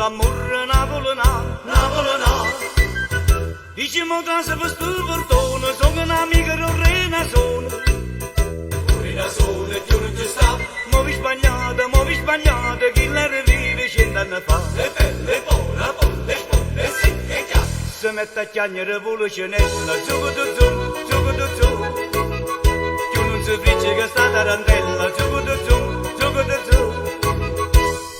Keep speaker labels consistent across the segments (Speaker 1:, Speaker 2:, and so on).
Speaker 1: l'amore napoletano, napoletano. Diciamo che se per sto portone, sono un'amica Rorena sono. Rorena sono e più non ci sta. Mo' vi sbagliate, chi l'era vive 100 anni fa. Le belle, buona, buone, sì, e già. Se mette a chiagnere rivoluzionella, zucco du zu, zucco du zu. Più non si frigge che sta tarantella, zucco du zu, zucco du zu.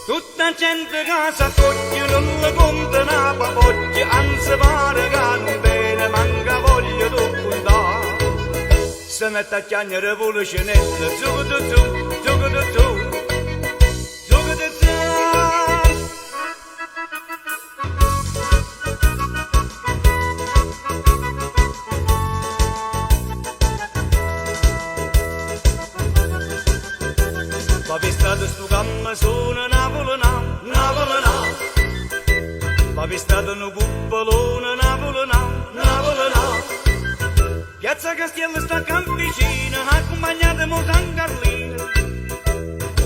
Speaker 1: Tutta gente che s'accoglie non le conta una papoglia, anzi pare che non bene, manca voglia di puntare. Se mette a chiagnere rivoluzionella, zucco du zu, zucco du zu, zucco du zu. Va vista sto campo sono napoletano, napoletano. Va vista un cupolone napoletano, napoletano. Piazza Castiello sta campicina, accompagnatemi San Carlino.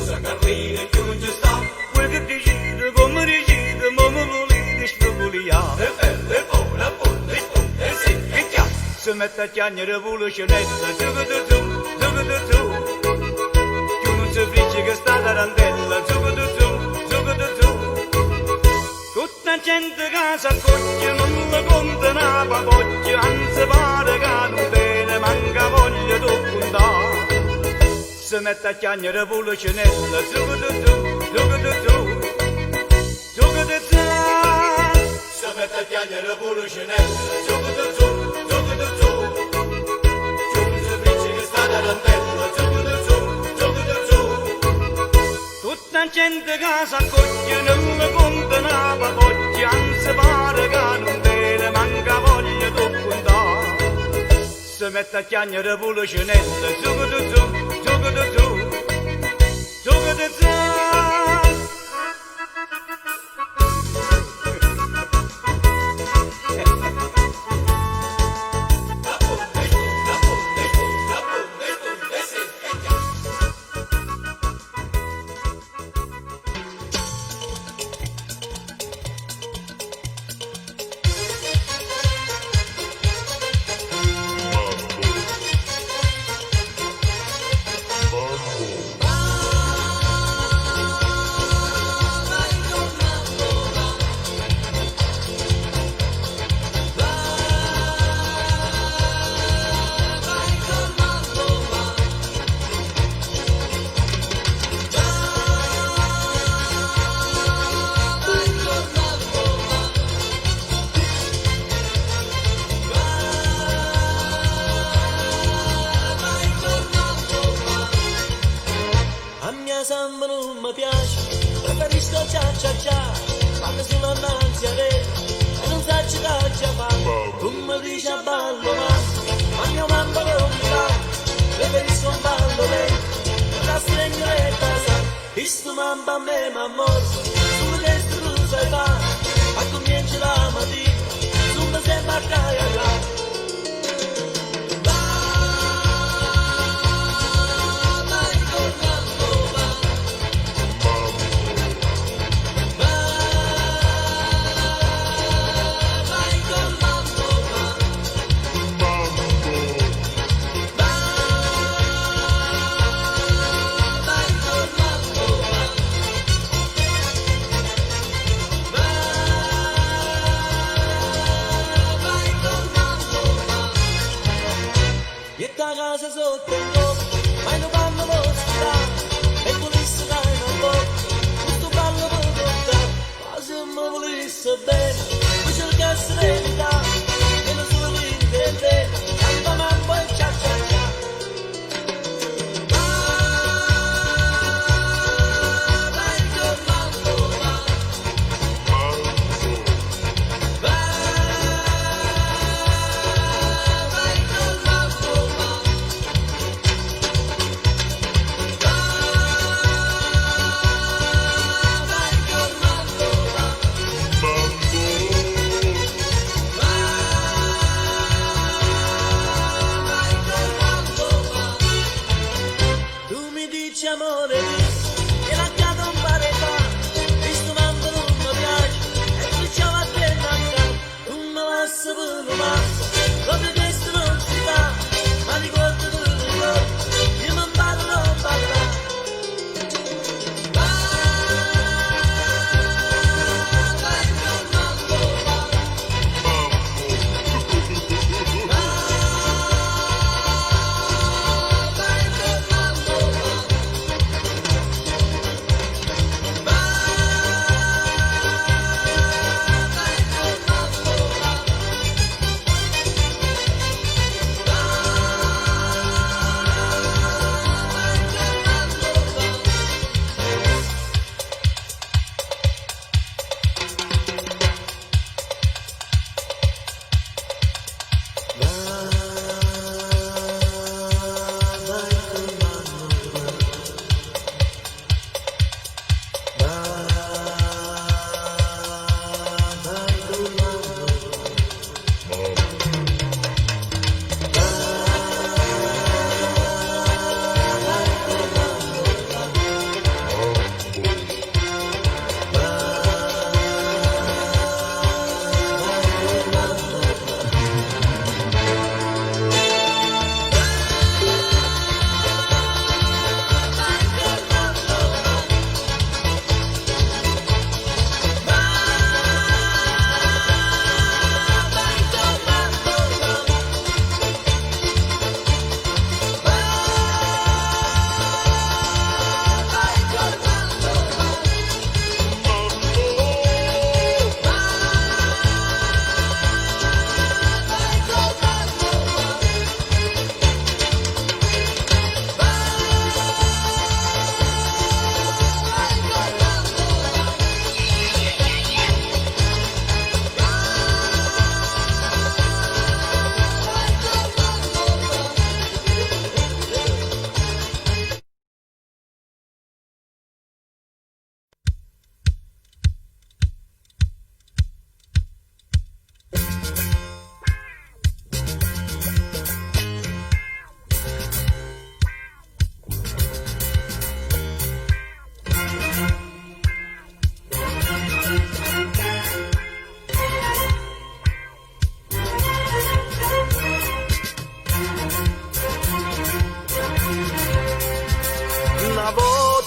Speaker 1: San Carlino più non ci sta, quel che decide, come decide, ma me volete spropoliare. Le belle, buona, buone, sì, e già. Se mette a chiagnere rivoluzionella, zucco du zu, zucco du zu. Si frigge che sta tarantella, zucco du zu, zucco du zu. Tutta gente che s'accoglie non le conta una papoglia, anzi pare che non bene, manca voglia di puntare. Si mette a chiagnere rivoluzionella, zucco du zu, zucco du zu, zucco du zu. Si mette a chiagnere rivoluzionella, zucco du zu, zucco du zu. Si frigge che sta tarantella, zucco du zu. Tutta gente che s'accoglie non le conta una papoglia, anzi pare che non bene, manca voglia di puntare. Si mette a chiagnere rivoluzionella, zucco du zu, zucco du zu, zucco du zu.
Speaker 2: Samba non mi piace, preferisco cia cia cia, quando sono innanzi a te e non sai che già fa. Tu mi dici a ballo ma mio mamma non mi fa, preferisco un ballo lento, la stringere sa, visto mamma a me m'ammor, sulle destre tu sai fa, ma comincia la mattina, tu mi sembra a là. Casa sotto il nome, ma non vanno mostrare, e volesse dare un po', questo ballo per portare, ma se mi volesse bene, mi cercasse verità, e non solo l'intendere, canta mambo e cia cia cia. Vai con mambo, vai con mambo. Amore mio, e la capo un pare fa, visto mamma non mi piace,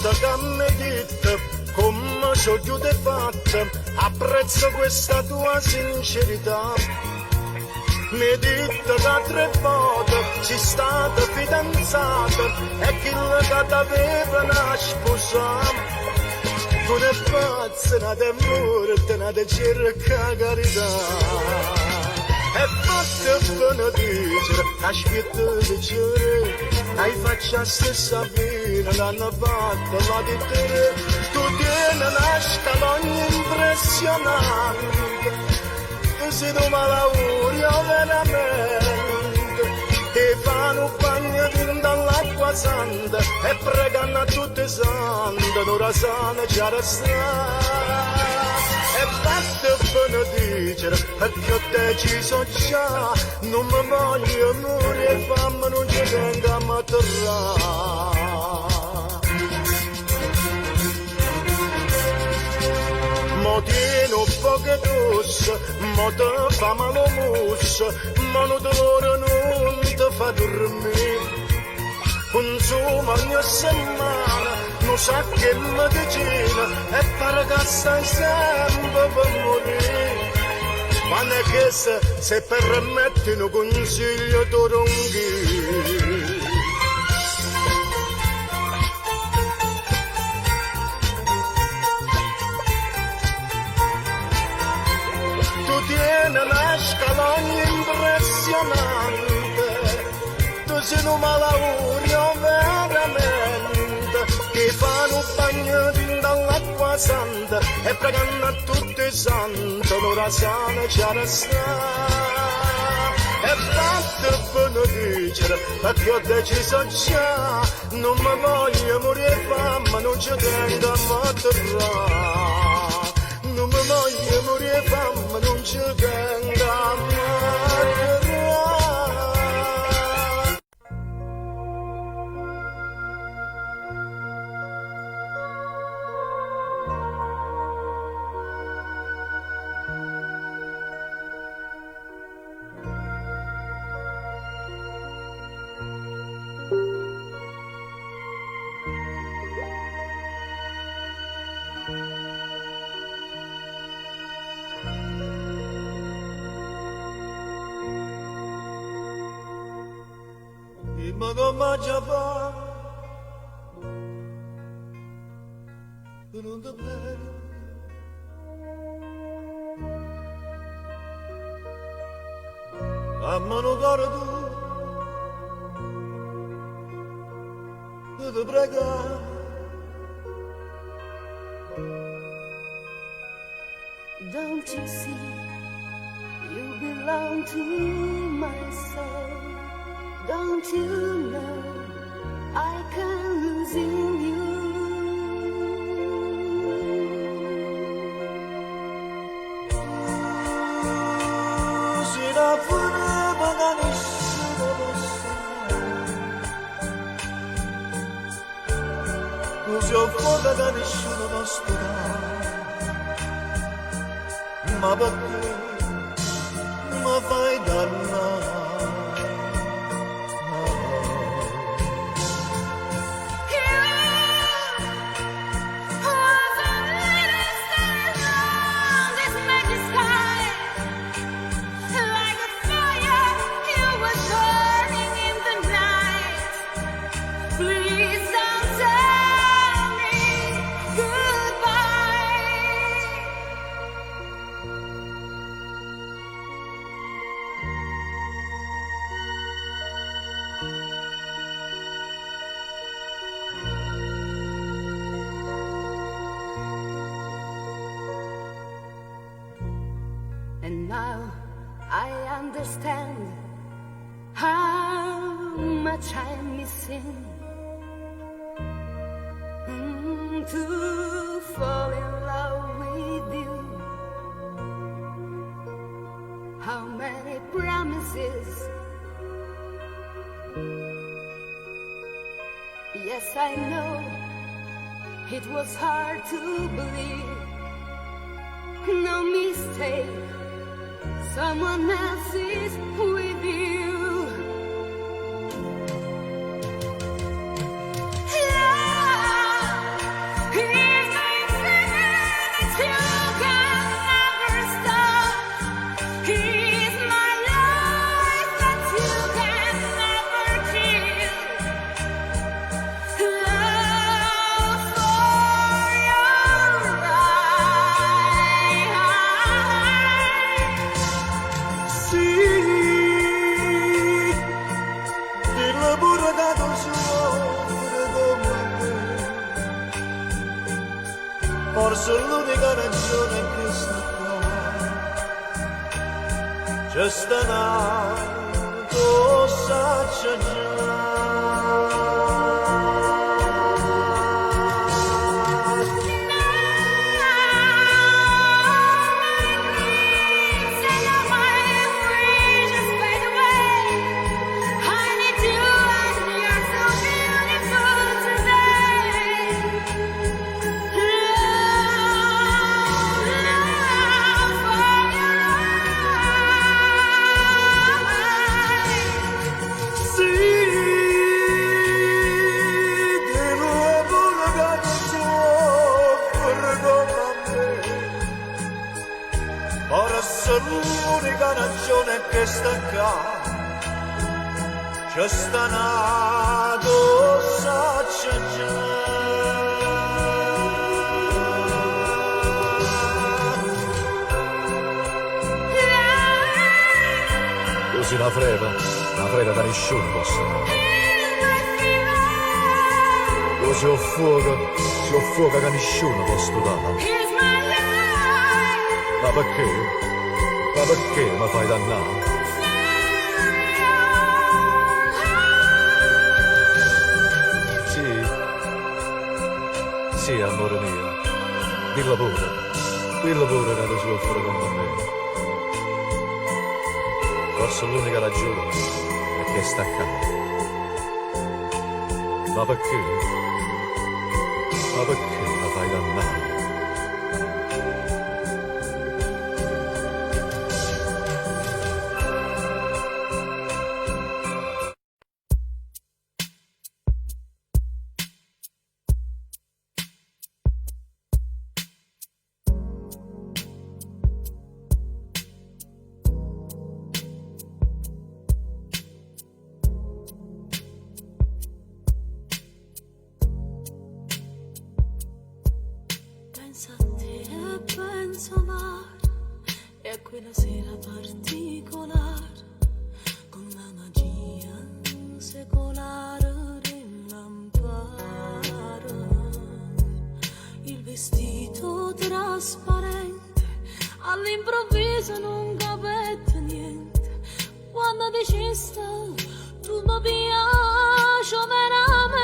Speaker 3: volta che mi dite come sono chiude fatte, apprezzo questa tua sincerità. Mi dite da 3 volte sei stata fidanzata e chi che t'aveva una sposa. Non è pazza, non è morta, non è cerca carità. E fatta benedicere, aspetta di dire, hai faccia stessa fine, l'hanno fatta la di te. Tu tieni una scalogna impressionante, tu sei un malaugurio veramente, ti fanno un bagno dall'acqua santa e pregano a tutti i santi, l'ora sana ci resta. E fatta benedicere, perché ho deciso già, non mi voglio morire, fammi non ci tengo a maturare. Mo tieni un po' che tosse, mo te fa male musso, ma non dolore non ti fa dormire. Consuma ogni settimana, non sa che medicina, e pare che stai sempre per morire. Ma non è che se permetti un consiglio tu ronchi. Tu tieni una scalogna impressionante, tu sei un malaugurio veramente, che fanno un bagno dall'acqua santa e pregano a tutti i santi, l'ora sana ci resta. E fatta benedicere, perché ho deciso già, non mi voglio morire fame, non ci tengo a maturare. Non mi voglio morire fame, non ci tengo a maturare. Ma come già fa, non ti prego. A mano caro tu ti prego.
Speaker 4: Don't you see, you belong to my soul. Don't you know I can lose in you?
Speaker 2: Se la furia da nessuno lo sa, così ho fuoco da nessuno lo sta, ma perché mi fai dannare?
Speaker 4: And now I understand how much I'm missing to fall in love with you. How many promises, yes I know it was hard to believe. No mistake, someone else is with you. Love
Speaker 3: forse l'unica ragione che sta qua c'è stanato saccia già. L'unica ragione che sta qua c'è stanato saccia già. Così la freda da nessuno posso. Così ho fuoco che nessuno può studare. Ma perché? Ma perché mi fai dannare? Sì, amore mio, dillo pure che ti soffre come me. Forse l'unica ragione è che sta accanto. Ma perché? Ma perché mi fai dannare?
Speaker 2: Penso a te e penso a mare e a quella sera particolare con la magia secolare dell'amparo, il vestito trasparente all'improvviso non capette niente quando dicesti tu mi piaci veramente.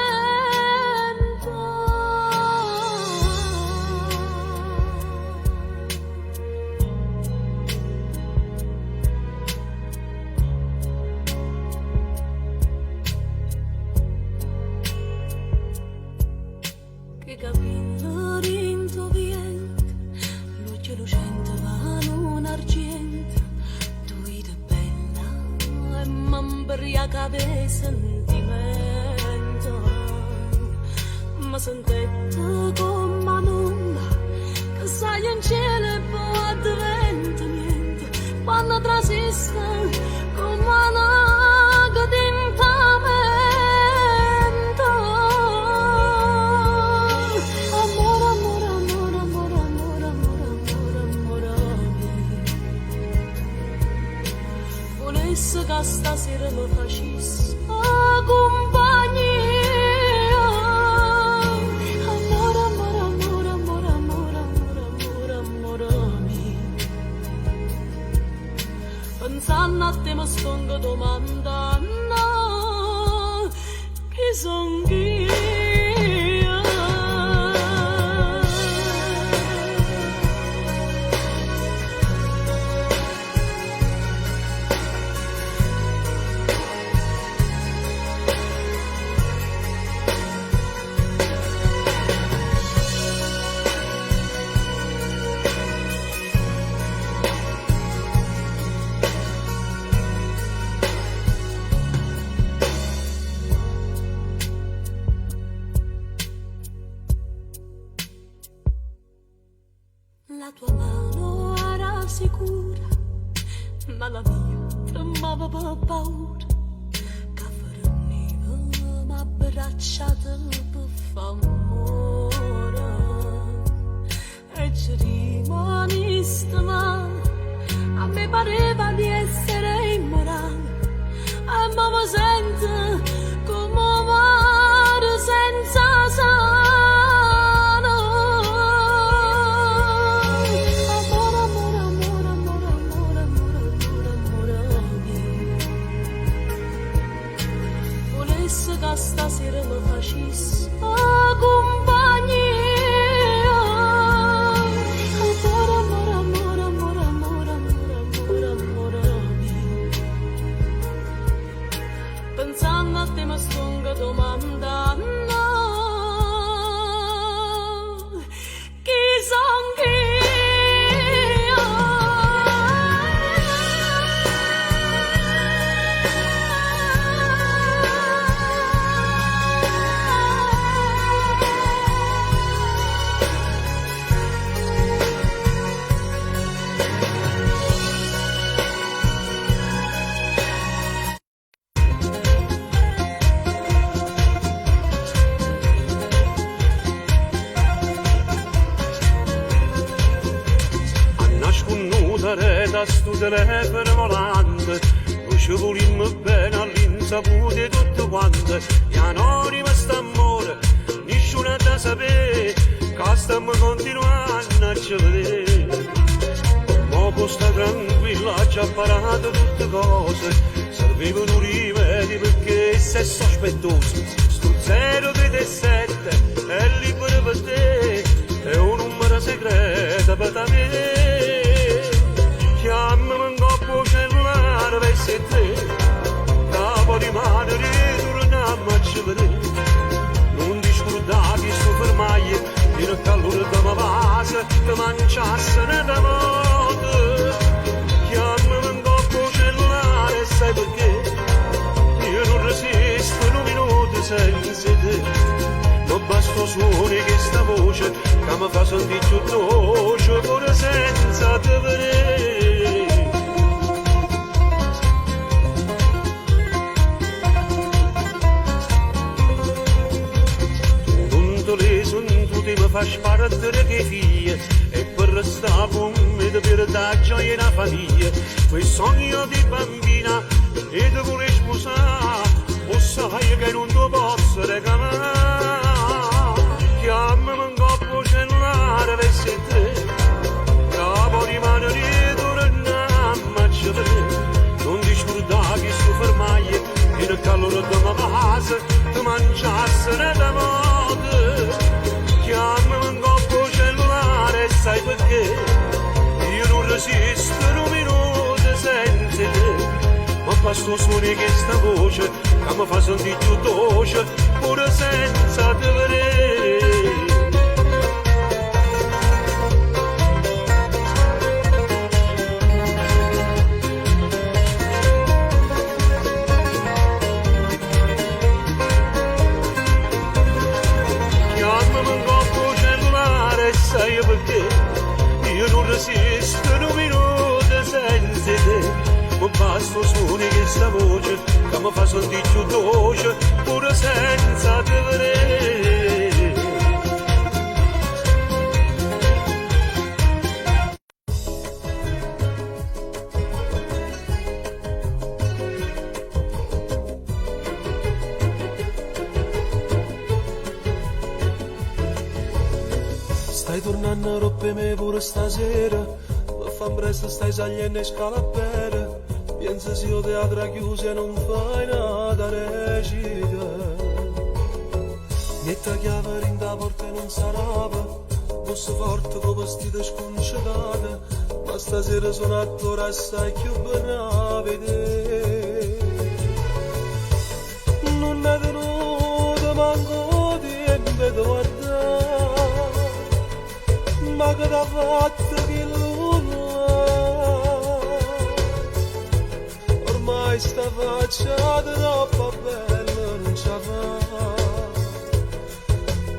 Speaker 2: Capello rintoviente, luce lucente va non argento, tu eri bella e m'imbriaca di sentimento, ma sentette come un'onda che sai in cielo e poi addiventa niente, quando trasiste come una che d'intamento. Volesse che stasera lo facesse compagnia. Amore, amore, amore, amore, amore, amore, amore, amore mio. Pensando a te mi sto domandando chi son io. La tua mano era sicura, ma la mia tremava per paura, che forniva m'abbracciata per favore. E ci rimaniste male, a me pareva di essere immorale, e ma mi sento come un mare senza sano.
Speaker 5: telefono volante, noi ci volimmo bene all'insaputa tutte quante, e anonima st'amore, nessuno da sapere, che stiamo continuando a ci vedere. Ma può sta tranquilla, ha già imparato tutte cose, servivano rimedi perché sei sospettoso. Sto 037 è libero per te, è un numero segreto per te. Chiamami un coppo cellulare per se te, capo di mano ritorniamo a ci vedere. Non ti scordare che sto fermaio, in calore da ma base, che mangiassene da moto. Chiamami un coppo cellulare, sai perché? Io non resisto un minuto senza te. Non basta suoni che sta voce, che mi fa sentire più dolce, pure senza te vedere. Tu mi fai sparare che figlie e per restare con me per dare gioia alla famiglia. Quel sogno di bambina e ti vuoi sposare, o sai che non ti posso regalare. Chiamami un coppo cellulare per se te, capo di mano ritorniamo a ci vedere. Non ti scordare che sto fermaio e nel calore della casa ti mangiassene da modo. Chiamami un coppo cellulare, sai perché? Io non resisto un minuto senza te. Ma basta suoni che sta voce, che mi fa sentire più dolce, pure senza te vedere. Sai perché io non resisto un minuto senza te. Ma basta suoni che sta voce, che mi fa sentire più dolce, pure senza te vedere.
Speaker 2: Stai tornando a rompere pure stasera, mi fa presto stai saliendo in scala bene. Pensa se io teatro chiuso e non fai nada recita. Metta chiave in da porta e non sarava, fosse forte con vestito sconcerata, ma stasera sono attore assai più bene a vedere. Non è tenuto manco tempo di guardare, ma che t'ha fatto che luna, ormai sta faccia troppo bella non ce fa,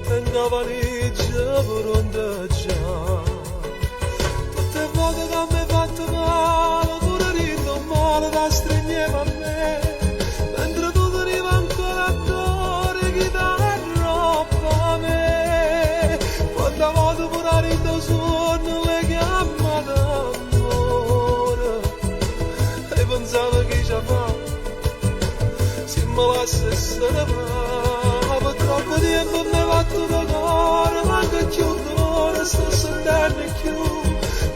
Speaker 2: tenga valigia pronta già. Tutte volte che mi hai fatto male, pure rindo male da stringeva a me, mentre tu veniva ancora a cuore chi dà roba a me. Quando voglio pure rindo sonno le chiama d'amore, e pensavo che ci fa, se mi lascia stare va, per troppo tempo mi va tutto cuore, manca più dolore, sto sentendo più,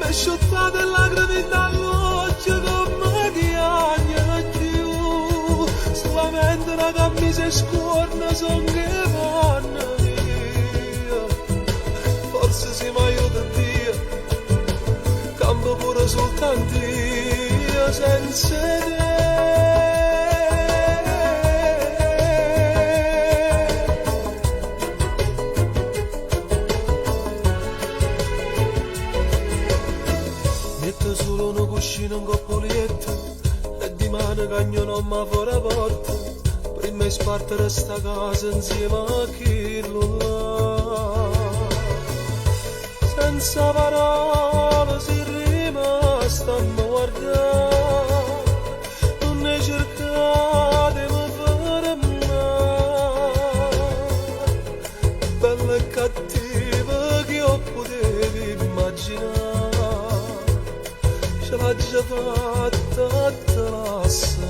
Speaker 2: mi sciottate lacrime dall'occhio come piagne più, solamente una camisa scorna son che vanno via, forse se mi aiuta Dio, campo pure soltanto io senza te. Solo un cuscino, un coppoletto e di mano cagno non mi fuori la porta, prima di spartere sta casa insieme a chi là. Senza parole si rimasta a guardare, non ne cercate mi fermare, bella e cattiva che io potevo immaginare. Ce
Speaker 6: già fatta trassa.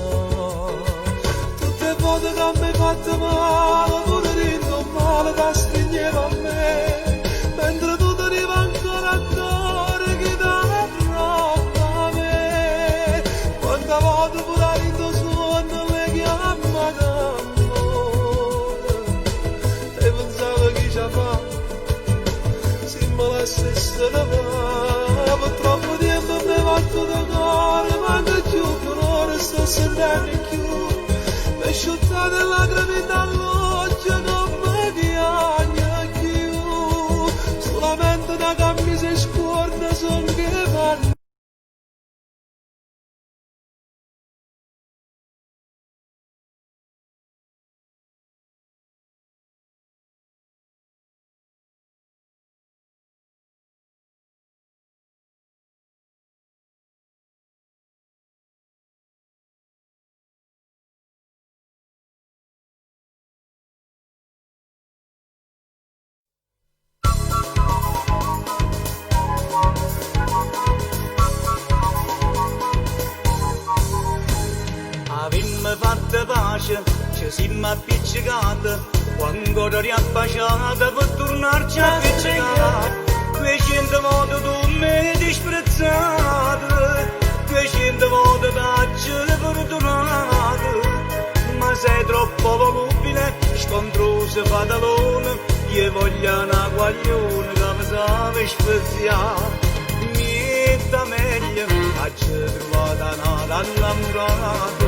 Speaker 6: Tutte le volte che mi hai fatto male, pure rindo male che stringeva a me, mentre tu teniva ancora a cuore che dava troppo a me. Quante volte pure rindo suono mi chiama d'amore, e pensavo che ci fa, se me la stessa da va, per troppo tempo mi hai fatto da cuore, manca più per ora sto sentendo più. Mi asciuttate lacrime dall'occhio, non mi piagne più, solamente da cambi si scorda son che vanno.
Speaker 1: Avemmo fatto pace, ci siamo appiccicati, quando riabbasciata per tornarci a appiccicare. 200 volte tu mi hai disprezzato, 200 volte t'hai perdonato, ma sei troppo volubile, scontroso fatalone, io voglio una guaglione che mi sape speziare. Mietta meglio, faccio trovata una donna innamorata,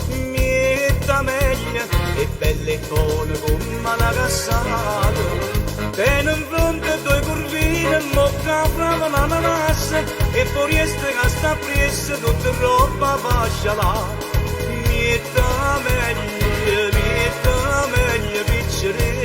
Speaker 1: mietta meglio, è bella e buona come una cassata. Tiene in fronte due curvine, mocca frava l'ananas, e poi riesce che sta presso tutta roba fascia là. Mietta meglio, piccere.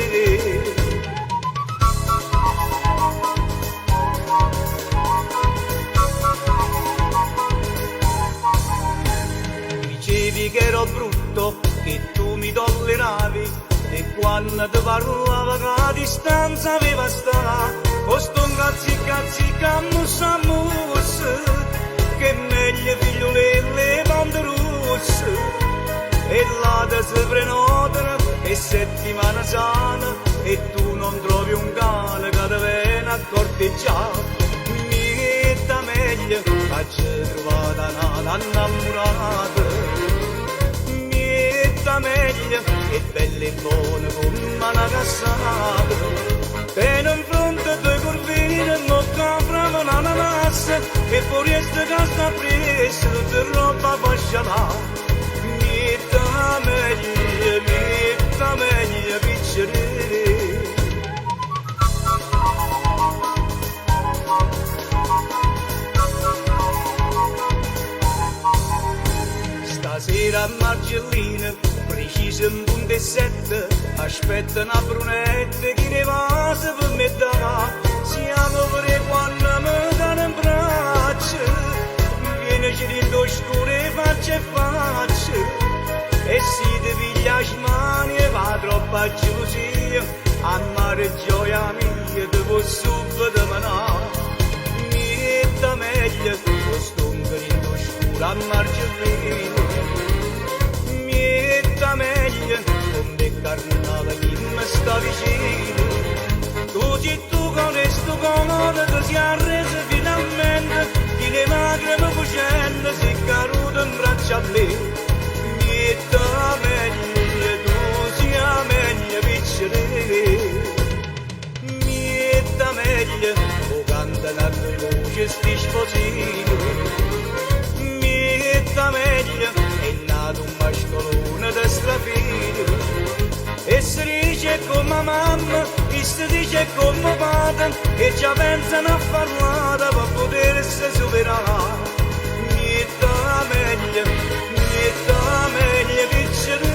Speaker 1: Dicevi che ero brutto, che tu mi tolleravi, e quando ti parlava che a distanza aveva sta, o sto un cazzica mussa mussa, che meglio figliolelle le bande russe, e là ti si prenotano, e settimana sana, e tu non trovi un cane che ti viene a corteggiare. Mietta meglio, faccio trovata una donna innamorata, mietta meglio, è bella e buona come una cassata. Tiene in fronte due curvine, mocca frava l'ananas, e poi riesce che sta presso tutta roba fascia là. Mietta meglio, piccere. Stasera a Margellina, preciso in punto e sette, aspetta una brunetta che ne va se per me da. Siamo per quando mi danno in braccio, viene girando scure faccia e faccia, e si ti piglia le mani e va troppa gelosia, amare gioia mia te posso subito menare. Mietta meglio, questo un grido scuro a Margellina, mietta meglio, come carnale chi mi sta vicino. Tu con questo comodo che si è arreso finalmente, chi le lacrime facendo si è caduto in braccio a me. Mietta meglio, tu sia meglio piccere. Mietta meglio, o canta la tua voce sti sposino. Mietta meglio, è nato un mascolone da strafino, e si dice come mamma, e si dice come padre, e già pensano a parlare per potersi superare. Mietta meglio, piccere.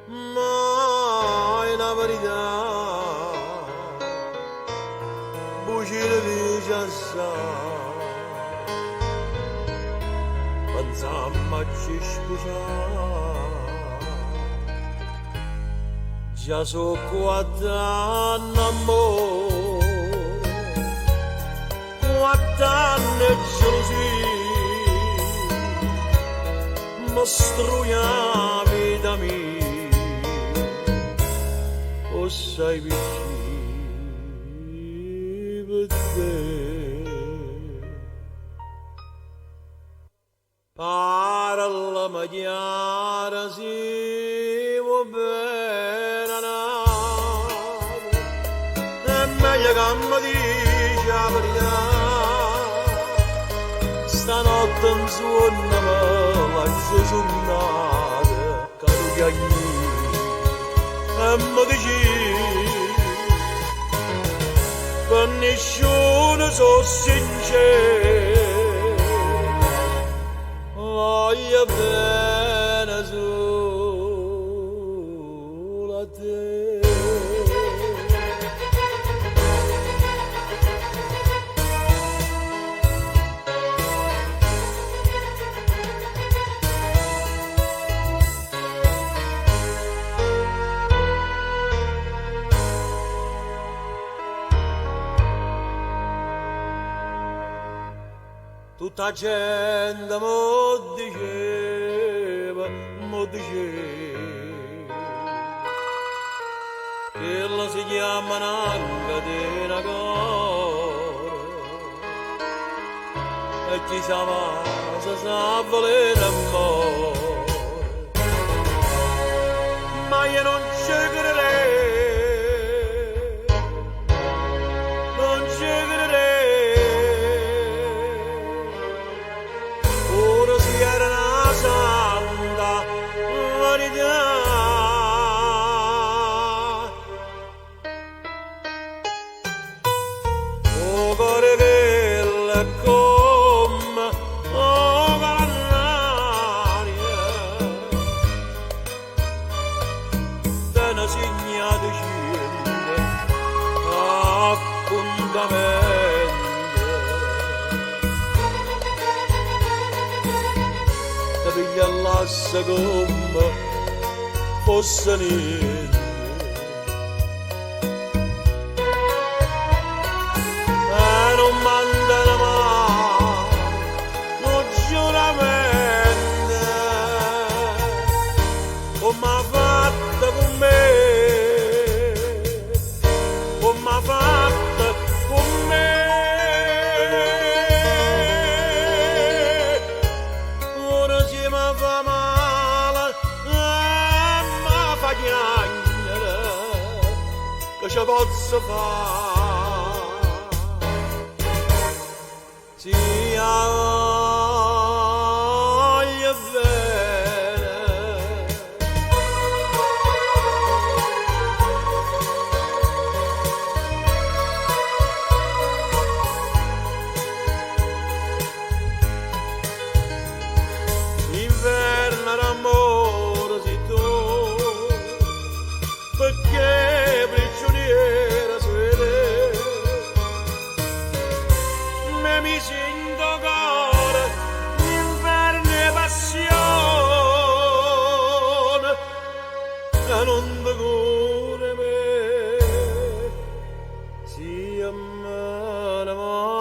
Speaker 3: ma è la verità, bucino dice assai, pensammo a ci scusare, già so 4 anni amore, 4 anni gelosia, mostruia vita mia, o sai vicino per te. Parla chiara si va bene nato, è meglio che mi dici la verità, stanotte in suona faccio suonare, che tu piagni e mi dici, per nessuno sono sincero, voglio bene solo a te. Tutta gente mo diceva che la si chiama una catena cora e chi sa va sa volere amore, ma io non ci crederei, non ci crederei. Era una santa vanità, o cuore che è come l'aria, te ne segna di scende appuntamento. Piglia l'assa come fosse niente, e non mandano mai un giuramento, come ha fatto con me, come ha fatto con me. Fa male e mi fa piangere, che ci posso fare? Sì, voglio bene, inverno d'amore si tu, perché prigioniera svede, me mi sento cuore, inverno e passione, e non ti cura me, sia amore, amore.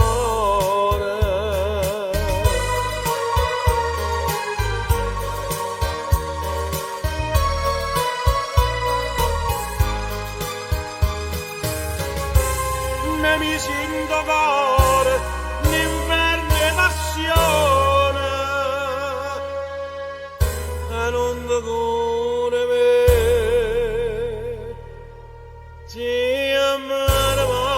Speaker 3: Mi sento cuore, l'inverno e passione, e non ti cura me, sì, amore, amore.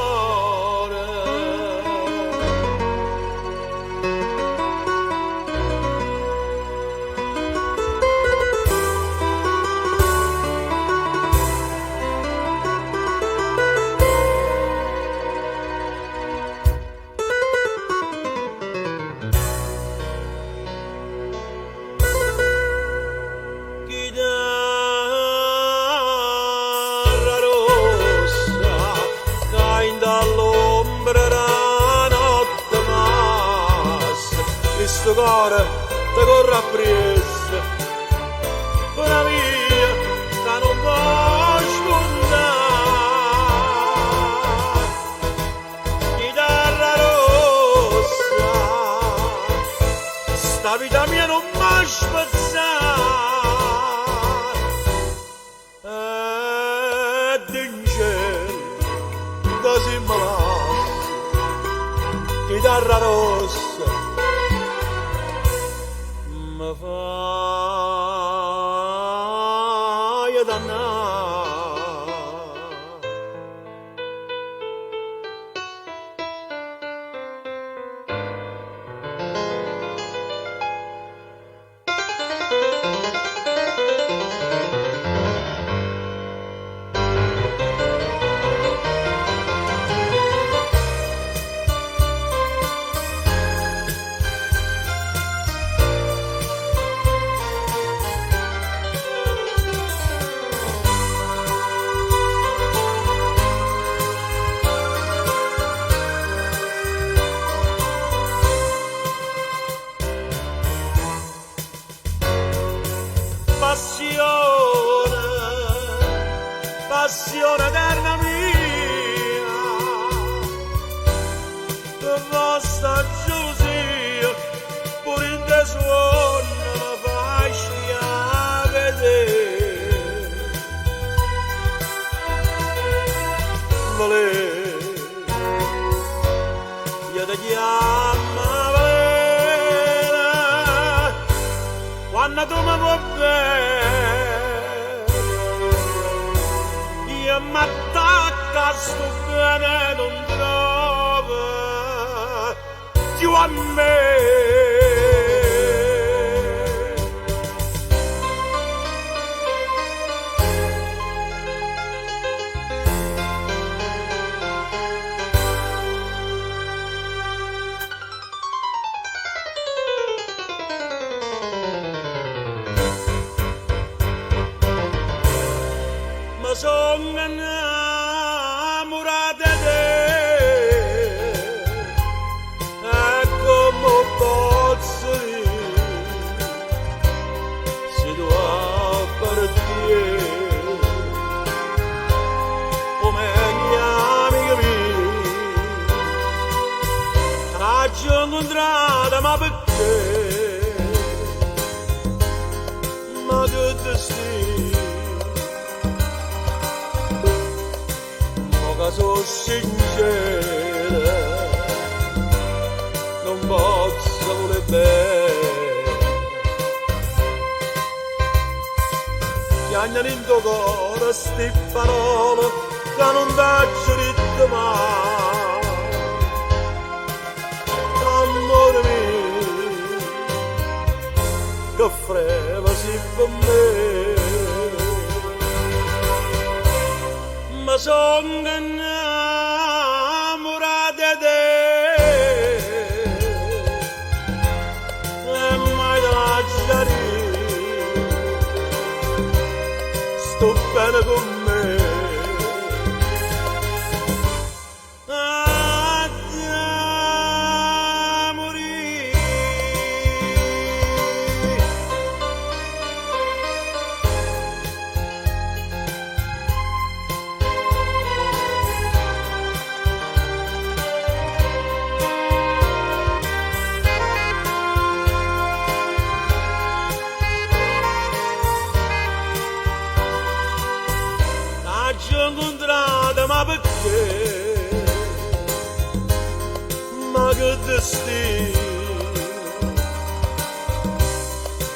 Speaker 6: sto cuore ti corre a presa, una via che non può spuntare, chitarra rossa, sta vita mia non mi spezzare, così malato, chitarra rossa, mi fai dannare. Passione, passione carna mia, che vostra gelosia pure in te suona mi fai vedere. Voler, io ti chiamo Valera, quando tu mi vuoi bene, io mi attacco a sto bene non trovo più a me. Ma sono innamorato di te, e come posso dire, se tu appartieni, come gli amici miei, ti ho incontrata, ma perché? Ma che destino, che sono sincera, non posso voler bene. Piagnano in tuo cuore sti parole che non t'ho detto mai. Amore mio, che freva si per me. Ma sono innamorato di te, e mai te lascia dire, sto bene con me. Ci ho incontrato, ma perché? Ma che destino,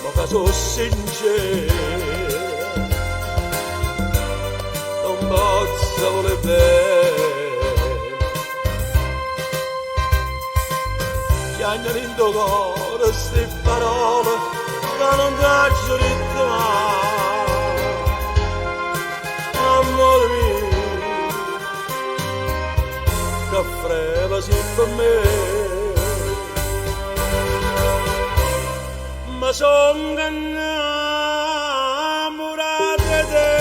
Speaker 6: ma che sono sincero, non posso voler bene. Piagnano in tuo cuore sti parole che non t'ho detto mai. Amore mio, che freva si per me. Ma sono innamorato di te,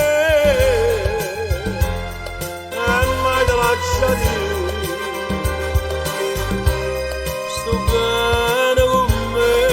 Speaker 6: e mai te lascia dire, sto bene con me.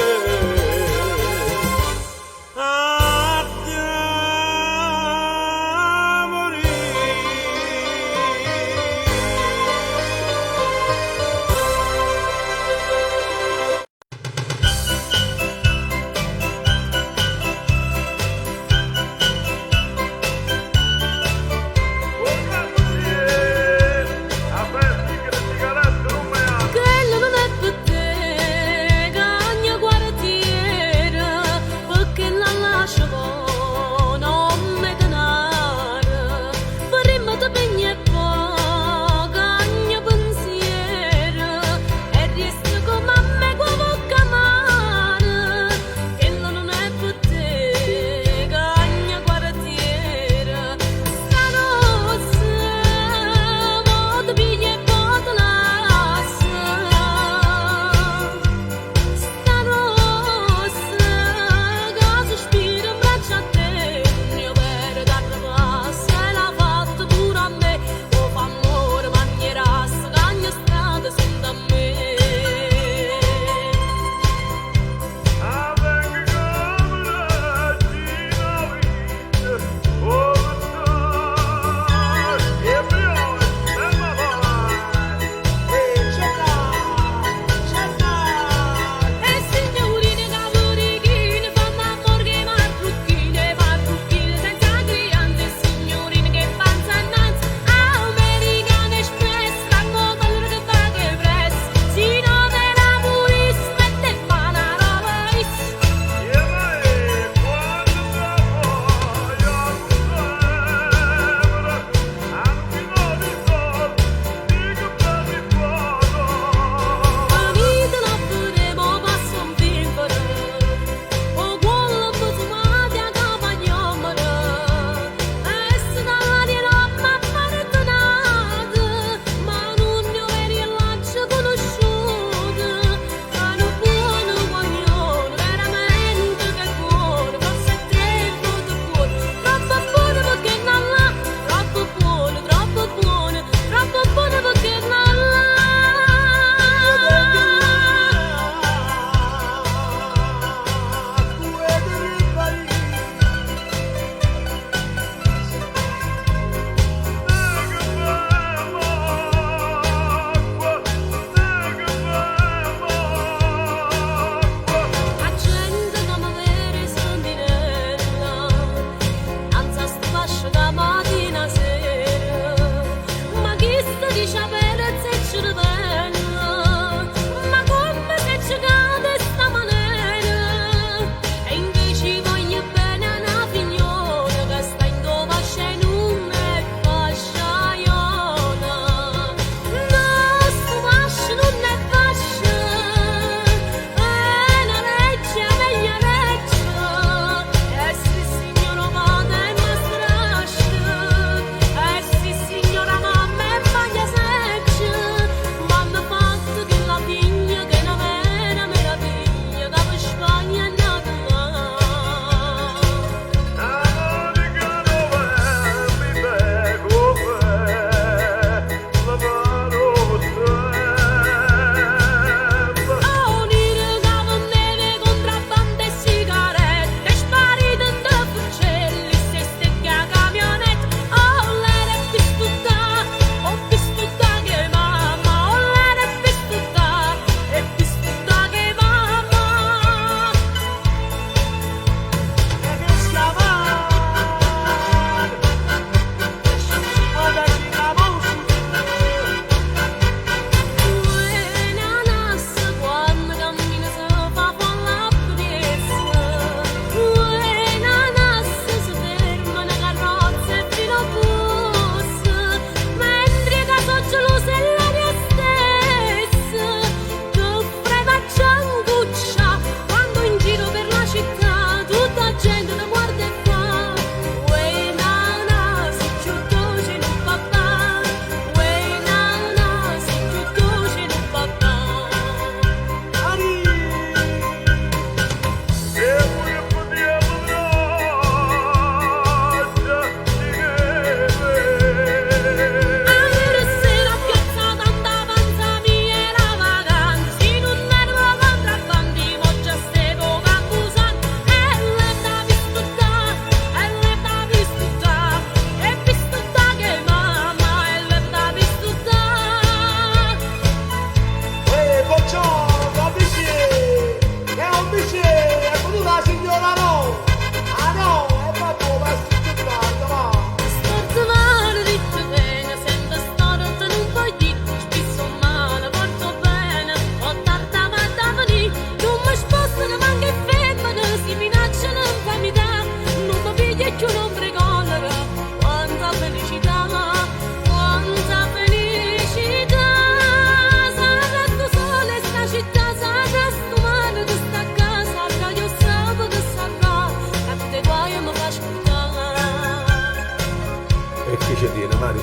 Speaker 6: ci tiene, Mari?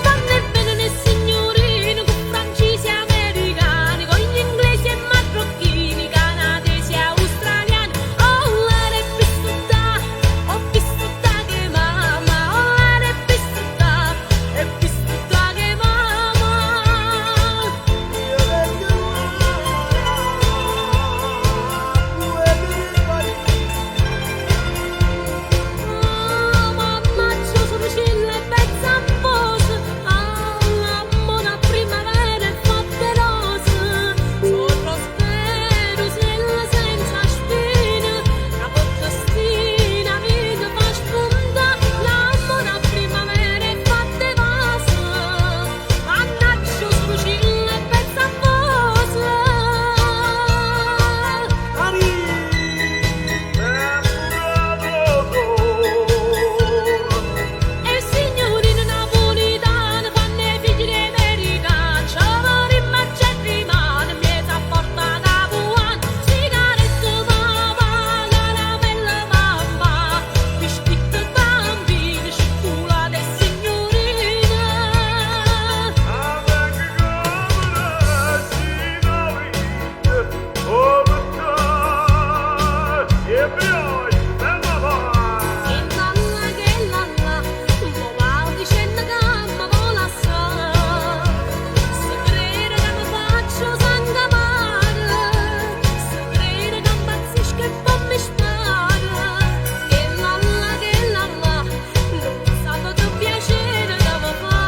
Speaker 7: Vanno e vengono i signorini con francesi e americani, con gli inglesi e marocchini, canadesi e australiani. Oh, l'era è vissuta, ho vissuta che mamma. Oh, l'era è vissuta che mamma. Oh, mamma, ci sono cille pezzi a posa. Ah, la mona primavera è fatta rosa. Sono spero se senza spina, la contestina vita fa spunta. La mona primavera è fatta rosa. Mannaggia, sono cille pezzi a posa. E signorine napolitane fanno i figli di americani, ciavari in marcia e rimane, in mezzo a porta capuana, sigarette papà, caramelle mamma, biscotti bambini, cioccolate e signorine. E lalla che lalla, mo va dicendo che mi vola sola. Se crede che mi faccio santa male, se crede che impazzisco e poi mi spara. Che lalla, non sa che piacere che mi fa.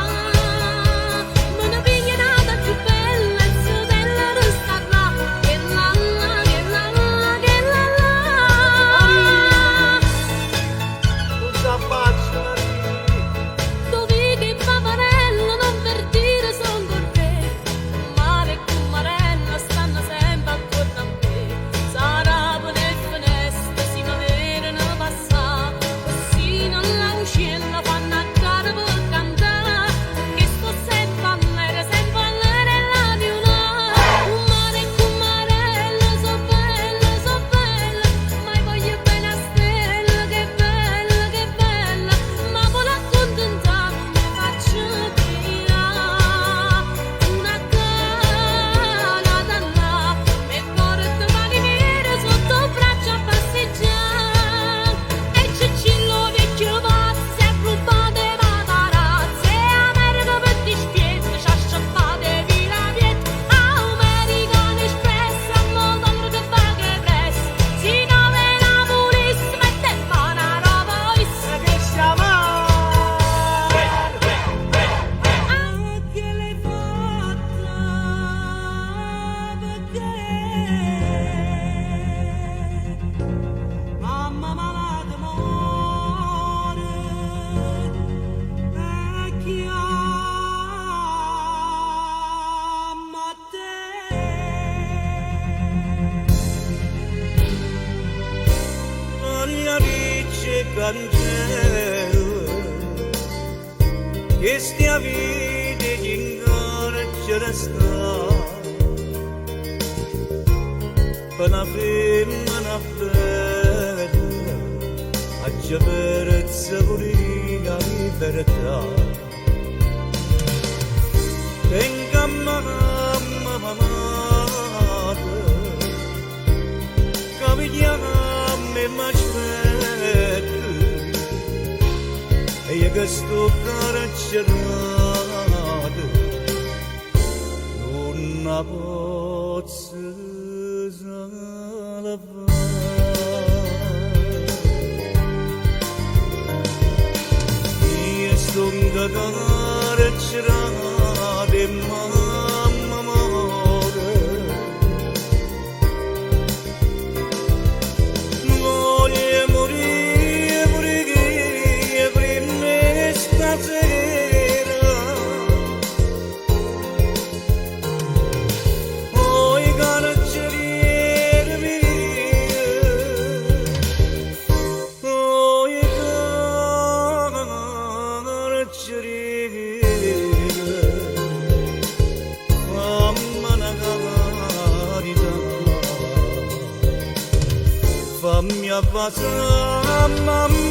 Speaker 7: Me ne piglia nata più bella e se bella resta là. Che lalla, che lalla, che lalla. Dove che paparello non per dire son con te. Mare e Marella stanno sempre attorno a me. Sarà per le finestre si vedono passare, così non la uscilla fanno a gara per cantare. Che sto sempre la luna. Mare e Marella so bella, ma voglio bene a stella, che bella, ma vuole accontentarmi, faccio via una cala da là e porto mani nere sotto braccia a passeggiare. E Cicillo vecchio pazzo si è rubato le matarazze, America per dispietto ci ha sciappato i vilavieti. American Express a modo che va che presto, si nove Napoli si mette in mano a roba issa. Che siamo? Che l'hai fatta? Perché? Mamma malata muore e chiama te.
Speaker 1: Ogni ricci cancello che stia vita che inganna sta per una femmina bella a giaverezza pure la libertà. Venga mamma mamma capigliamo e m'aspetto e io che sto carcerato non la posso salvare. Io sto carcerato e mamma muore. Voglio morire pure che prima stasera. mia passa mamma.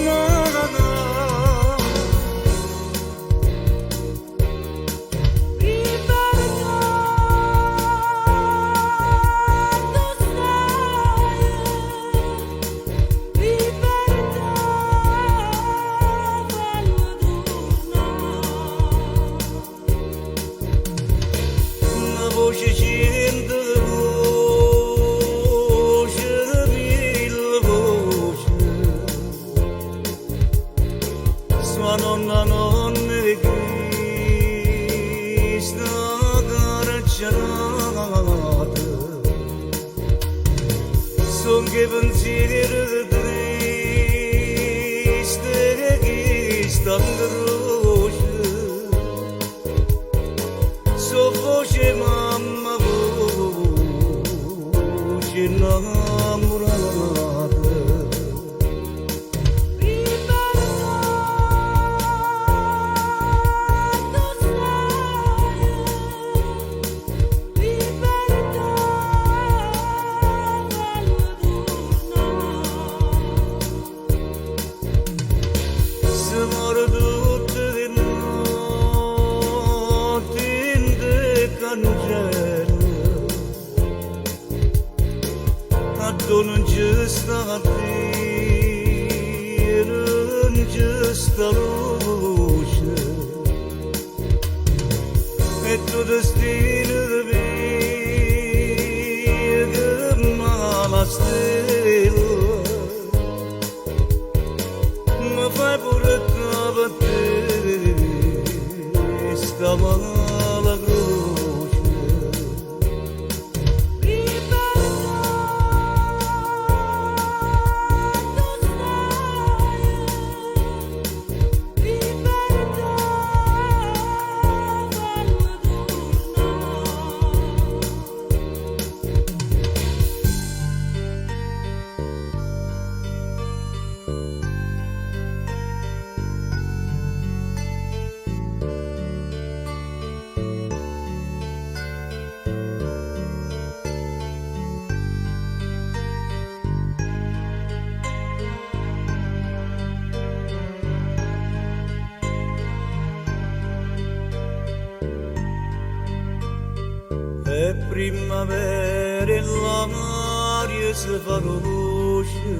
Speaker 2: È primavera e l'aria si fa luce,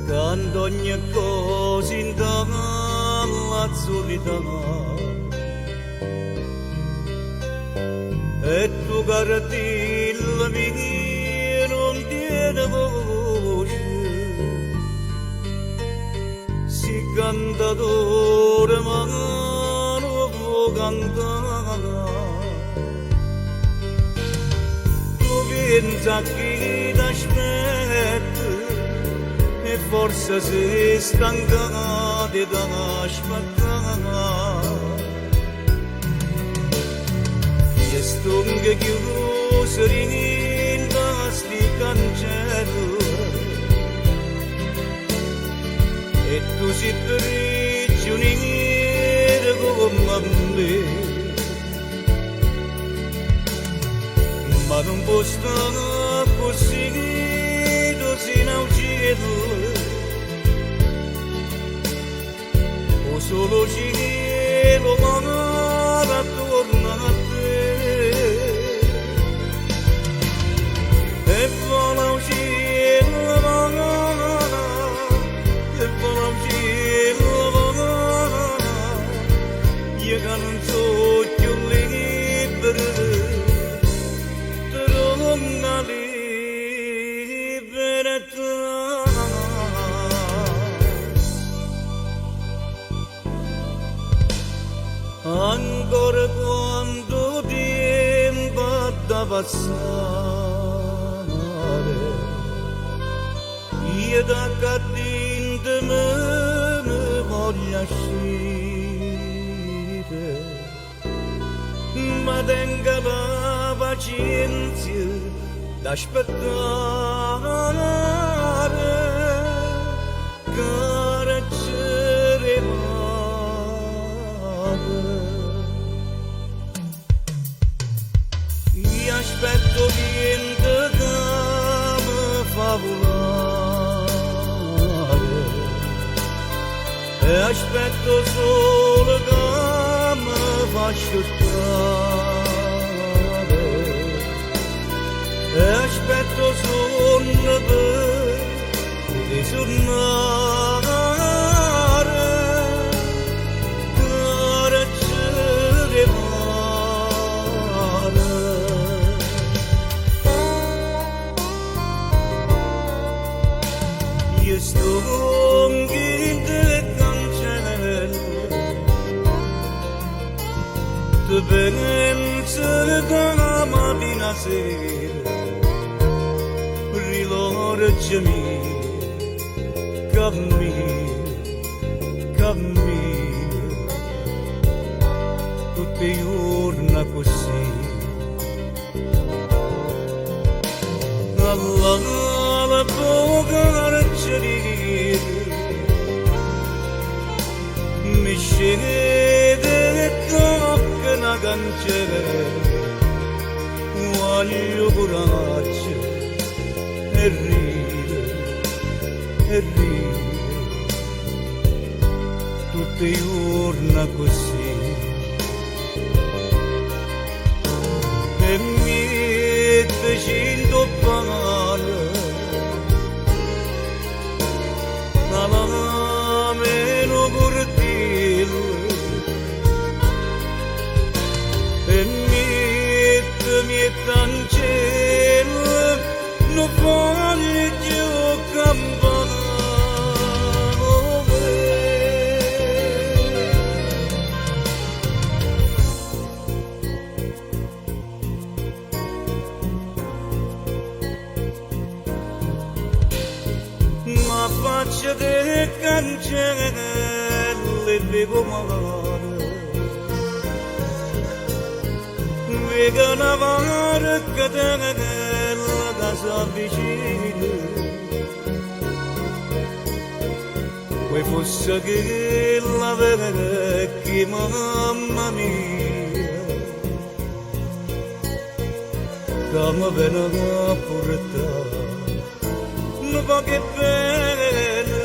Speaker 2: quando ogni cosa intorno all'azzurrità. E tu caratilla mia non tiene voce, si cantatore ma non può cantare. Tu pensa chi ti aspetta e forse sei stanca di aspettare. E stunge chiuse rinda sti cancello e tu si prigioniera come me, ma non può stare così, così non uccido, o solo cielo ma attorno a te. E vola un cielo, e vola un cielo, io che non so più libero, torna libertà. Ancora quando tempo da passare, io da cadente me voglio uscire, ma tenga la pazienza d'aspettare, carceremo. Aspetto niente
Speaker 1: volare e aspetto solo che mi faccia stare e aspetto solo per ritornare carezze mare. Io sto in cancello te penso che mattina sera ricordiami cammino tutti i giorni così alla bocca mi scende tocca una canzone voglio coraggio e ridere tutti i giorni così e mi facendo pane alla meno cortile e mi tancella non voglio campare. Ma faccia che cancelle bevo mare vega una barca della casa vicina poi fosse che la vecchia mamma mia che mi viene a portare non va che bene.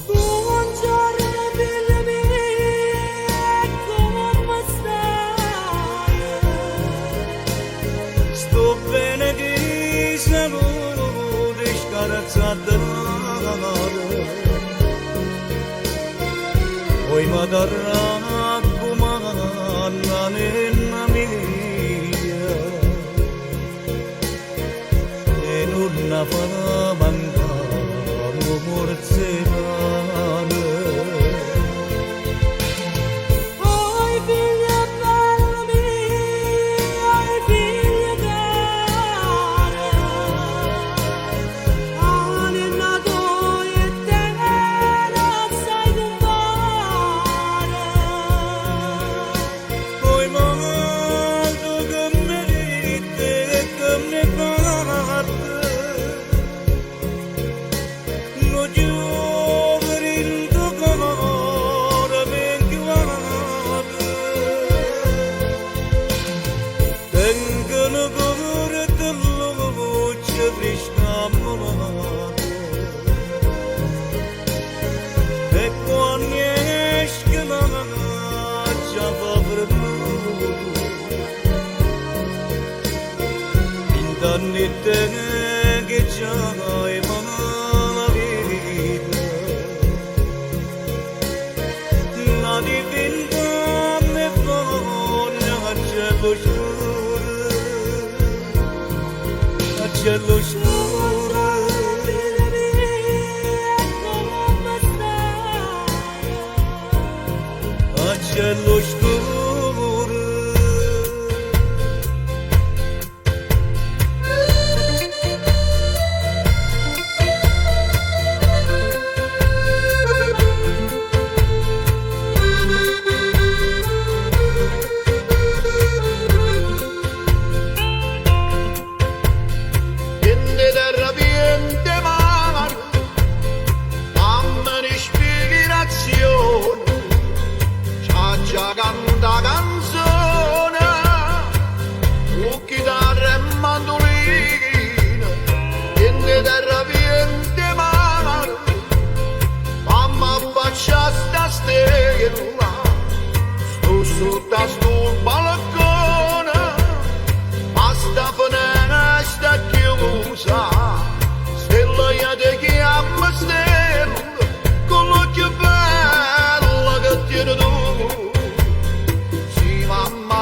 Speaker 7: Buongiorno figlia mia, come stai?
Speaker 1: Sto bene di salute scarazzata poi mi darà come la nonna mia e non la farà mancare morzellane.
Speaker 7: Oi figlia bella mia, oi figlia cara, anima tua e te non sai compare.
Speaker 1: Poi mondo che merite e che ne parte non giovere in tuo cuore ben chiuso tengono cuore della voce fresca ammalata e quando esce la già va per intanto te che già hai la vita la diventa me voglia c'è lo sciore
Speaker 7: Figlia mia, come stai?
Speaker 1: c'è lo sciore.
Speaker 3: Gente terra piente mare, mamma di ispirazione, c'ha già cantato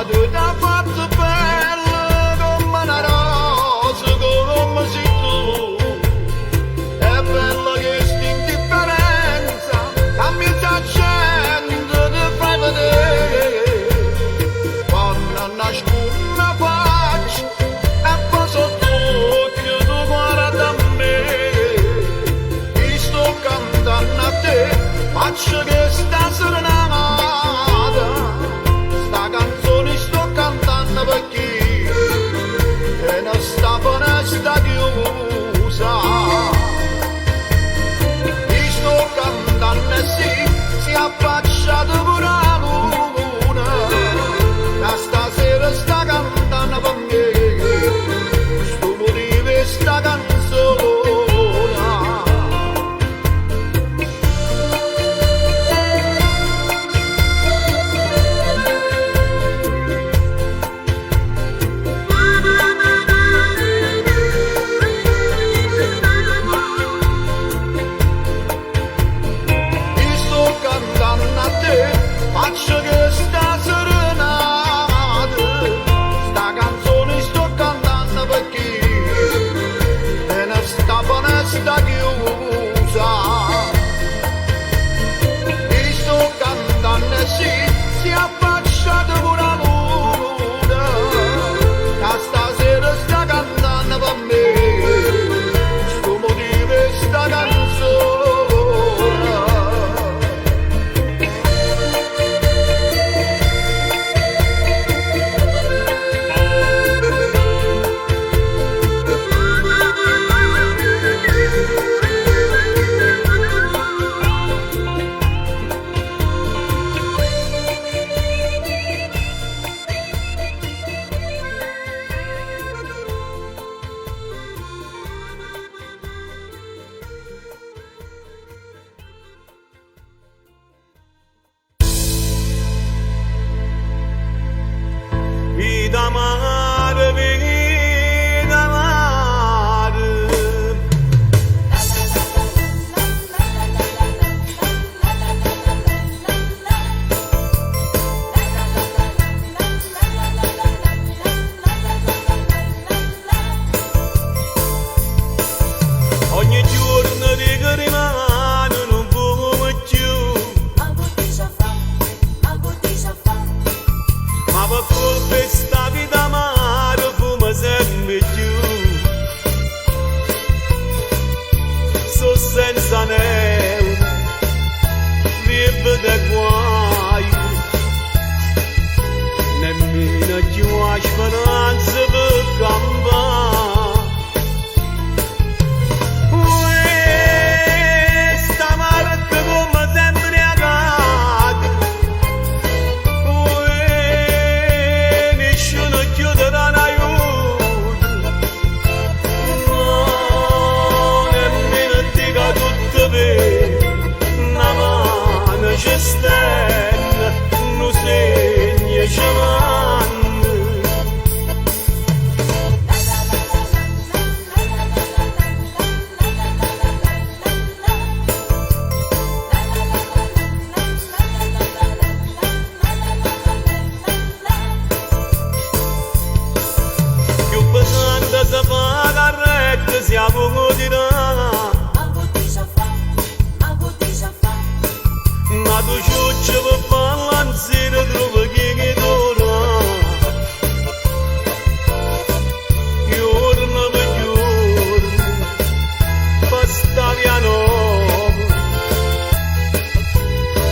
Speaker 3: tu t'ha fatto bella come una rosa, come sei tu. È bella che sta indifferenza, a me t'accende, ti fai vedere. Quando nasce una faccia, e poi sott'occhio tu guarda a me. Ti sto cantando a te, faccio che sta serenata. Sta canzone sto cantando per chi, e non sta buona sta chiusa. Ti sto cantando e sì, si è affacciata pure la luna. Da stasera sta cantando per me, sto motivo è sta canzone. Ti sto cantando a te, faccio che sta serenata. Sta canzone sto cantando per chi, e non sta buona sta chiusa. Ti sto cantando e sì, si è affacciata pure la luna. Da stasera sta cantando per me, sto motivo è sta canzone.
Speaker 5: Vita mare, vita mare. Ogni giorno dico rimane un po' più, ma per colpa sta vita mare fuma sempre più. So senza neve, vivo da guai, nemmeno più a speranza per campare. Sta mare che come sempre accade, nessuno chiuderà un aiuto, no, nemmeno dica tutto bene, una mano ci stende, non segna ci manda. Più pesante si fa carretta, siamo quotidiani. Ma tu ciuccia per balanzare trova chi che dona. Giorno per giorno, basta piano.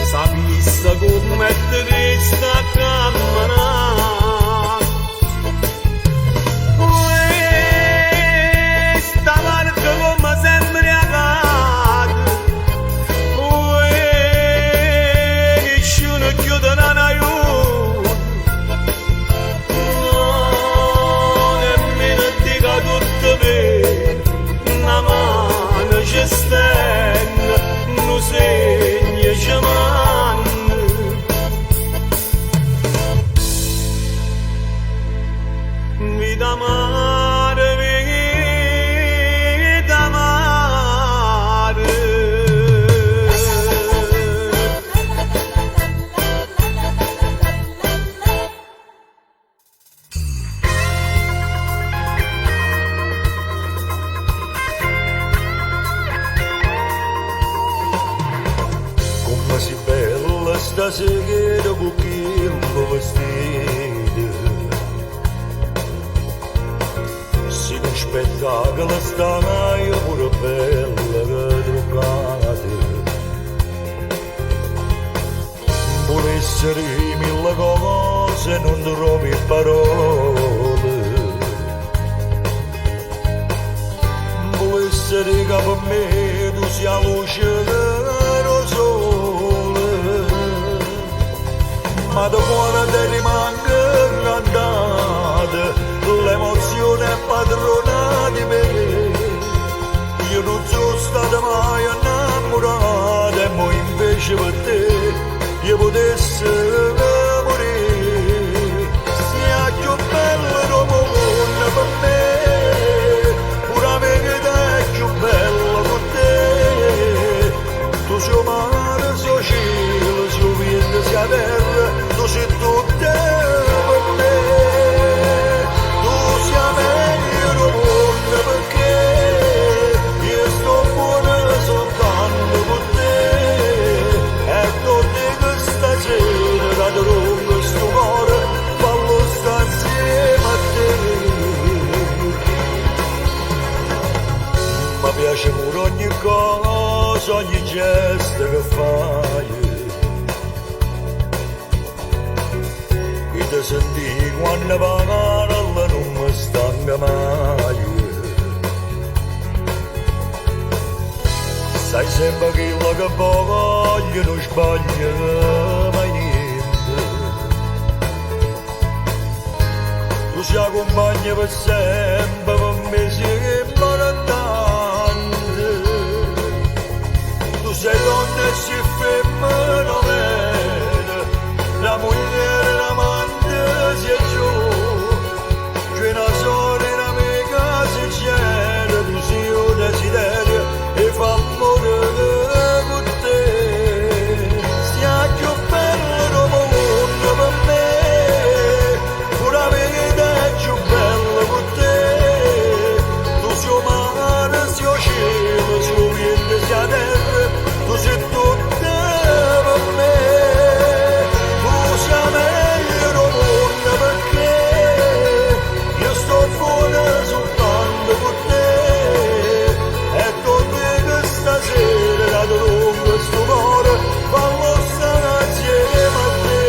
Speaker 5: Sapesse come mettere sta camera. Sta marca come sempre accade, nessuno chiuderà un aiuto, no, nemmeno dica tutto bene, una mano ci stende, non segna ci manda. Vita mare, vita mare.
Speaker 3: da segreto con chi un vestito. Si un spettacolo sta io pure bella che truccata. Vuole essere mille cose, non trovi parole. Vuole essere che per me tu sia la luce dello sole. Ma da quando ti rimane cantata, l'emozione è padrona di me. Io non sono stata mai innamorata e mo invece per te io potessi morire. Sia più bello come mondo per me, pure la verità è più bella per te. Tu sei mare, sei cielo, sei vento, sei terra, tu sei tutto per me. Tu sei meglio del mondo perché io sto buono soltanto con te. E torni stasera da lungo sto cuore, fallo sta insieme a te. Mi piace pure ogni cosa, ogni gesto che fai. Qui ti senti quando parla non mi stanca mai. Sai sempre quello che voglio, non sbaglio mai niente. Tu sei compagna per sempre, per me sei importante. Tu sei donna e sei femmina vera, la moglie e l'amante sei giù. C'è una sorella, un'amica sincera, tu sei un desiderio e fa amore con te. Sia più bello come mondo per me, pure la verità è più bella con te. Tu sei mare, sei cielo, sei vento, sei terra, tu sei tutto per me. Tu sei meglio del mondo perché io sto buono soltanto con te. E torni stasera da lungo sto cuore, fallo stare insieme a te.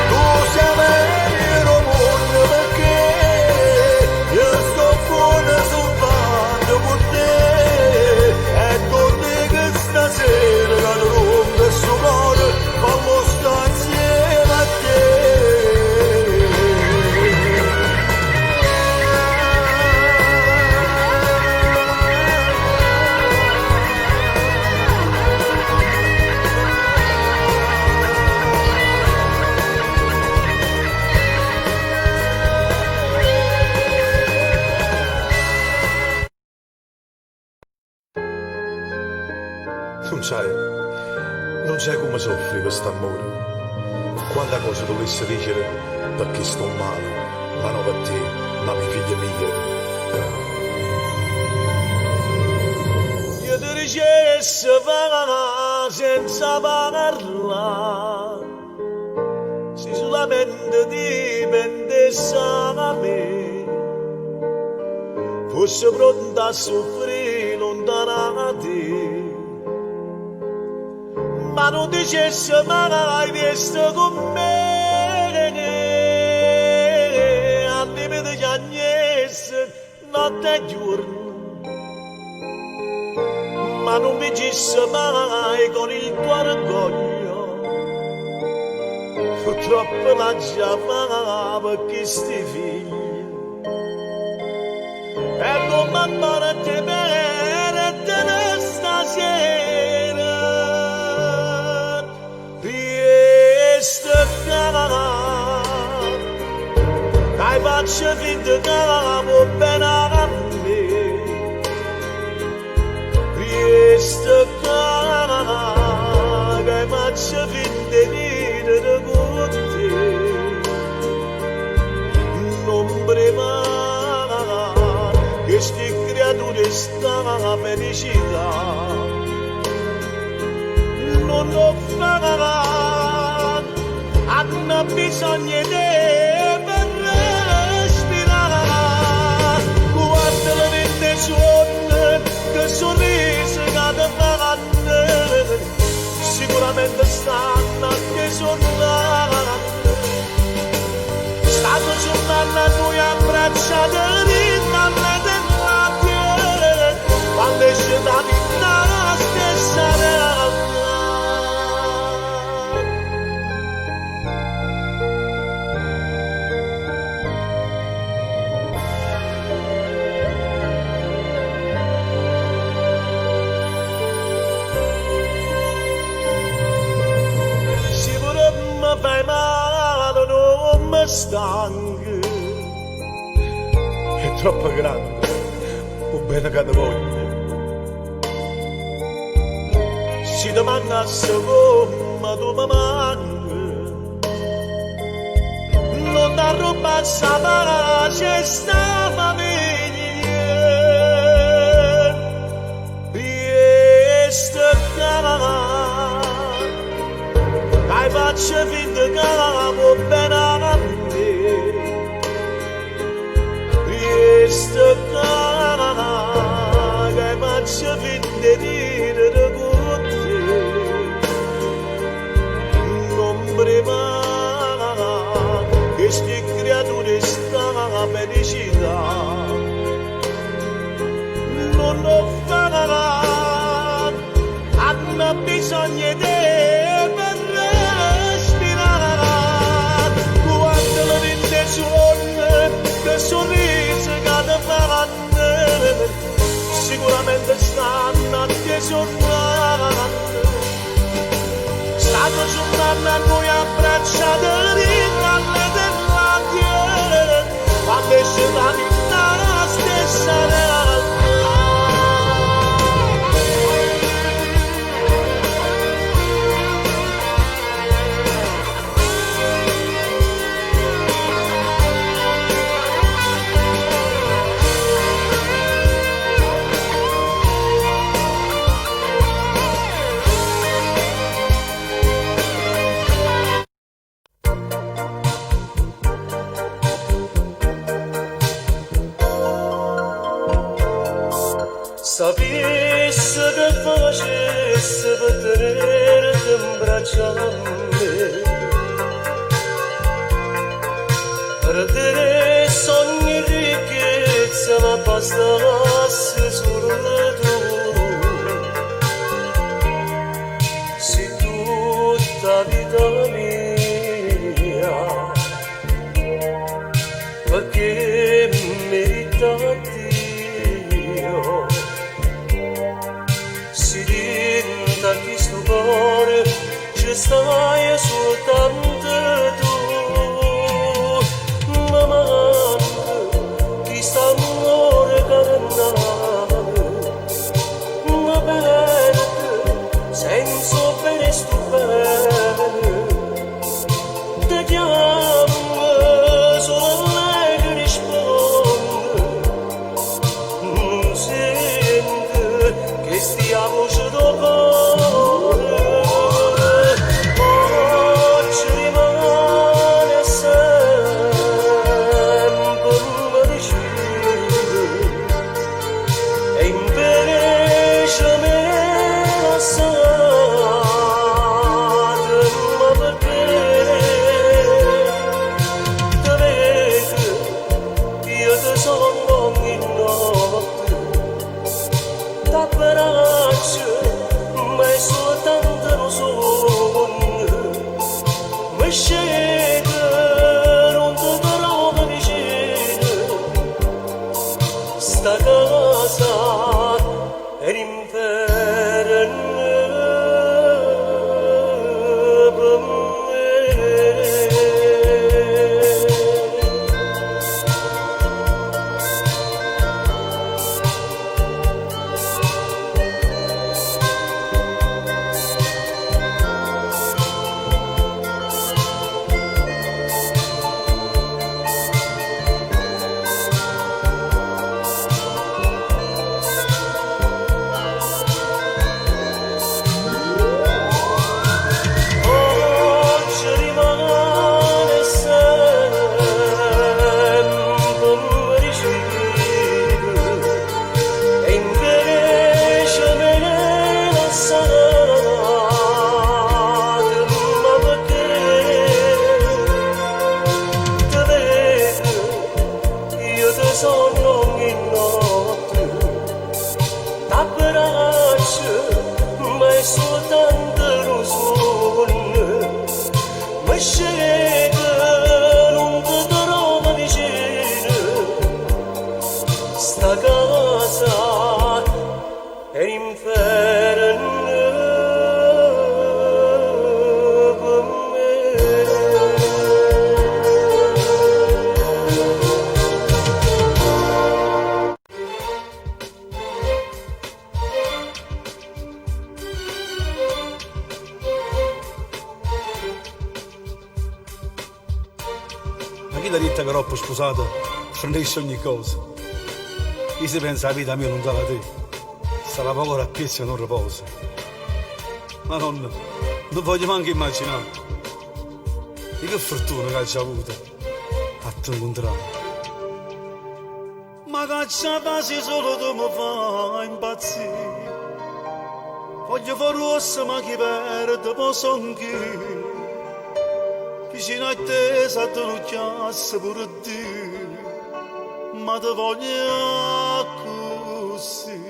Speaker 3: Tu sei meglio del mondo perché io sto buono soltanto con te. E torni che stasera da lungo sto cuore, fallo stare insieme a te.
Speaker 6: Non sai come soffri quest'amore. Quanta cosa dovessi dire perché sto male, ma non per te, ma per figlia mia.
Speaker 2: Io ti dicessi va senza parlare, se solamente dipendesse da me, fosse pronta a soffrire lontana da te. Ma non dicessi mai di essere con me, a me di chiagnesse notte e giorno. Ma non mi dicessi mai con il tuo orgoglio, purtroppo la già perché sti figli. E non mi ammara te per stasera. Dai faccio finta che va bene a me. Questo hanno bisogno di te per respirare. Guarda le vite giorni, che sorriso che ti fanno, sicuramente stanno a te tornare. Stanno giornando a noi abbracciati rintanne della terra, quando esce da vita la stessa realtà. Se pure mi fai male non mi stanco, è troppo grande, o bene che ti voglio. Si domandasse come tu mi manchi, non ti ruba sta pace sta famiglia, riesco hai faccio finta che amo bene a me, riesco che faccio finta di dire con te, non prima che sti creature sta felicità, non lo farà, hanno bisogno di te per respirare. Guarda le vite giorni, che sorriso che ti fanno, sicuramente stanno a te tornare. Stanno giornando a noi abbracciati rintanne della terra, quando esce la vita la stessa realtà. Sapesse che facesse per tenerti in braccio a me, per te sogni ricchezza ma bastasse solo tu, se tutta vita mia, perché merita Dio. Di sto cuore ci stai soltanto tu, ma manca chi sta amore carnale, ma perde senza bene sto bene, ti chiamo solo lei che risponde, non sente che stia voce d'amore. Oh,
Speaker 1: Ma chi ti ha detto che troppo sposato frenesce ogni cosa? Chi si pensa la vita mia non dà a te? Sarà poco rappiezza e non riposa. Ma non voglio neanche immaginare. Di che fortuna che hai già avuto a te incontrare. Ma che c'è base solo tu mi fai impazzire. Voglio fare rossa ma chi perde posso anch'io. Vicino a te sa te lo chiasse pure Dio. Ma te voglio così.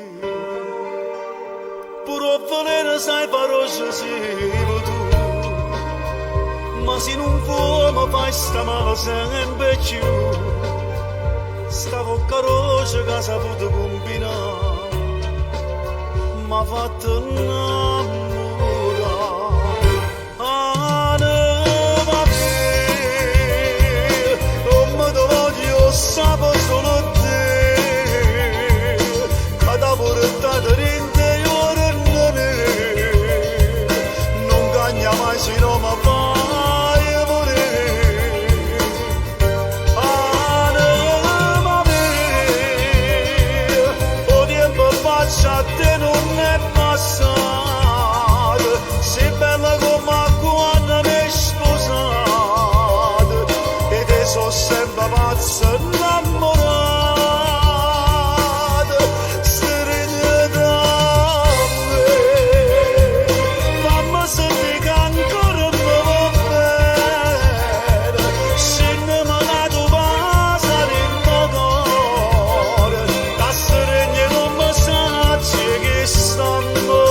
Speaker 1: Pure volere sai parole sei tu. Ma se non vuoi mi fai sta male sempre più. Sta bocca rosa che ha saputo combinare m'ha fatto innamorare. Ne va bene, come te voglio sapere solo te, che t'ha portato dentro io non cagna mai se non mi fai volere. Ne va bene, o tempo faccia a te non è passato, sei bella come quando mi hai sposato, e te sono sempre pazza innamorata, stringi da me, fammi sentire che ancora mi va bene, se ne me la tu passa dentro cuore, da stringi non mi sa che stanno.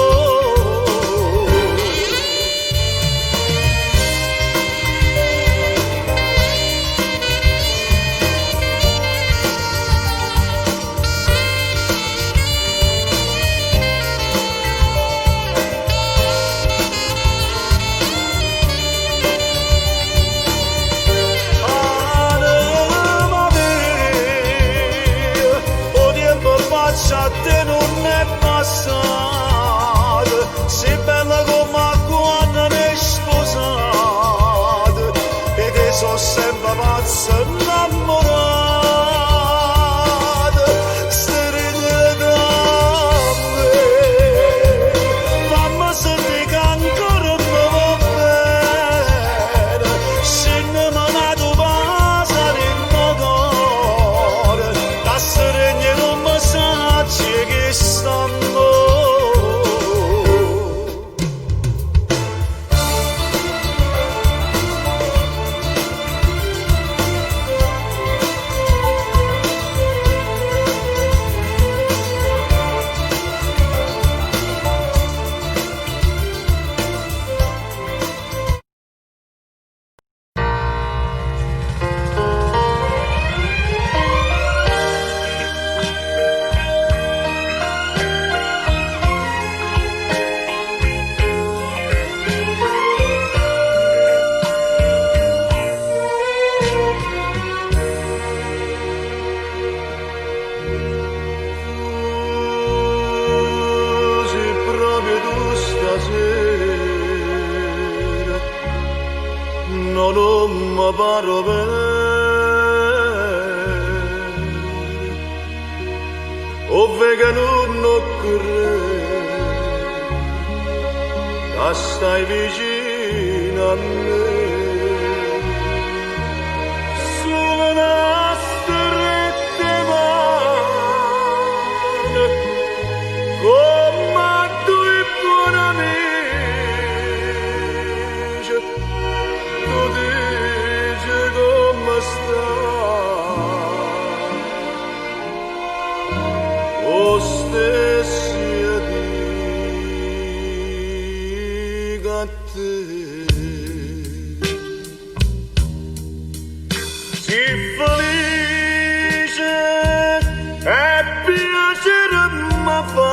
Speaker 1: A te non è passato, sei bella come quando mi hai sposato, e te sono sempre pazza innamorata, stringi da me, fammi sentire che ancora mi va bene, se ne me la tu passa dentro cuore, da stringi non mi sa che stanno. Non mi paro bene, ovve che non occorre, stai vicino a me, solo una stretta mano, come due buoni amici. Tu dici come stai, o stessi dico a te. Sii felice e piacere mi fa,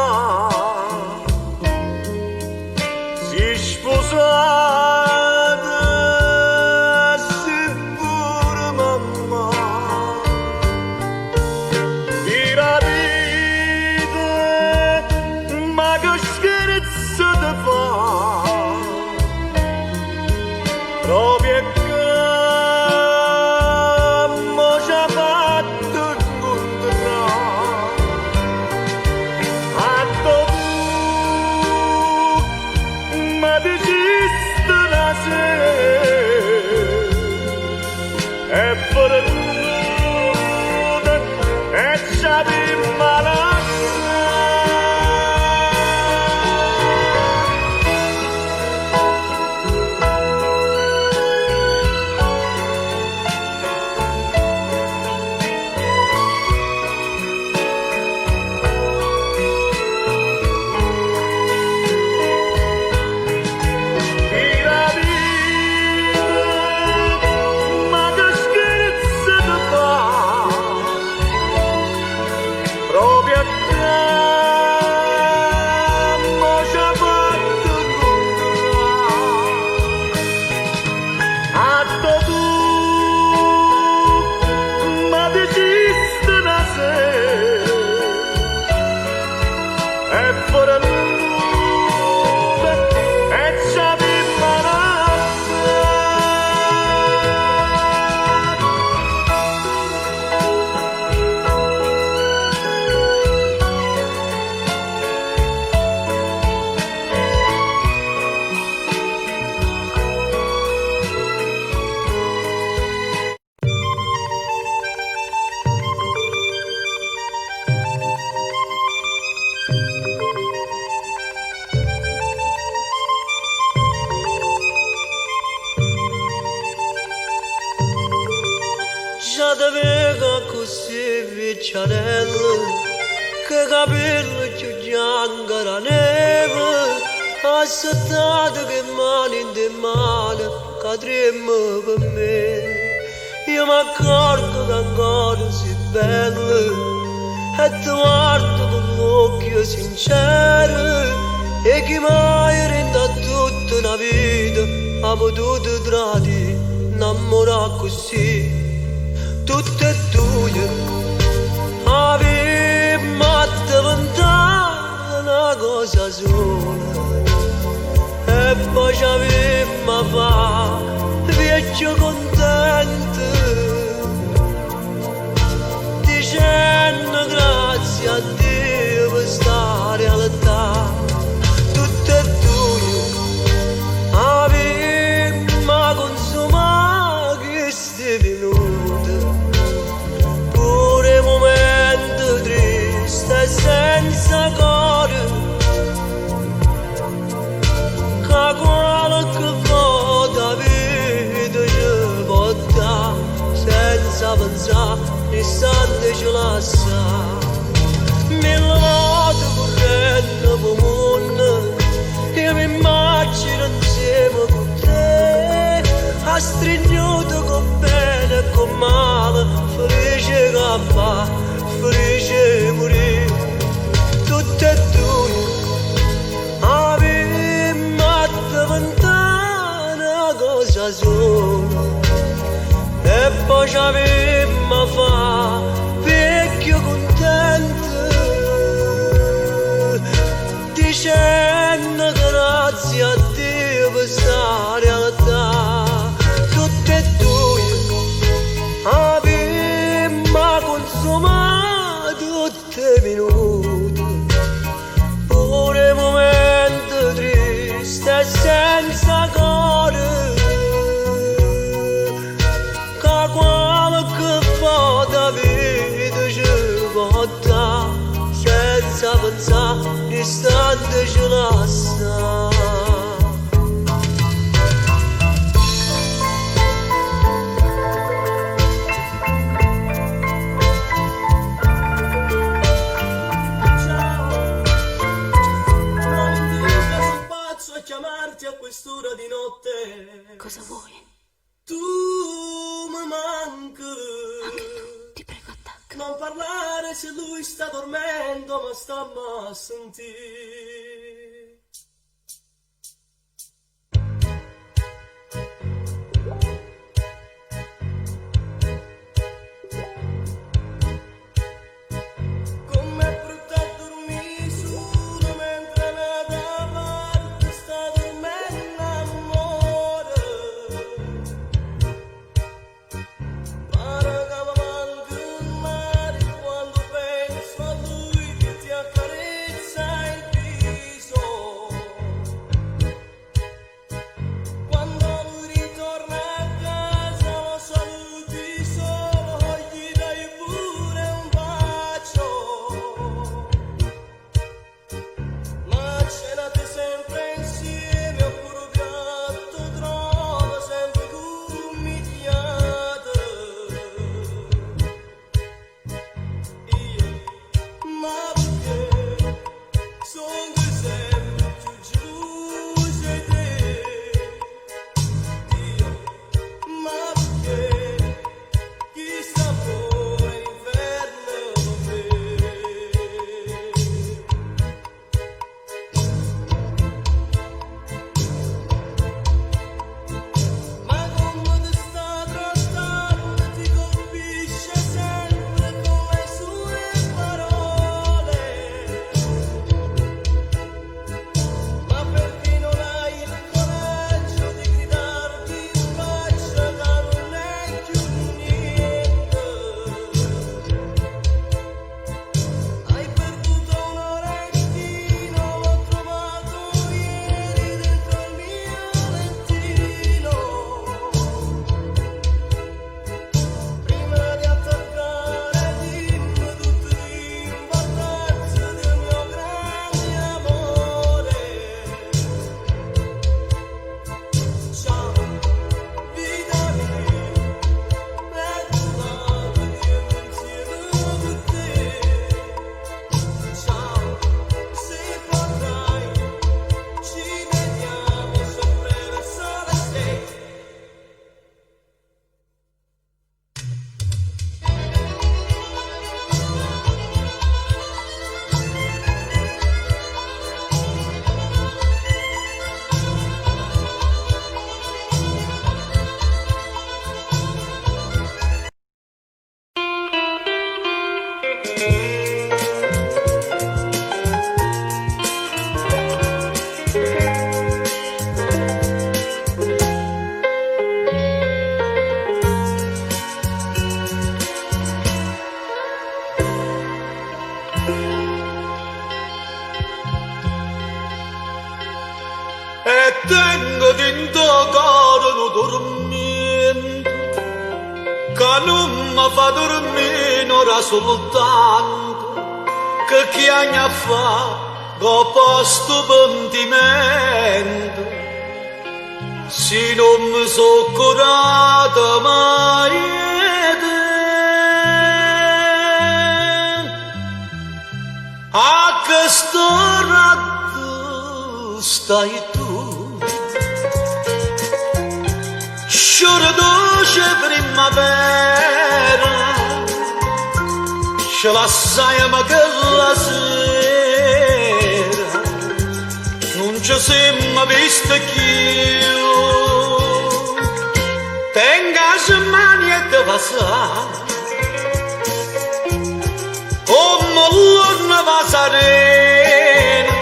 Speaker 1: sii sposata. Proprio che
Speaker 3: è venuta e ci abbiamo
Speaker 2: già da vega così vecchiarella che capello più bianco la neve aspettato che mani in te mano cadremmo per me io mi accorgo che ancora sei bella e ti guardo con l'occhio sincero e chi mai renda tutta una vita ha potuto tradire innamorare così tutte e due avevamo diventato una cosa sola e poi ci avevamo fatto vecchio contento dicendo grazie a Dio per sta realtà tutte e due avevamo consumato questi minuti pure momenti tristi e senza cuore che qualche volta vita ci porta senza pensare l'istante ci lascia mille volte correndo per mondo io mi immagino insieme con te ha stringiuto con bene e con male felice campa felice morire tutte e due avevamo diventato una cosa sola e poi ci avevamo fatto vecchio contento dicendo grazie a Dio per sta realtà tutte e due avevamo consumato tutti i minuti pure momenti tristi e senza cuore che qualche volta vita ci porta senza pensare l'istante ci lascia chiamarti a quest'ora di notte.
Speaker 7: Cosa vuoi?
Speaker 2: Tu mi manchi.
Speaker 7: Anche tu, ti prego, attacca.
Speaker 2: Non parlare se lui sta dormendo, ma stamma a sentire. Com'è brutta a dormire solo mentre la parte sta dormendo amore. Pare che mi manchi il mare quando penso a lui che ti accarezza il
Speaker 1: non mi fa dormire ora soltanto che chiagna fa go posto pentimento se non mi so curata mai a questo ratto stai tu sciore dolce primavera ce la sai ma che la sera non ci siamo visto più tenga se mani e te passare come l'orna va serena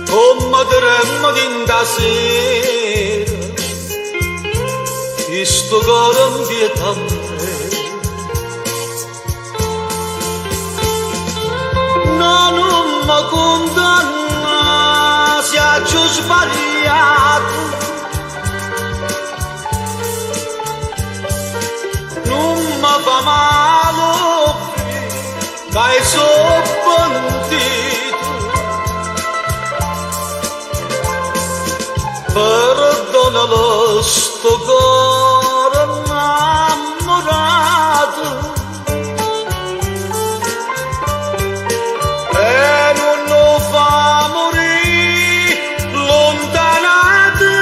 Speaker 1: come dremmo d'inda sera questo cuore inquietante non mi condanna se ho sbagliato non mi fa male dai sono pentito perdonalo sto cuore innamorato e non lo fa morire lontanato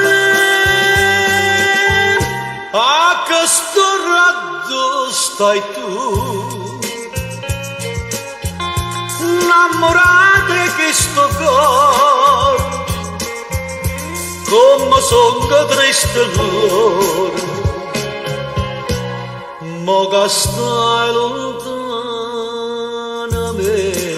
Speaker 1: a questo raggio stai tu innamorate che sto cuore come sono triste l'ora ma che stai lontana me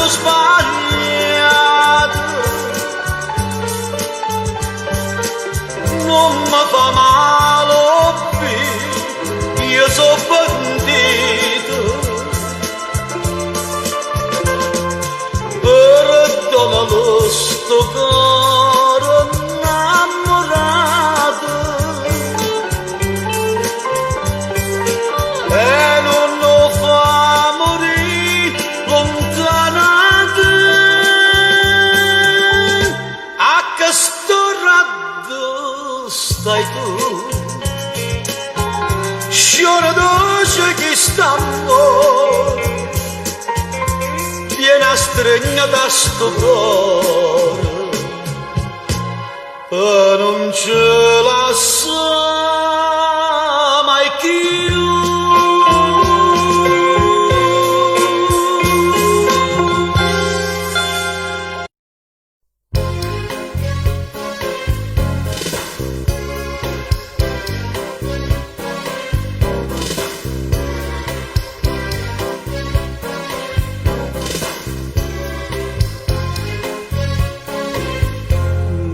Speaker 1: sbagliato non mi fa male più io sono pentito perdonalo sto cuore innamorato e non lo fa morire lontanato stai tu sciore dolce che st'amore viene stregna da sto cuore e non ce la sa mai più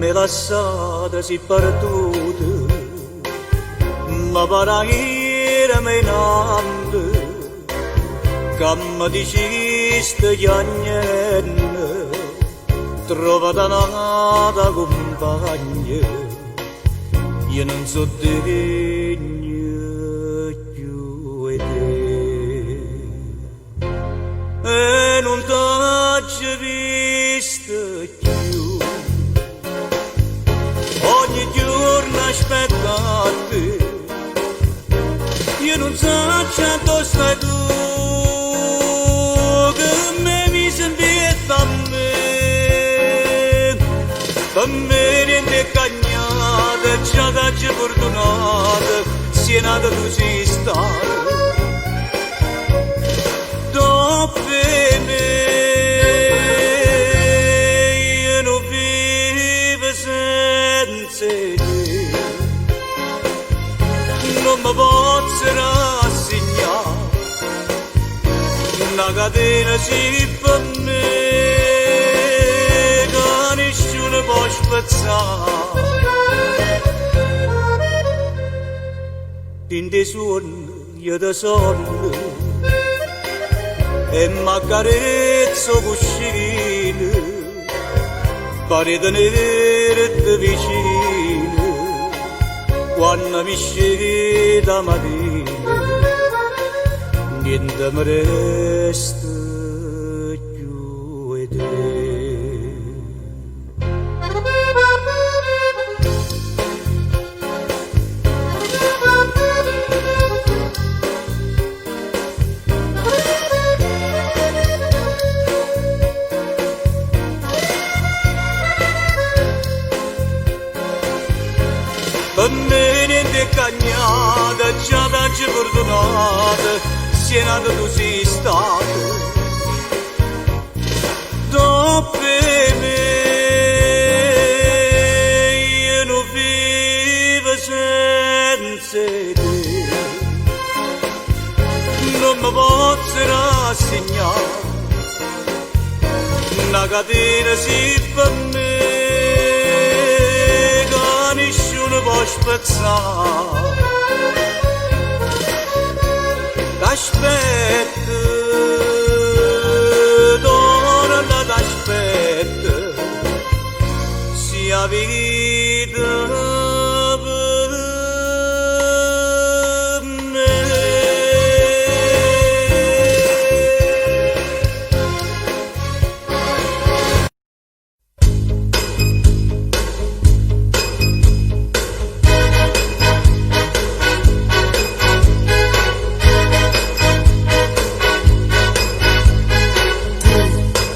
Speaker 1: me lasciate si perduta ma paraira me nande che mi diceste che niente trovata nata compagna io non so degno più di te e non t'ho visto più ogni giorno aspettate io non so dove stai tu che mi senti a me niente cagna già t'hai fortunato, sia nata tu sei stato. Dopo me, io non vivo senza te, non mi posso rassegnare, una catena si per me, che nessuno può spezzare. In dei suoni io ti sonno e m'accarezzo cuscino, pare tenerti vicino quando mi scegli da mattina, niente mi resta più di te. Per me niente cagnata, già t'hai fortunata, sia nato tu sei stato. Dopo me, io non vivo senza te, non mi posso rassegnare, una catena si per me, nessuno può spezzare. T'aspetto, donna t'aspetto, sia vita per me.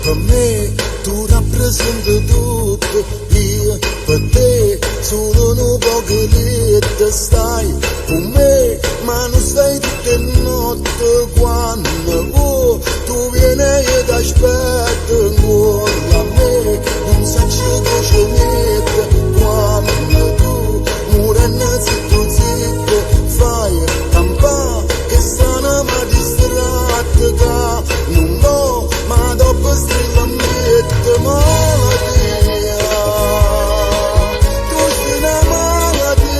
Speaker 3: Per me tu rappresenti tutto, io per te solo un po' che lì stai con me, ma non stai tutte notte quando tu vieni e ti aspetto ancora a me, non sai che ci mette quando tu muore zitto zitto fai campà che stanno ma distratta da non vo ma dopo strilla mette malattia, tu sei una malattia,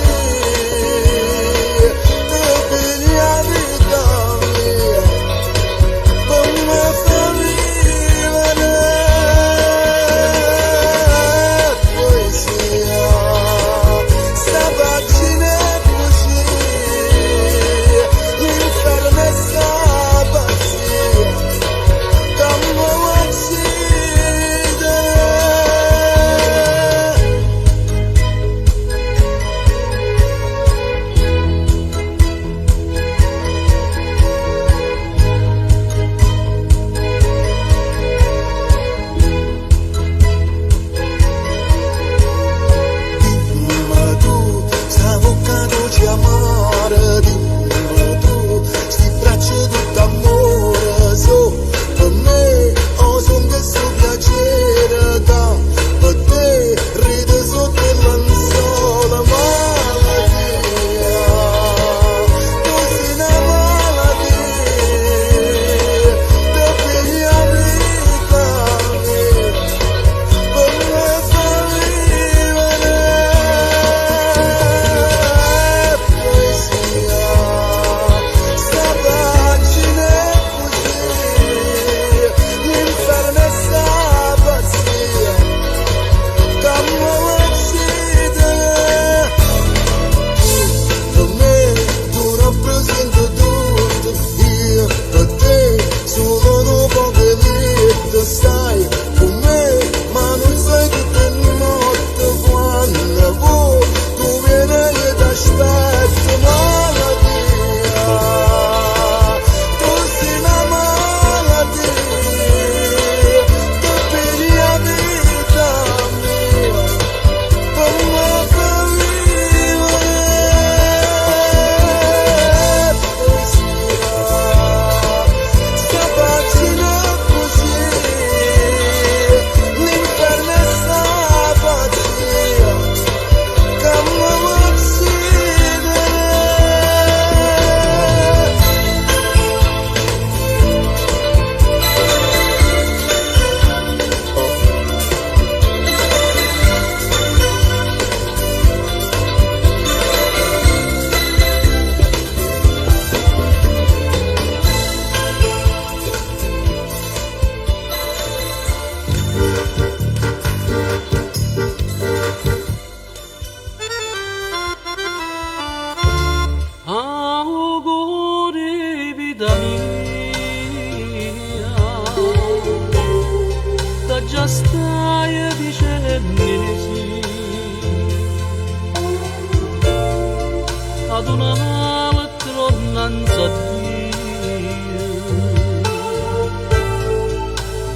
Speaker 6: un altro innanzi a Dio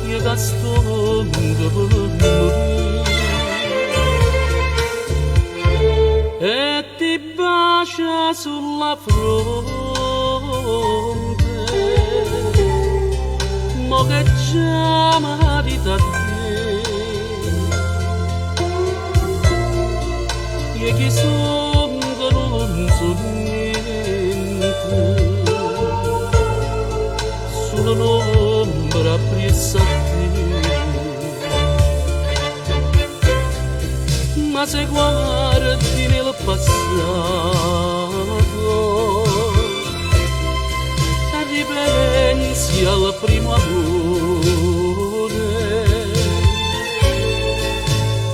Speaker 6: io castongo per morire e ti bacia sulla fronte mo che già marita te e chi son che non so niente solo un'ombra appressa a te ma se guardi nel passato e ripensi al primo amore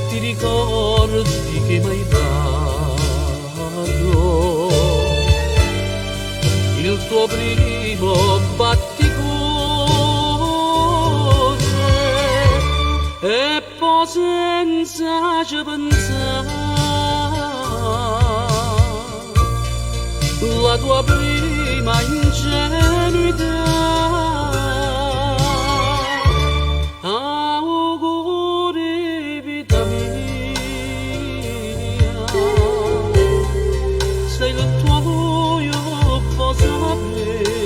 Speaker 6: ti ricordi che m'hai dato il tuo primo batticuore e poi senza ci pensare la tua prima ingenuità auguri vita mia sei il tuo io posso sapere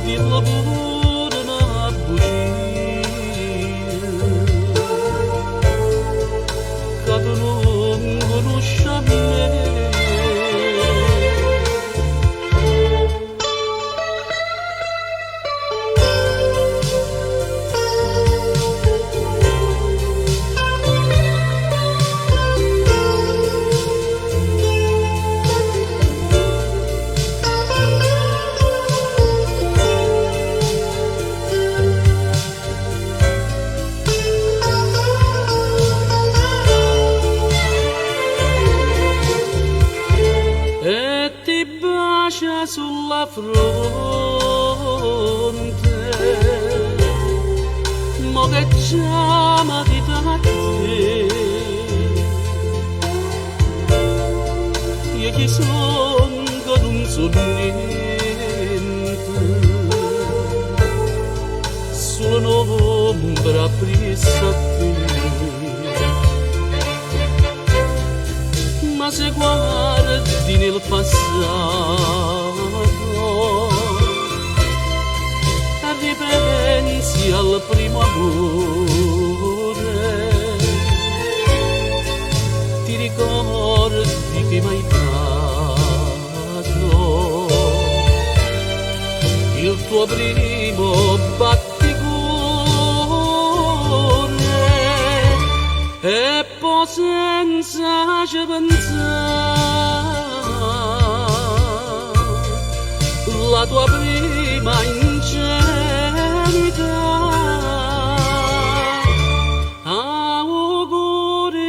Speaker 6: dirlo pure una bugia che tu non conosci a me e ti bacia sulla fronte mo che già marita a te io chi son che non so niente solo un'ombra appressa a te ma se guardi nel passato e ripensi al primo amore ti ricordi che m'hai dato il tuo primo batticuore e poi senza ci pensare la tua prima ingenuità auguri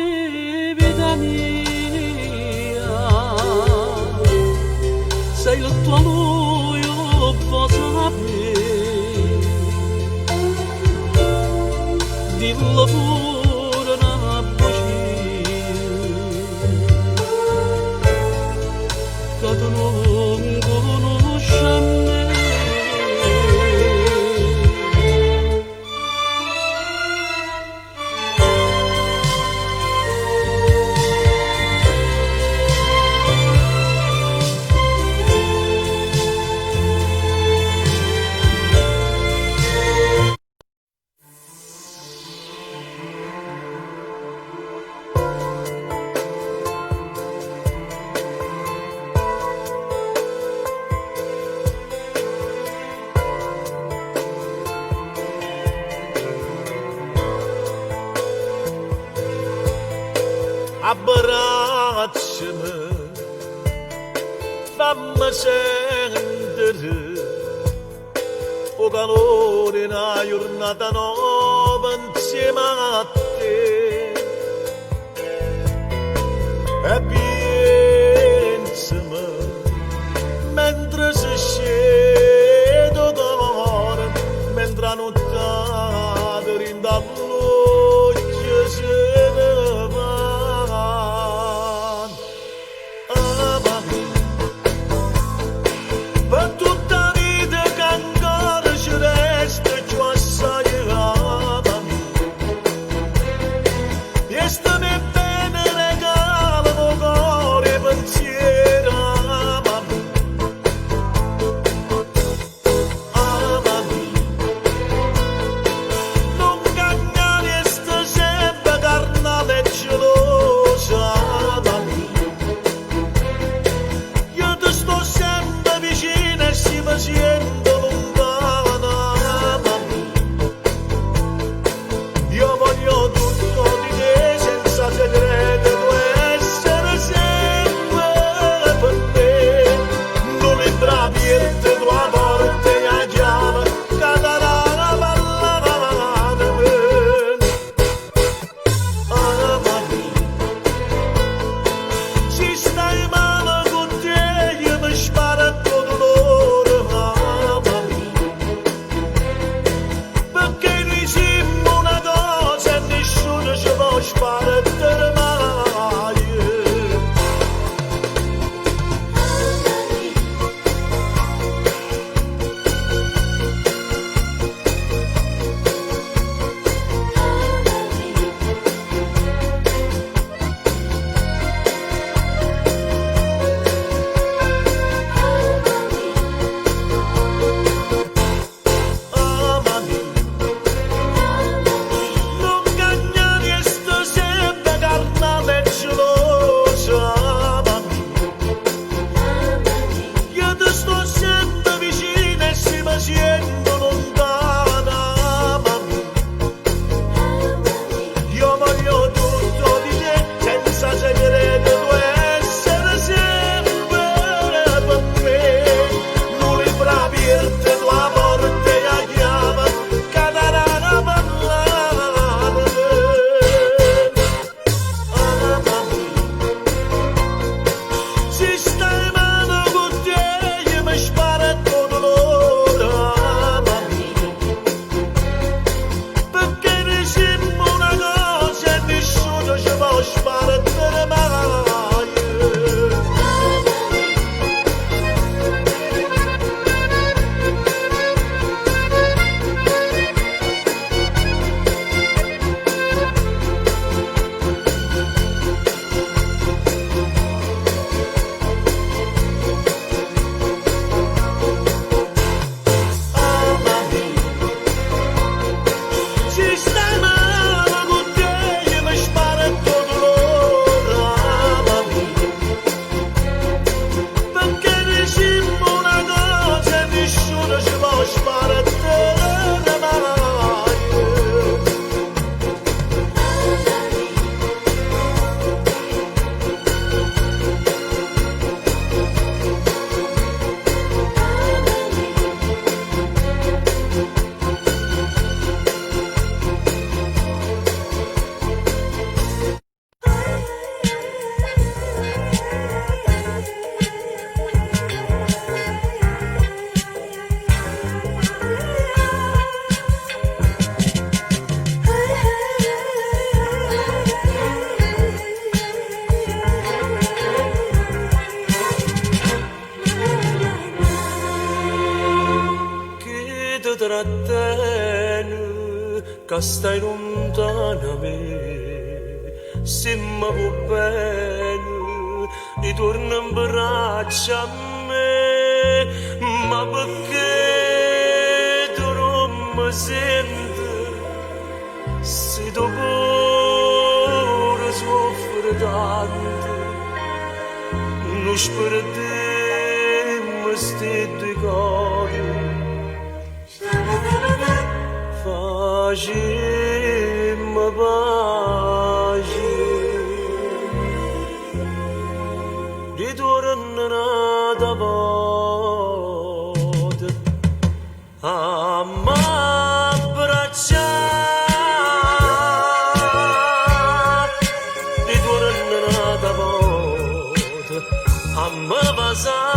Speaker 6: vita mia sei il tuo amore io posso sapere dillo pure una bugia che tu non conosci a me
Speaker 3: abbracciami, fammi sentire o calore una giornata nuova insieme a te e pensami mentre si scende d'oro mentre la notte rinda luce se ne va
Speaker 5: che stai lontana a me, se mi vuoi bene, ritorna in braccio a me, ma perché tu non mi senti, se dopo ora soffre tanto, non spero te, mi stai due cose. Facemmo pace, ritorna da volta a m'abbracciare, ritorna da volta a m'abbracciare.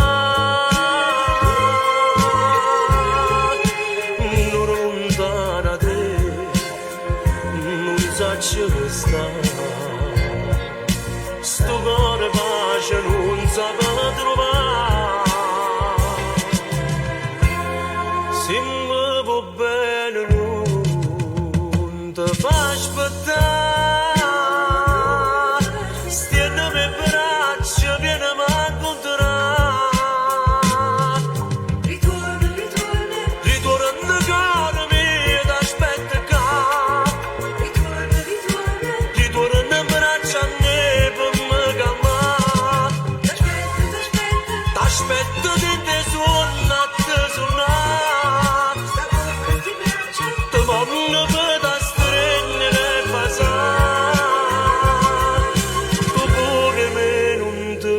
Speaker 5: Sto cuore pace non sa trovare, se mi vuoi bene non ti fa aspettare, stiennami in braccio, vienimi a incontrare, ritorna cara mia, t'aspetto qua. Aspetto di te suonate, ti voglio per stringere e passare, tu pure me non ti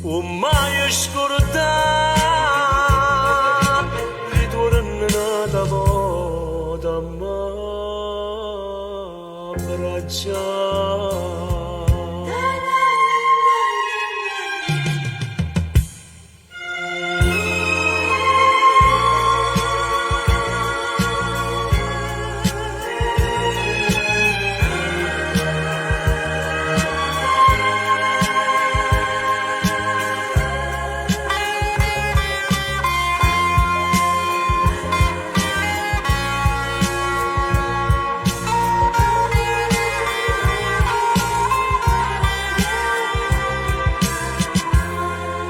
Speaker 5: può mai scordare, ritorna da volta a m'abbracciare.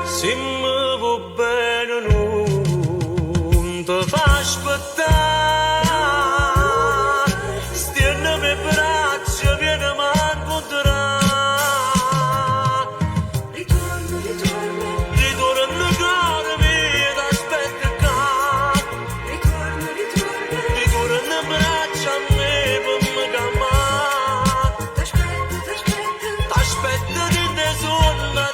Speaker 5: Se mi vuoi bene non ti fa aspettare, stiennami in braccio, vienimi a incontrare, ritorna cara mia, t'aspetto qua, ritorna in braccio a me per mi calmare, t'aspetto di te suonare.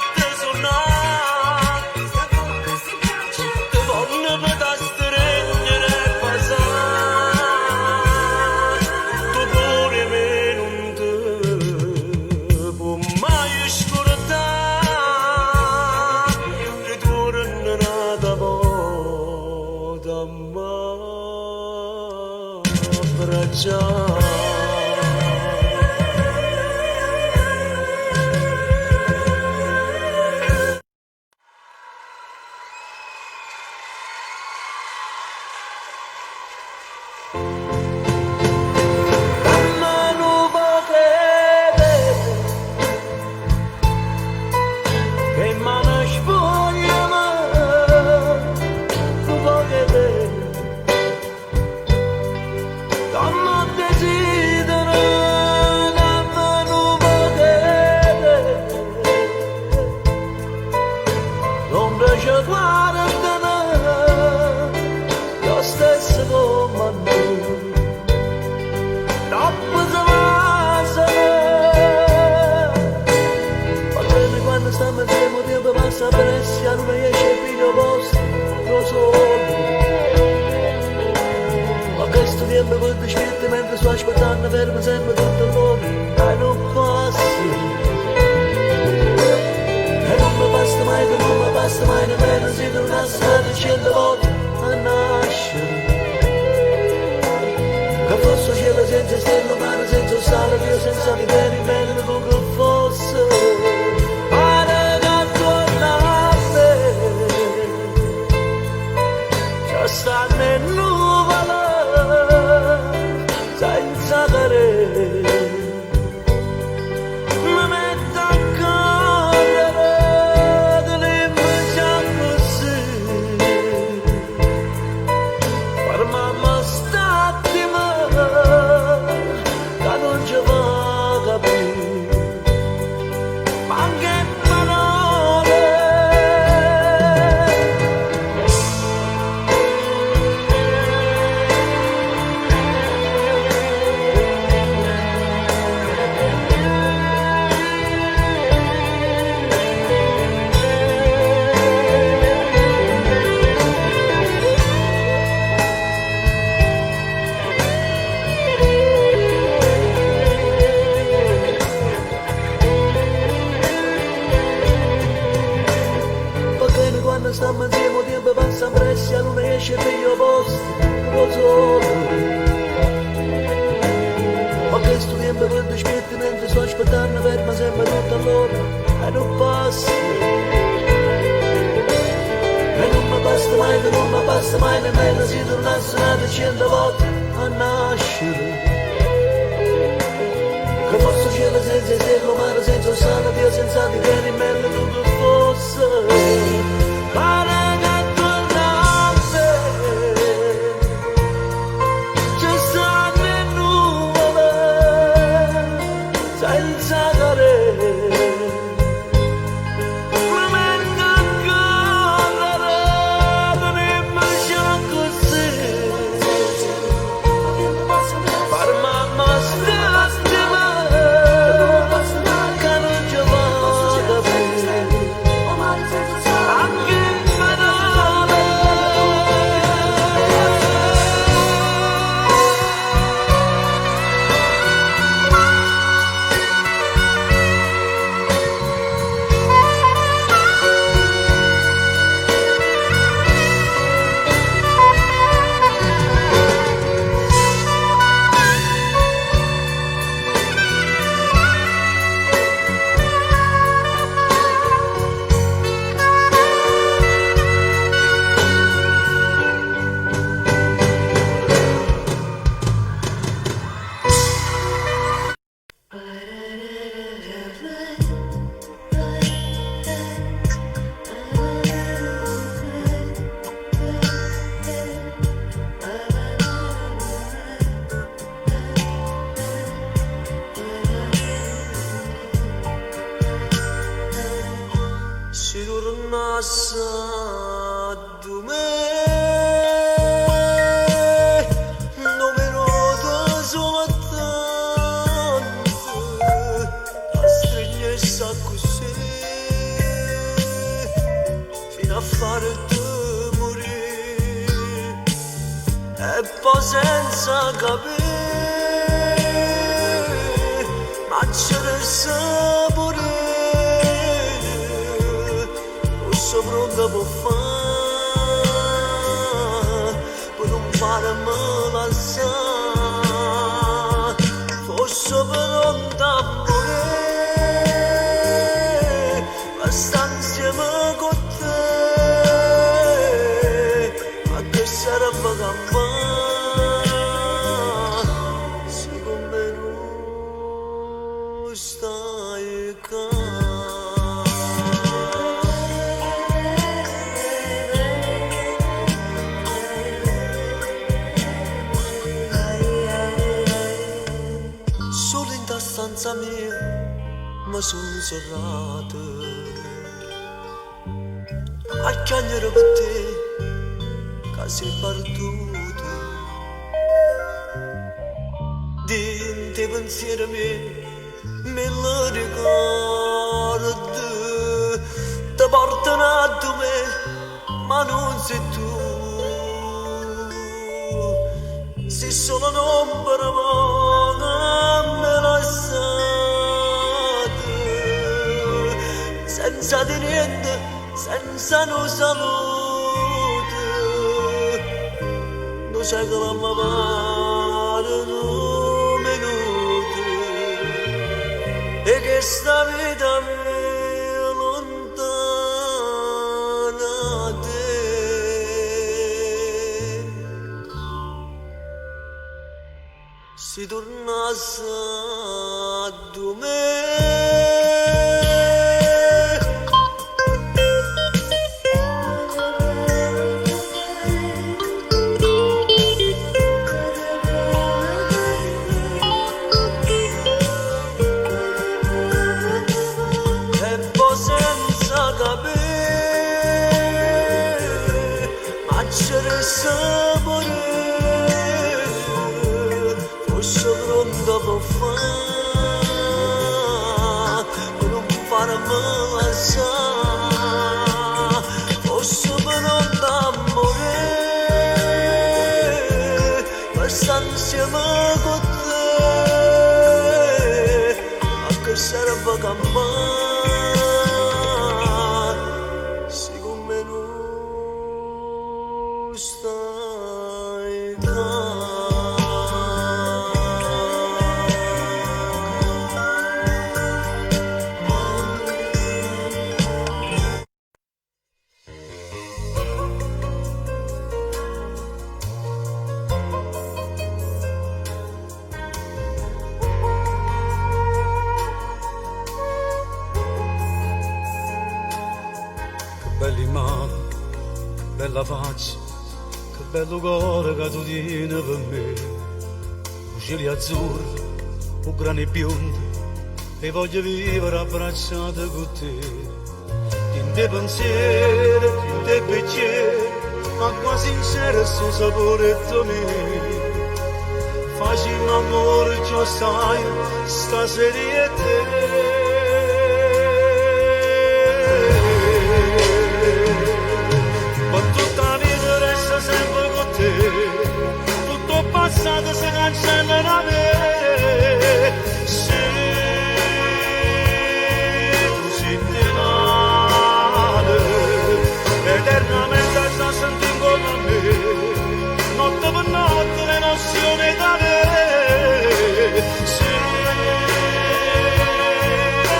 Speaker 2: Aspettando fermo sempre tutto l'ora, dai non posso. E non mi basta mai, che non mi basta mai nemmeno se tornassi da 100 volte a nascere. Che fosse cielo senza stelle, mare senza sale, io senza vivere in bene tu che fosse. Pare che torna a me, già stanno in nuvole. sempre per due spietti mentre sto aspettando ferma sempre tutto allora e non passa. E non mi basta mai, non mi basta mai nemmeno se tornasse nata 100 volte a nascere. Che posso cielo senza esterno, mare senza ossano, Dio senza di te, in mezzo tutto fosse. Pare che tornasse, ci stanno in nuvole, senza carere. Clemente a correre, non è mai così. Per mamma stastima, che non ci vada bene, anche in parole. Si tornasse a me, non mi nota soltanto, la stringesse così, fino a farti morire, e poi senza capire, ma c'era sapore. Pronta per fare, per non farmi lasciare, fosse pronta a morire, ma sta insieme con te, ma che sarebbe cambiare, se con me non stai qua. Stanza mia, ma sono serrata a chiagnere per te, che sei perduta. Dentro i pensieri miei, me lo ricordo, ti portano a me, ma non sei tu. Se solo non per me lasciate, senza di niente, senza no salute, non c'è che la mamma non minuto, e che sta vita mia lontana da te. Si tornasse a me, e poi senza capire, ma c'era sapore. Sono pronta per fare, per non farmi lasciare, fosse pronta a morire, per stare insieme con te, ma che sarebbe cambiare, se con me non stai qua.
Speaker 1: bella faccia, che bello cuore che tu tieni per me. Cieli azzurri, o grani biondi, e voglio vivere abbracciata con te. In te pensieri, in te pensieri, acqua sincera sto sapore mio. Facciamo amore, già sai, stasera è te. Sempre con te, tutto passato si cancella da me. Se tu sei male, eternamente sta sentendo con me, notte per notte le nozioni da me. Se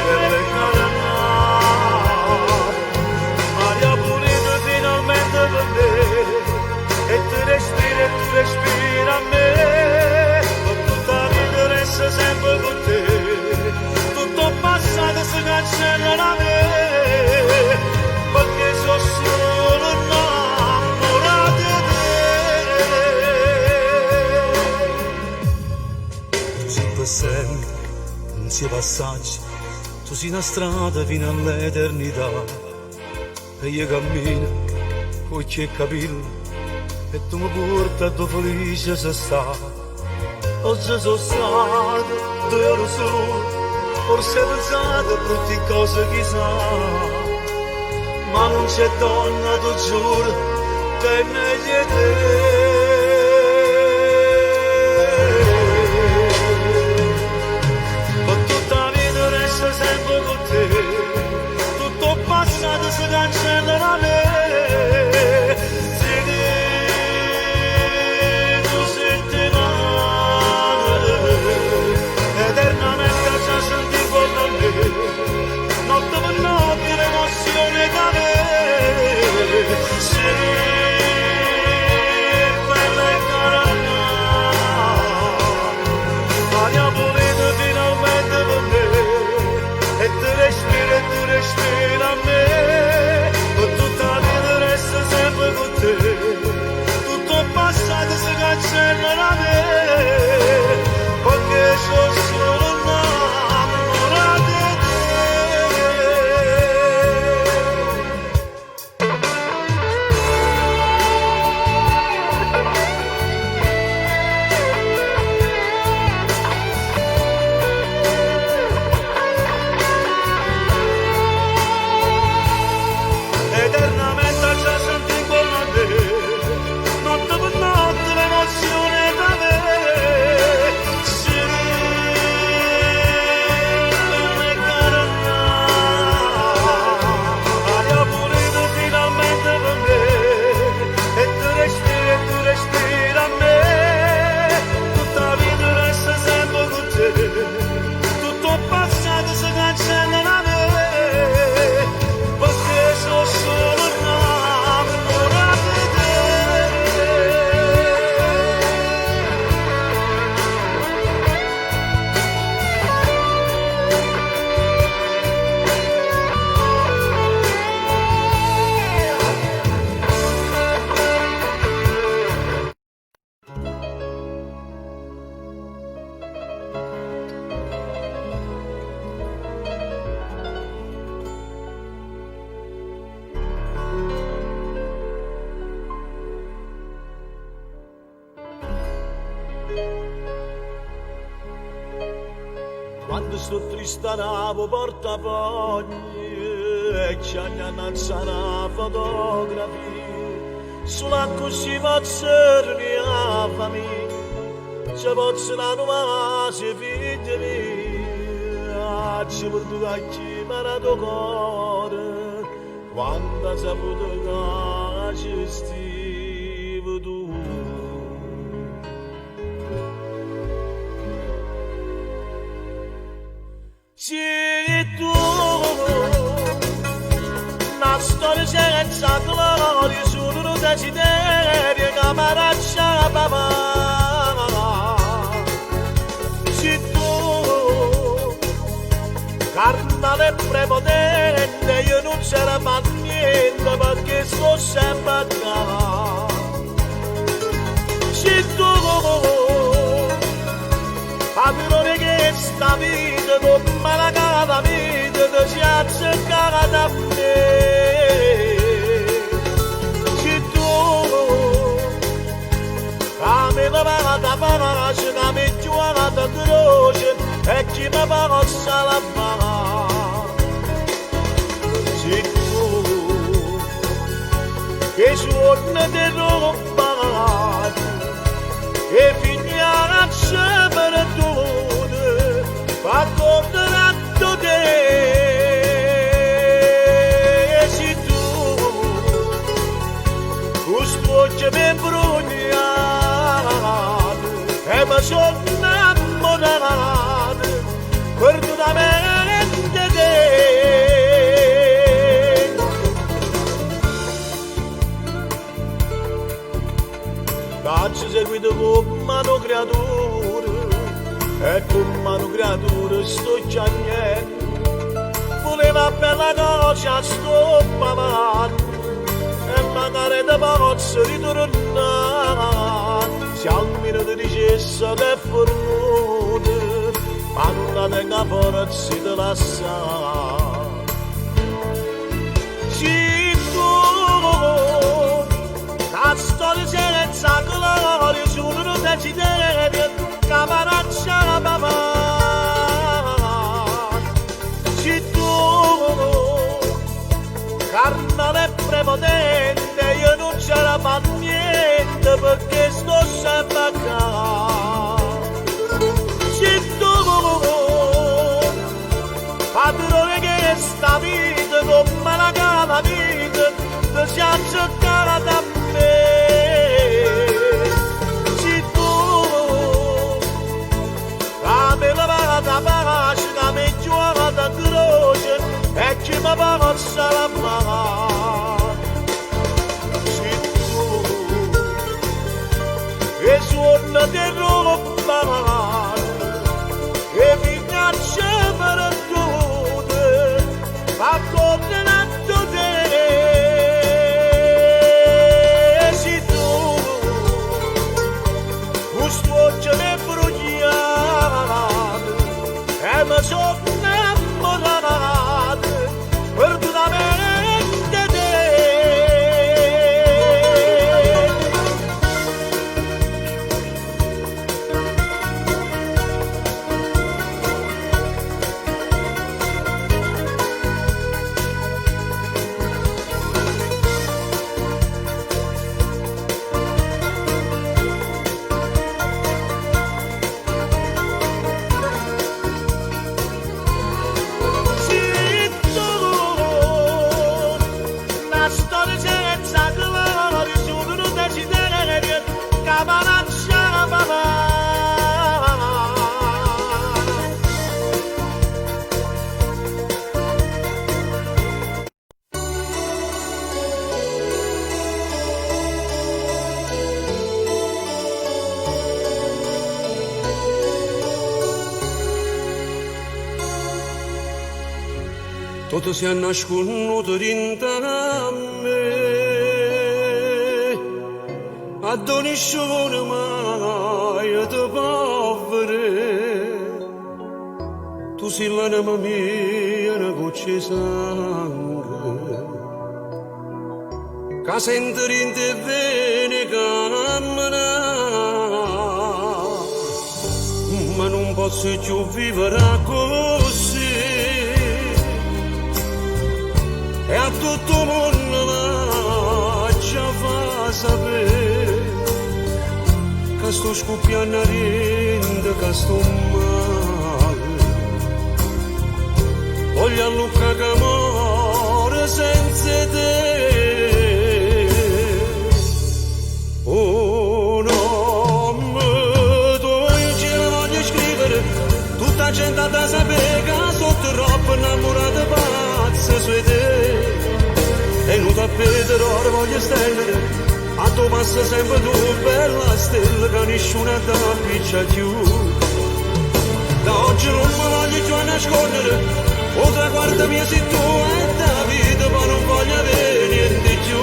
Speaker 1: per calmare, aria pulita finalmente per me. E tu respiri a me, con tutta la vita resta sempre con te, tutto passato si cancella da me, perché sono solo innamorato di te. Tu sei per sempre, non sei passaggio, tu sei una strada fino all'eternità, e io cammino, occhi e capelli, e tu mi porti a tua felice se sta. Oggi sono stato 2 ore solo, forse ho pensato a brutte cose chissà, ma non c'è donna, tu giuro, che è meglio di te. Ma tutta la vita resta sempre con te, tutto passato si cancella da me. Notte per notte l'emozione da me. Se bella e cara, aria pulita finalmente per me. E tu respiri a me, con tutta la vita resta sempre con te, tutto passato si cancella da me, perché sono solo innamorato di te. Eternamente già senti con me, notte per notte l'emozione da me. Se bella e cara, aria pulita finalmente per me. E tu respiri a me, tutta la vita resta sempre con te, tutto passato si cancella da me, perché sono solo innamorato di te. Quando sto triste navo portafogli e ci annanza una fotografia, sulla così posso la famiglia, ci posso la nuova figlia mia, ci porto a chi parato cuore, quando ha saputo che ci stivi tu. Sì, tu, una storia senza gloria, solo un desiderio che mi lascia papà. Sì, tu, carnale prepotente, io non c'era mai niente perché
Speaker 3: sto sempre accanto. Se tu padrone che sta vita come la cara vita ti si azzeccata da me. Se tu come la parata parace che mi giuana da croce e chi mi passa la mano. Se tu che suona di roba e figlia per tutte fa contratto te se tu questo che mi brugnato e mi sono innamorato perdonamente te. Cacci seguito con mano creatura e con mano creatura sto già niente. Voleva bella cosa sto pavando e magari da posso ritornare. Se almeno ti dicesse che è fornuta ma non la tenga forza di lasciare. La storia senza gloria sono desideri che maraccia la papà. Se tu carnale prepotente io non c'era fa niente perché sto sempre accanto. Se tu padrone che sta vita come la cara vita ti si azzeccata da me. Se tu come la parata parace che mi giuana da croce e chi mi passa la mano. Se tu che suona di roba e minaccia per tutte fa condannato te. Se tu questo che mi brugnato e mi sono innamorato perdonamente te.
Speaker 5: Tutto si è nasconuto dentro a me, addoniscono mai di povere. Tu sei l'anima mia, una goccia di sangue, che sente in te bene camminare, ma non posso più vivere così. E a tutto il mondo faccia fa sapere che sto scoppiando a rinde, che sto male. Voglio a Luca che muore senza te. Oh no, tu voglio ce voglio scrivere, tutta gente da sapere che sono troppo innamorata pazza su te. E non da Pedro ora voglio stendere, a tu passa sempre tu, bella stella, che nessuna ti appiccia più. Da oggi non mi voglio più nascondere, o traguardo mia sei tu, e da vita ma non voglio avere niente più.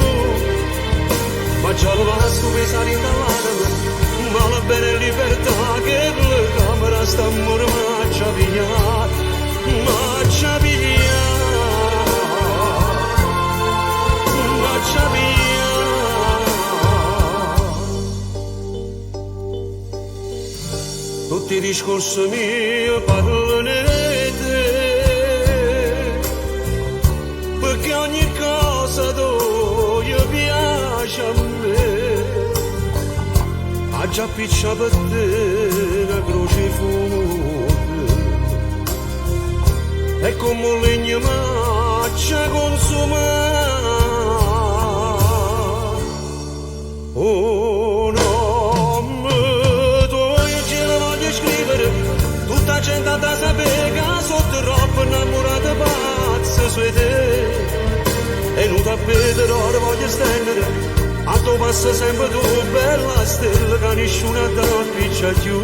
Speaker 5: già lo passo pesare in dall'anima, ma la bene libertà che la camera sta amore m'ha pigliato, m'ha pigliato, m'ha pigliato. Tutti i discorsi miei parlano di te, perché ogni cosa tu gli piace a me. Ha già piccia per te una croce fuoco, e come un legno maccia consuma. Oh no, tu ce la voglio scrivere, tutta gente da sapere che sotto troppo innamorata pazza su te. E non tappeto ora voglio stendere, a tu passa sempre tu bella stella che nessuno ti appiccia più.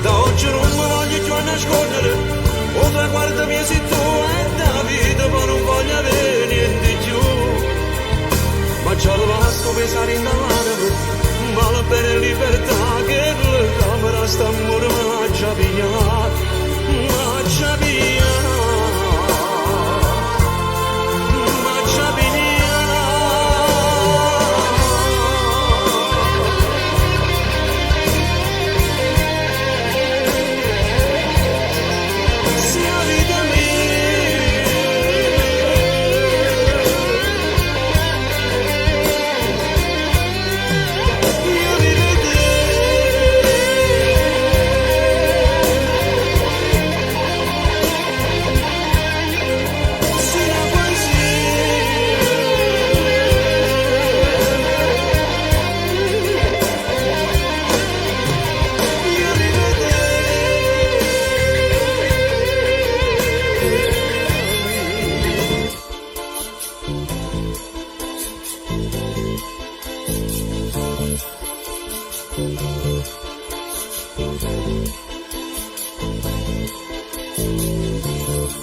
Speaker 5: Da oggi non mi voglio più a nascondere, o traguardo mio sei tu e da vita ma non voglio avere niente più. Ma già lo passo pesare in dall'anima, ma la bene libertà che la camera sta amore m'ha già pigliato, m'ha già pigliato.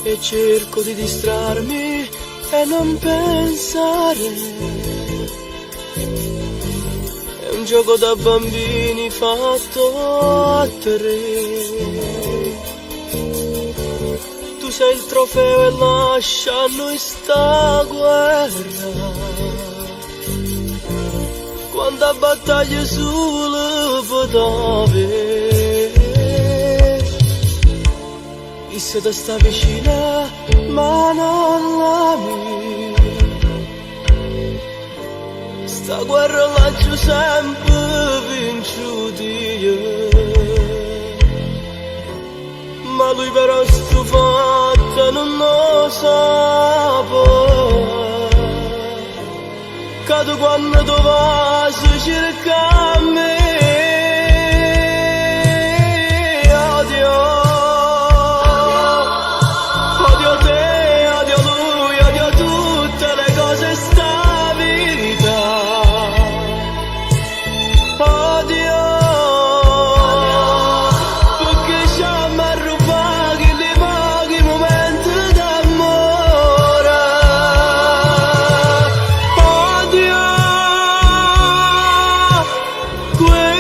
Speaker 2: E cerco di distrarmi e non pensare. È un gioco da bambini fatto a tre. Tu sei il trofeo e lascia a noi sta guerra. Quanta battaglia sulle potave. E se ti sta vicina, ma non l'ami. Sta guerra laggiù sempre vinciuti. Ma lui però stufato non lo sa. Cado quando tu vai a cercare me.
Speaker 8: Quel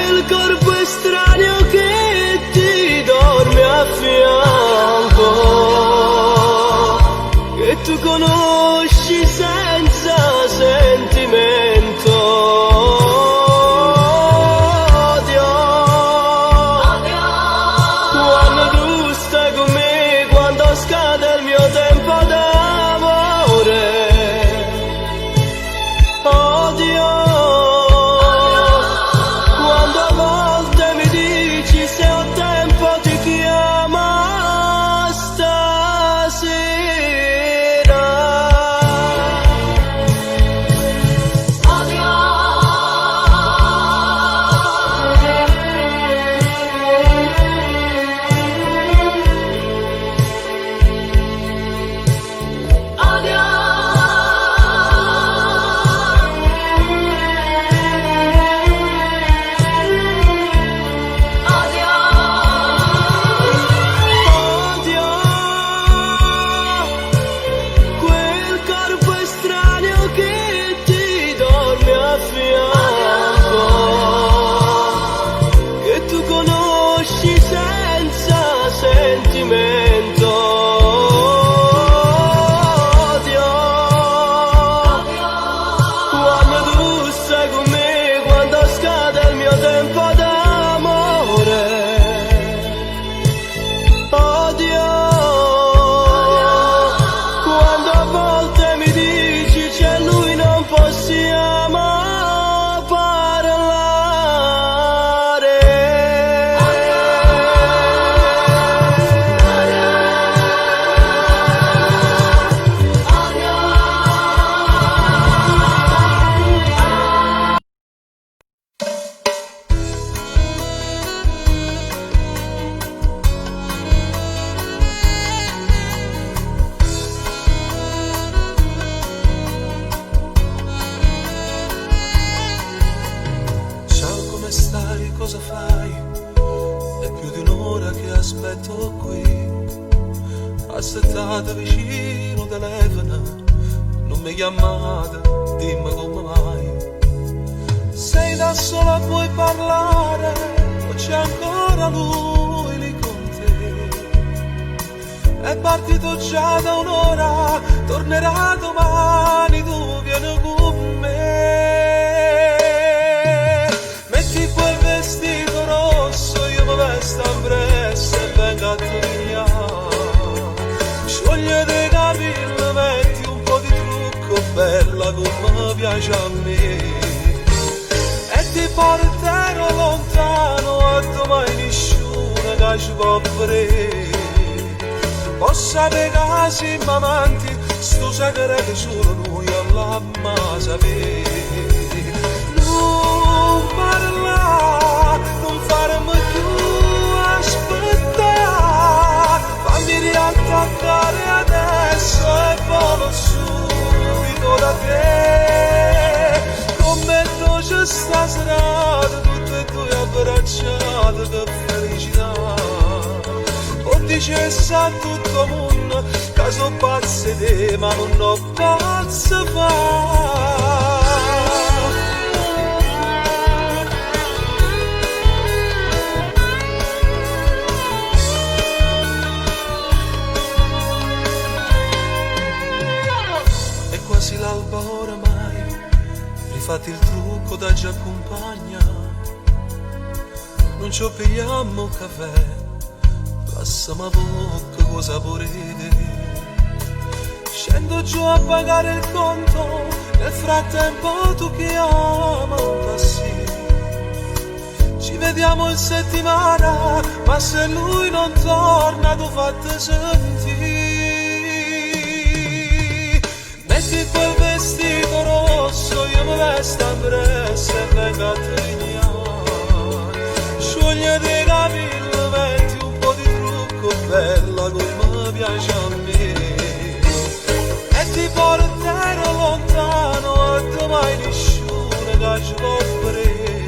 Speaker 6: Assettate vicino telefono, non mi chiamate, dimmi come mai. Sei da sola, puoi parlare, o c'è ancora lui lì con te? È partito già da un'ora, tornerà domani, tu vieni con me. Metti quel vestito rosso, io mi vesto appresso e vengo a togliere. Scioglie dei capelli, metti un po' di trucco, bella come piace a me. E ti porterò lontano, a domani nessuno che ci può vedere. Possa pegare siamo amanti, sto segreto solo noi all'amma sapere. Non parla, non farmi più aspettare, fammi riattaccare adesso e volo subito da te. Come dolce sta serata, tutte e due abbracciate, che felicità. O dicesse a tutto il mondo che sono pazze te, ma non ho pazze fa. È quasi l'alba oramai, rifatti il trucco da già accompagna. Non ci pigliamo caffè, passami a bocca con sapore. Scendo giù a pagare il conto, nel frattempo tu chiama un taxi. Ci vediamo in settimana, ma se lui non torna tu fate sentire. Metti quel vestito rosso, io mi vesto appresso e vengo a togliere. Scioglie dei capelli, metti un po' di trucco, bella come piace a me. E ti porterò lontano, a domani nessuno che ci può vedere.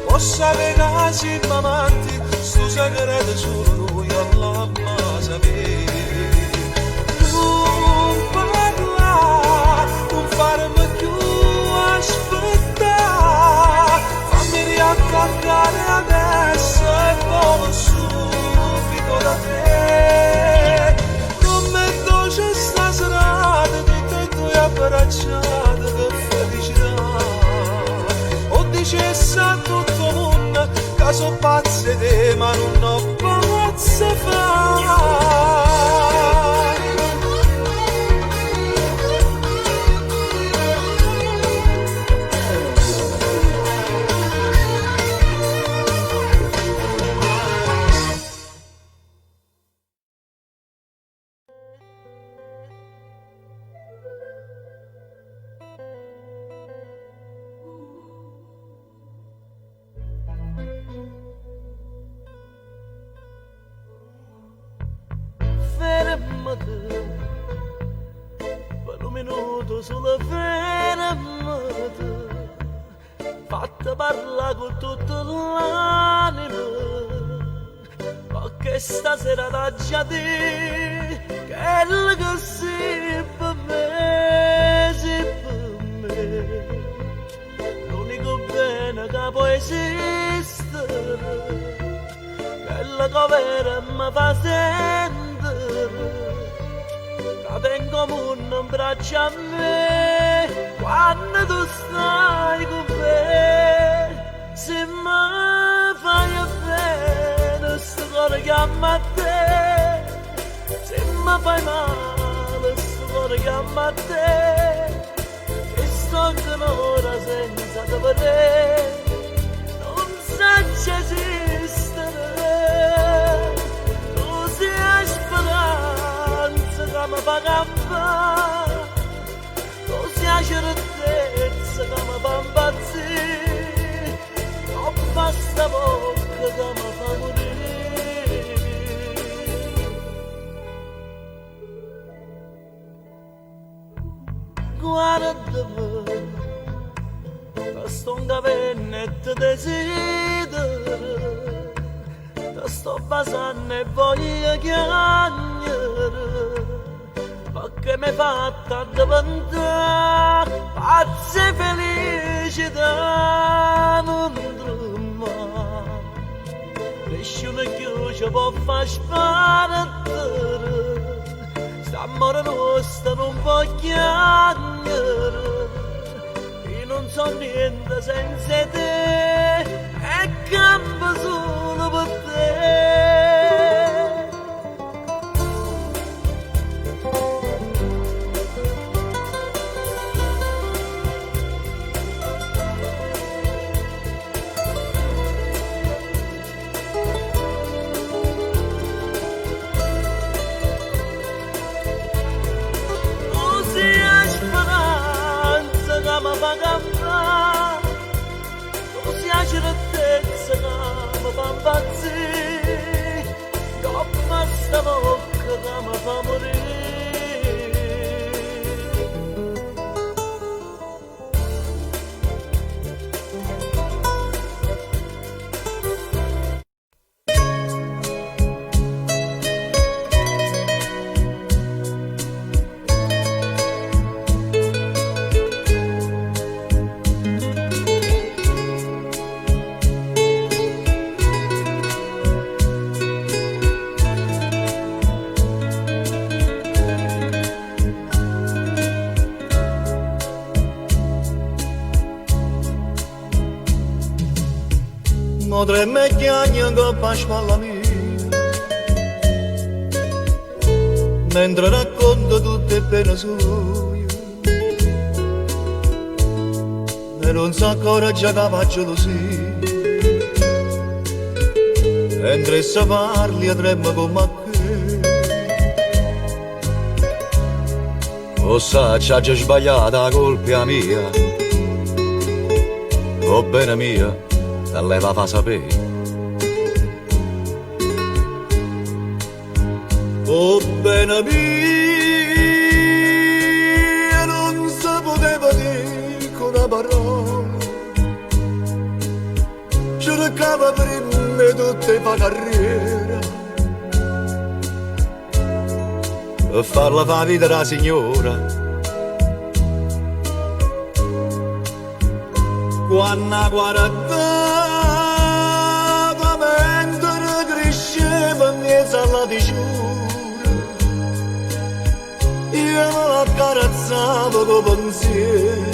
Speaker 6: Possa pegare siamo amanti, sto segreto solo noi all'amma sapere. Non parla, non farmi più aspettare, fammi riattaccare adesso e volo subito da te. Come dolce sta serata, tutte e due abbracciate, che felicità. O dicesse a tutto il mondo che sono pazze te, ma non ho pazze fa.
Speaker 2: Fermate, per un minuto solo fermate, fatta parlare con tutta l'anima, perché stasera da già te, che è il che sei per me, sei per me, l'unico bene che può esistere, che è la che vera mi fa sentire. Che in comune un braccio a me quando tu stai con me. Se mi fai bene sto cuore chiama a te, se mi fai male sto cuore chiama a te, che sto ancora senza te vedere, non so esistere. Tu sei speranza che mi fa campare, tu sei certezza che mi fa impazzire, non basta bocca che mi fa morire. Guardami, che sto un capennetto desidero, te sto basando e voglio chiagnare, che mi fatta diventare pazza e felicità non trema. Nessuno che ci può far sparare, st'amore nostro non può chiamare. Io non so niente senza te e campo solo per te. Certezza che mi fa impazzire, come sta bocca che mi fa morire.
Speaker 3: Tre me chiagna coppa a spalla mia, mentre racconto tutte pene sue, e non sa ancora già che faccio così, mentre se parli a tremma come che, o sa c'ha già sbagliata la colpa mia, o bene mia, te leva fa sapere. Oh bene mia, non si poteva dire con una parola, cercava prima tutte fa carriera, per farla fa vita da signora. Quando guardava mentre cresceva in mezzo alla diciura, io la accarezzavo con pensiero,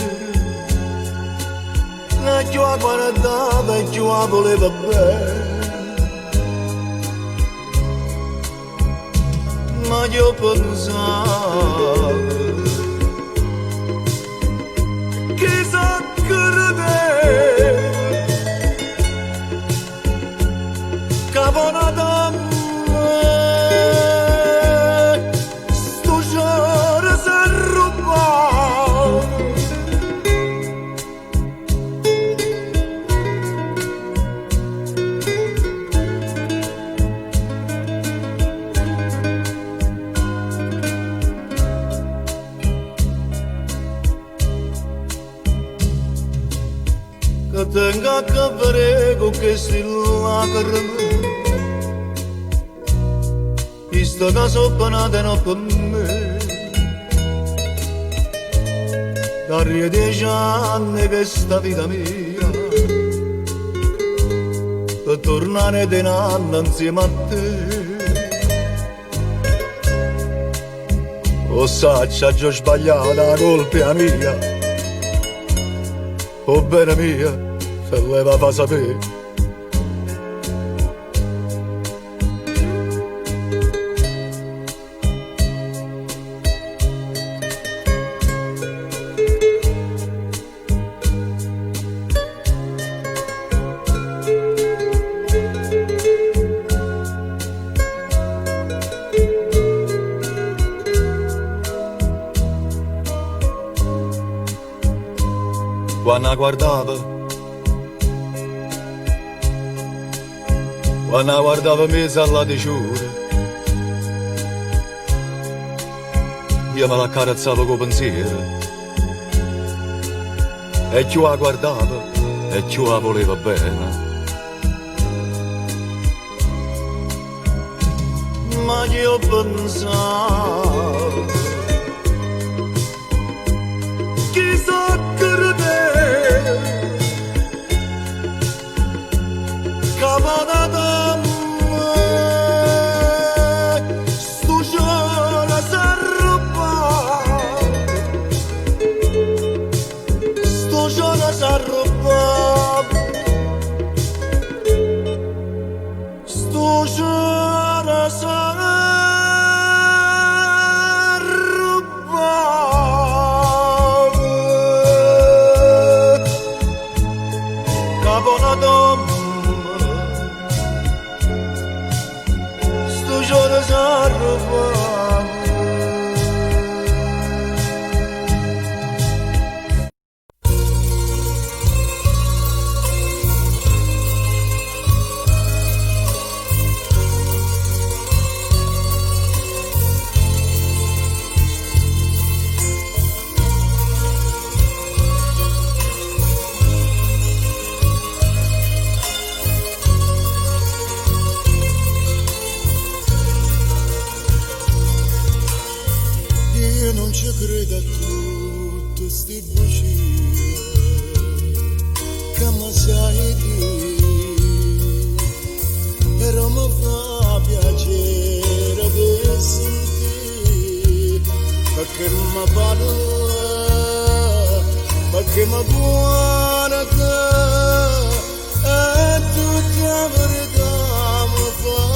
Speaker 3: e più la guardava e più la voleva bene, ma io pensavo che Caponata sto giorno s'è rubato, che tenga a capire con questi lacrime. Sto caso panata non per me, da 10 anni che sta vita mia, per tornare di nanna insieme a te. O sa c'ha già sbagliata la colpa mia, o bene mia, se leva fa sapere. Quando guardava messa alla diciura, io me l'accarezzavo con pensiero, e più la guardava e più la voleva bene. Ma io pensavo Io non ci credo a tutte sti bugie che mi sai dire, però mi fa piacere di sentire, perché mi buona che è tutta verità, mi fai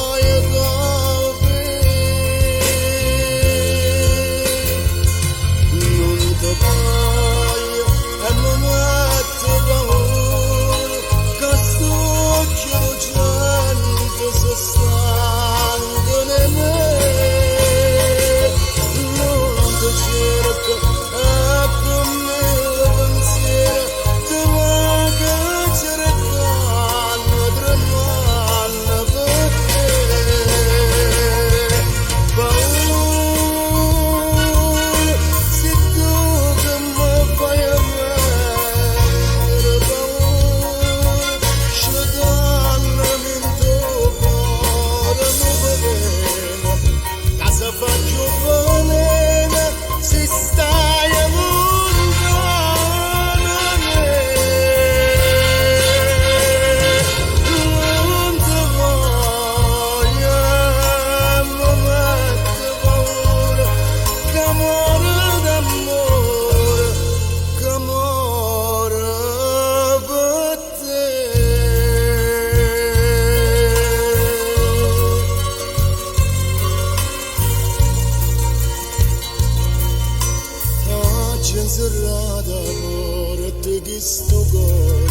Speaker 3: serrata morte che sto cuore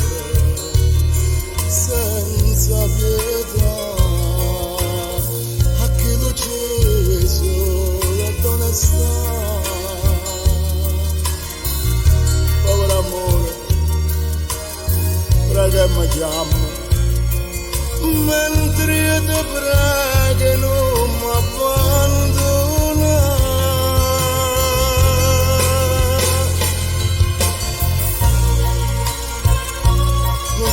Speaker 3: senza pietà a che lo Gesù la donna sta povero amore prega mi chiama mentre io ti prego non mi abbandona. Non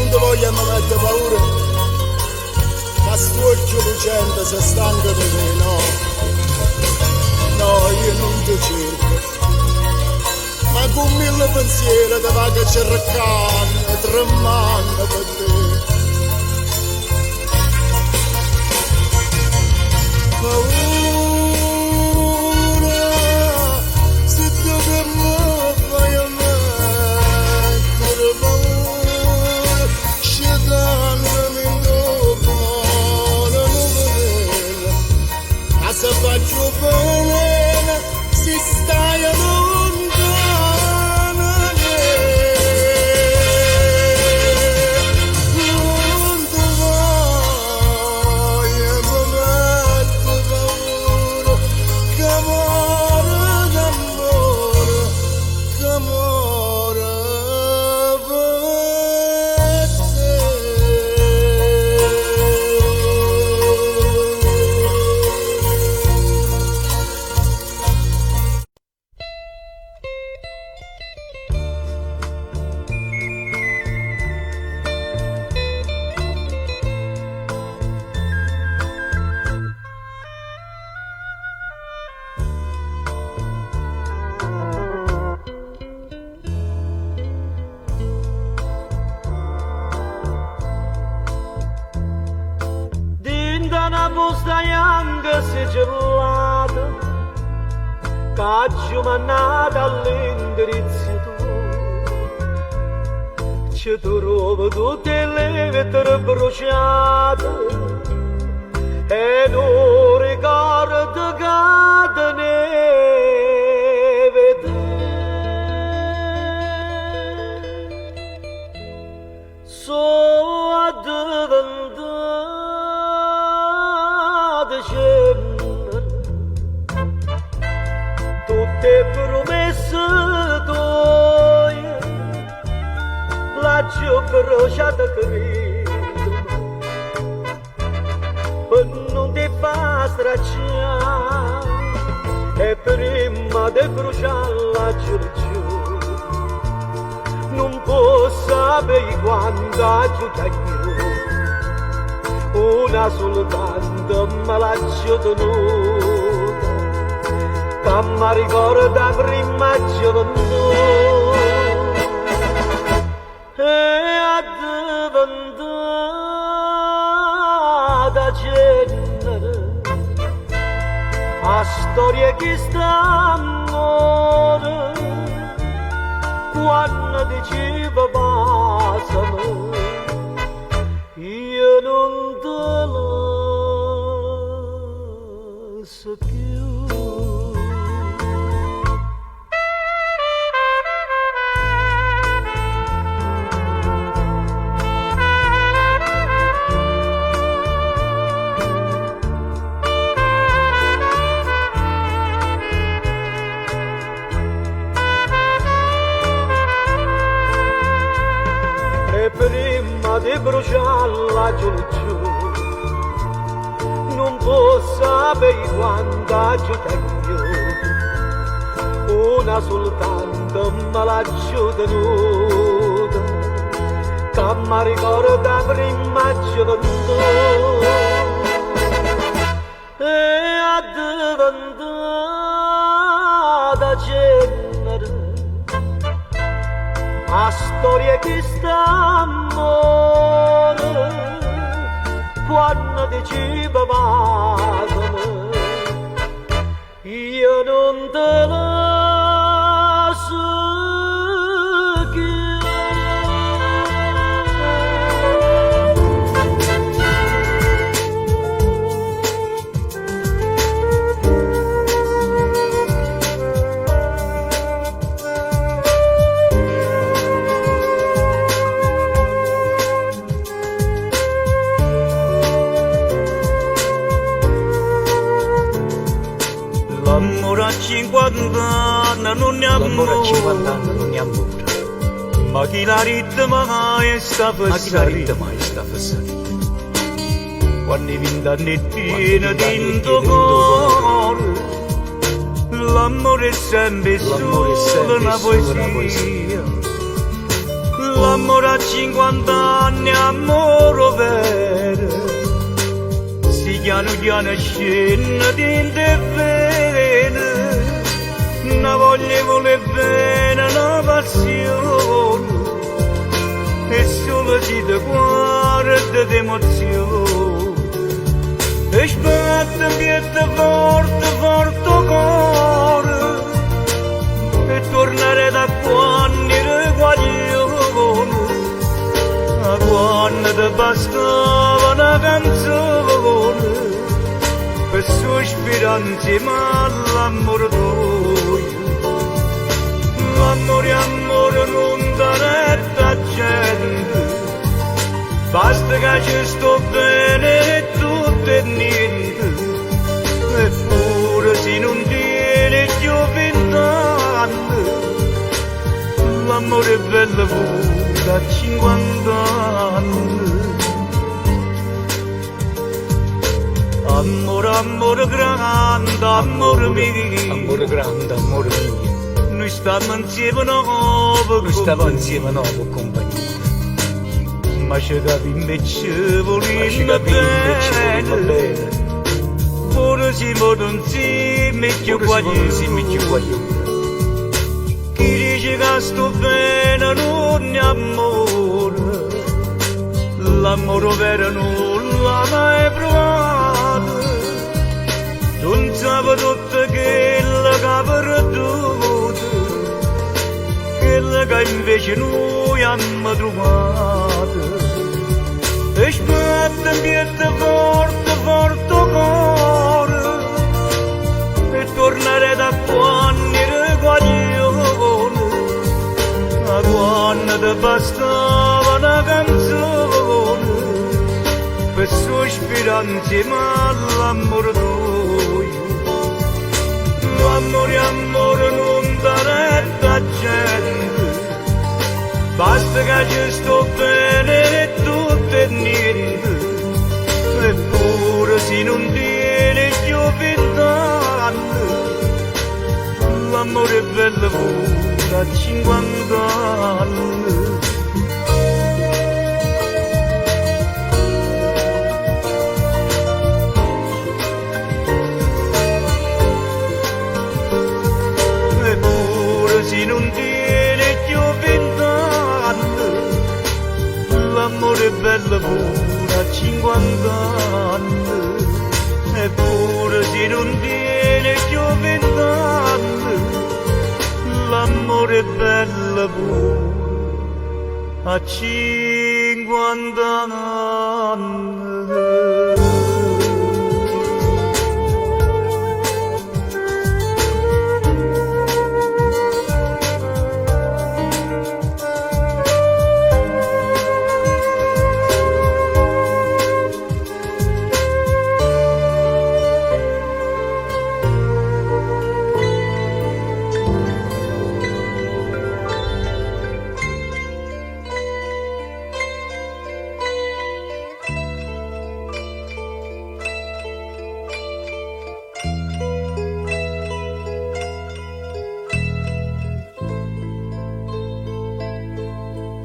Speaker 3: ti voglio mi mette paura, ma sto occhio lucente se stanco di me, no, io non ti cerco, ma con mille pensieri ti va che cercando, tremando per te. Paura, se tu che mi fai a me, se faccio bene si stai lontana non ti voglio mi mette paura che muore d'amore che muore per te.
Speaker 6: Una busta bianca si gelata, caccio mannata all'indirizzo tuo, ci trovo tutte le vetture bruciate e non ricordo che neve so a diventare
Speaker 3: bruciata credo per non ti fa stracciare e prima di bruciarla giù non posso sapere quando aiuto una soltanto me l'ha tenuta che mi ricorda prima gioventù e è diventata genere a storia che sta amore quando diceva passami io non te lo so più. Prima di bruciarla giù non posso sapere quanta aiuta io una soltanto me l'ha tenuta che mi ricorda prima gioventù e è diventata genere a storia che sta amore quando diceva passami io non te la so
Speaker 1: L'amore a 50 anni non ne
Speaker 3: L'amore a 50
Speaker 1: ammora,
Speaker 3: anni non ne ammora
Speaker 1: ma chi la ritma mai sta
Speaker 3: ma chi la
Speaker 1: passare.
Speaker 3: ride mai sta passando
Speaker 1: Quando i 20 anni
Speaker 3: i
Speaker 1: pieni
Speaker 3: 20 anni
Speaker 1: di tuo
Speaker 3: pieni di
Speaker 1: cuore, l'amore è sempre
Speaker 3: L'amore è
Speaker 1: solo
Speaker 3: sempre
Speaker 1: una
Speaker 3: solo una
Speaker 1: poesia. L'amore a 50 anni è amore vero, si piano piano scende dentro e vene, una voglia vuole bene, una passione, e solo si ti guarda d'emozione. E sbatte piede forte, forte cuore, e tornare da quando ero guaglione, a quando ti bastava una canzone, per sospirare insieme all'amore tuo. L'amore, amore non dà retta gente, basta che ci sto bene e tutto e niente, eppure se non tiene più 20 anni, l'amore è bello pure a 50 anni. Amore, amore grande, amore mio,
Speaker 3: amore grande, amore mio
Speaker 1: noi stiamo insieme nuovo,
Speaker 3: noi stiamo insieme nuovo compagnia
Speaker 1: ma ci capi invece
Speaker 3: ma ci
Speaker 1: volendo
Speaker 3: capiamo invece va
Speaker 1: bene,
Speaker 3: bene
Speaker 1: pure siamo insieme più
Speaker 3: pure siamo insieme più
Speaker 1: guaglioni.
Speaker 3: guaglioni
Speaker 1: Chi dice che sto bene non è amore, l'amore vero non l'ha mai provato, non sape tutto quello che ha perduto, quello che invece noi abbiamo trovato. E sbatte in piede forte, forte cuore, e tornare da quando ero guaglione, a quando ti bastava una canzone, per sospirare insieme all'amore tuo. L'amore, amore non dà retta gente, basta che ci sto bene e tutto è niente, eppure se non tiene più 20 anni, l'amore è bello pure a 50 anni. Se non tiene più 20 anni, l'amore è bello pure a 50 anni, eppure se non tiene più 20 anni, l'amore è bello pure a 50 anni.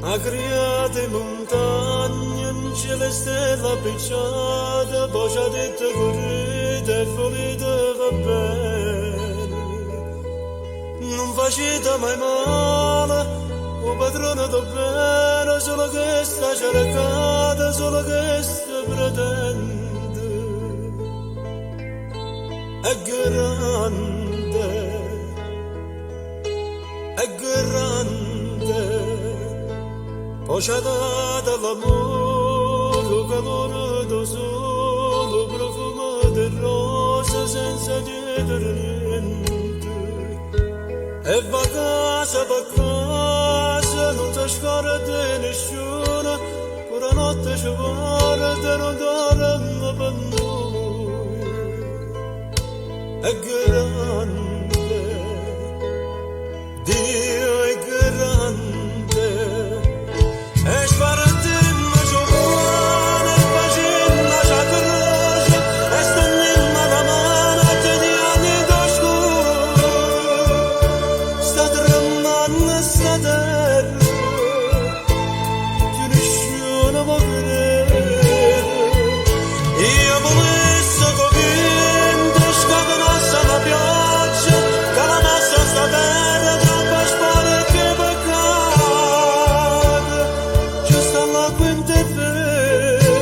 Speaker 6: Agriate montagne, in cielo e stella appicciata, poi ci ha detto correte e volete va bene. Non facete mai male, o padrone do bene, solo che sta cercata, solo che sta pretende. È grande, è grande. Poi ci ha dato l'amore, calore do sole, profumo di rosa senza chiedere niente. E va a casa, non si scorda nessuno, pure notte ci guarda, non dorme per noi. È grande, Dio è grande. E sparatemmo giovane, facemmo già croce, e stendemmo la mano a te di anni d'oscuro. Sta tremando sta terra, che nessuno può vedere. Io volessi che vento scatenasse la pioggia, che la nostra sta terra troppo spara che peccato. Quanto è vero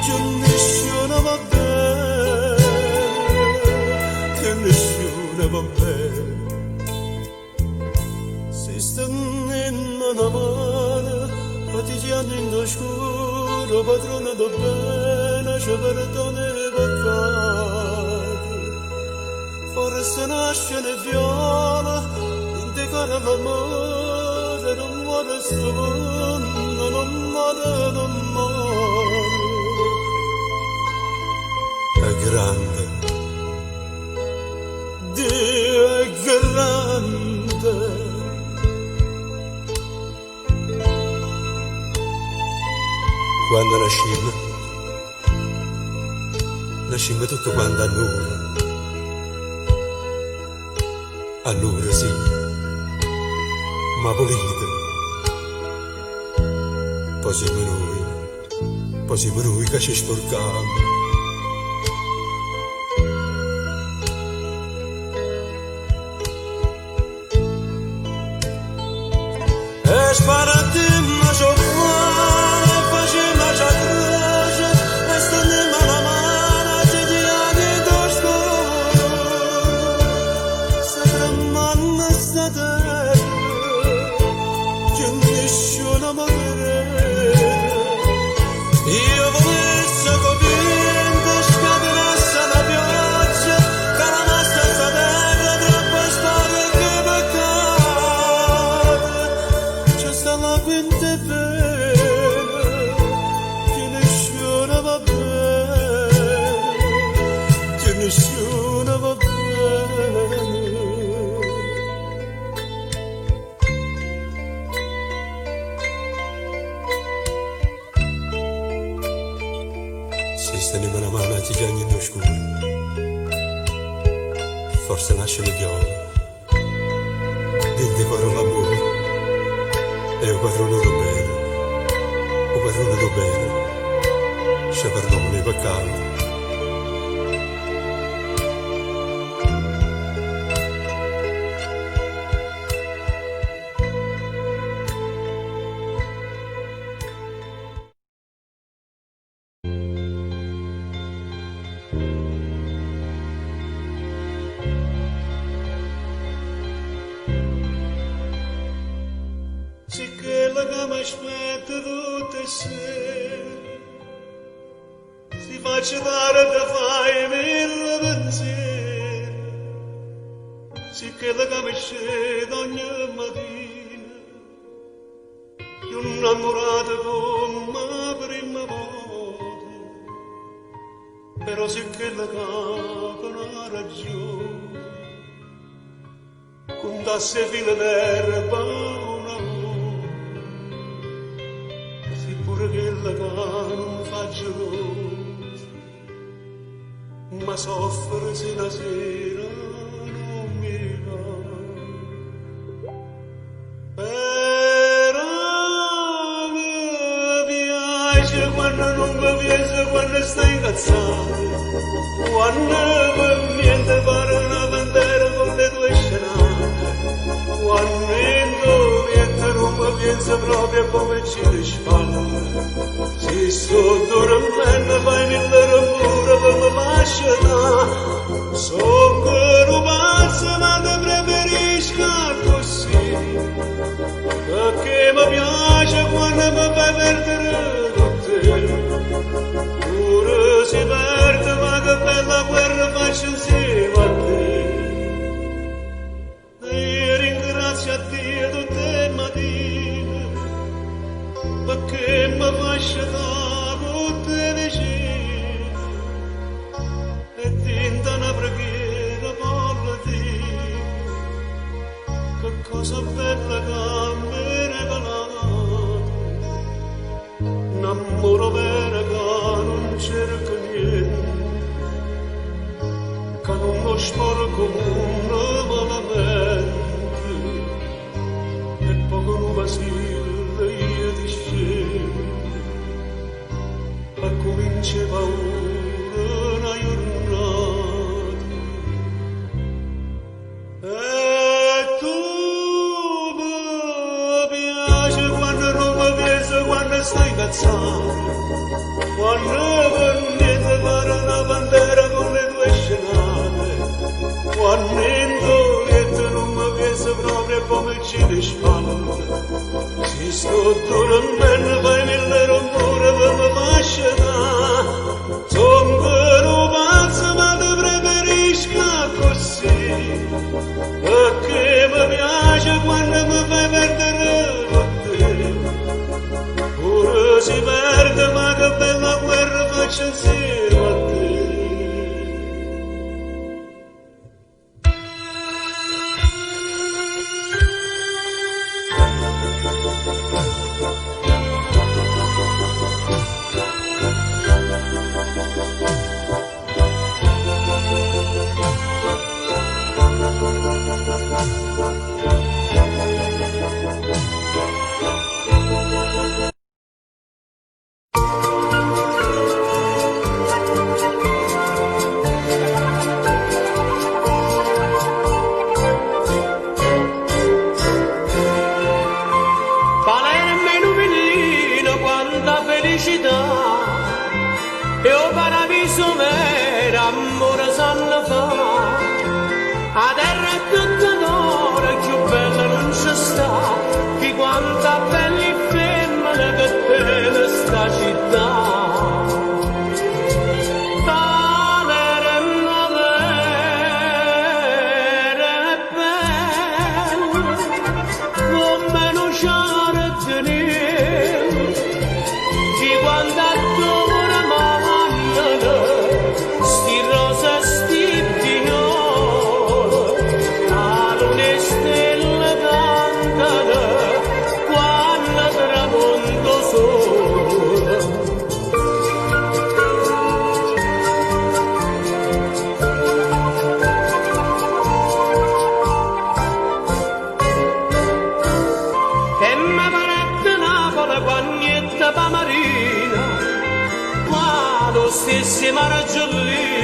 Speaker 6: che nessuno va bene, che nessuno va bene. Si stendendo una mano, quotidiano in oscuro, padrone do bene, ci perdona i peccati. Forse nasce le viola, indicare l'amore, non muore sto mondo, non muore, non muore. È grande, Dio è grande. Quando nascimmo tutto quanto allora sì, ma volete. Poi siamo noi che ci sporcamo. E sparatemmo giovane, facemmo già croce, e stendemmo la mano a te di anni d'oscuro. Sta tremando sta terra, che nessuno può vedere. Io volessi che vento scatenasse la pioggia, che la nostra sta terra troppo spara che peccato. C'è sta la
Speaker 8: una mano ti già in scuro. Forse nasce le viola. Dente farò l'amore. E o padrone lo bene. O padrone lo bene. Se perdone per caldo.
Speaker 3: Se che la gama aspetta tutte se si faccia dare da fai mille pensieri, se che la gama scende ogni mattina, io innamorata come prima volta, però se che la gama non ha ragione, contasse fila d'erba una volta, pure che la non faccio rosa, ma soffre se una sera non mi va. Però mi piace quando non mi piace, quando stai incazzata, quando mi viene fare una bandera con le tue scenate, quando non mi pensa proprio come ci le spalle, se sto dormendo fai mille rumore per me lasciata, so che non pazzo ma te preferisco così, perché mi piace quando mi fai perdere con te, pure se perde ma che bella guerra faccio insieme a te. Ringrazio a Dio tutte le mattine perché mi faccio tutte vicine e tinta una preghiera per dire che cosa bella che mi hai regalato, un amore vero che non cerca niente, che non lo sporco un malamente. Basile io ti scendo e cominciava una giornata e tu mi piace quando non mi piace, quando stai cazzando, quando per niente fare una bandera con le tue scenate, quando non mi piace proprio come ci le spalle, si sto dormendo fai mille rumore per me fasciata, son che non pazzo ma te preferisco così, perché mi piace quando mi fai perdere con te, pure si perde ma che bella guerra faccio insieme a te.
Speaker 9: E o paradiso vero amore sanno fa, a terra è tutta d'oro più bella non c'è sta, che quanta bella femmina che tiene sta città. Palermo vera e bella, come non c'ha tenere, che quanta d'ora manna stesse margiolì,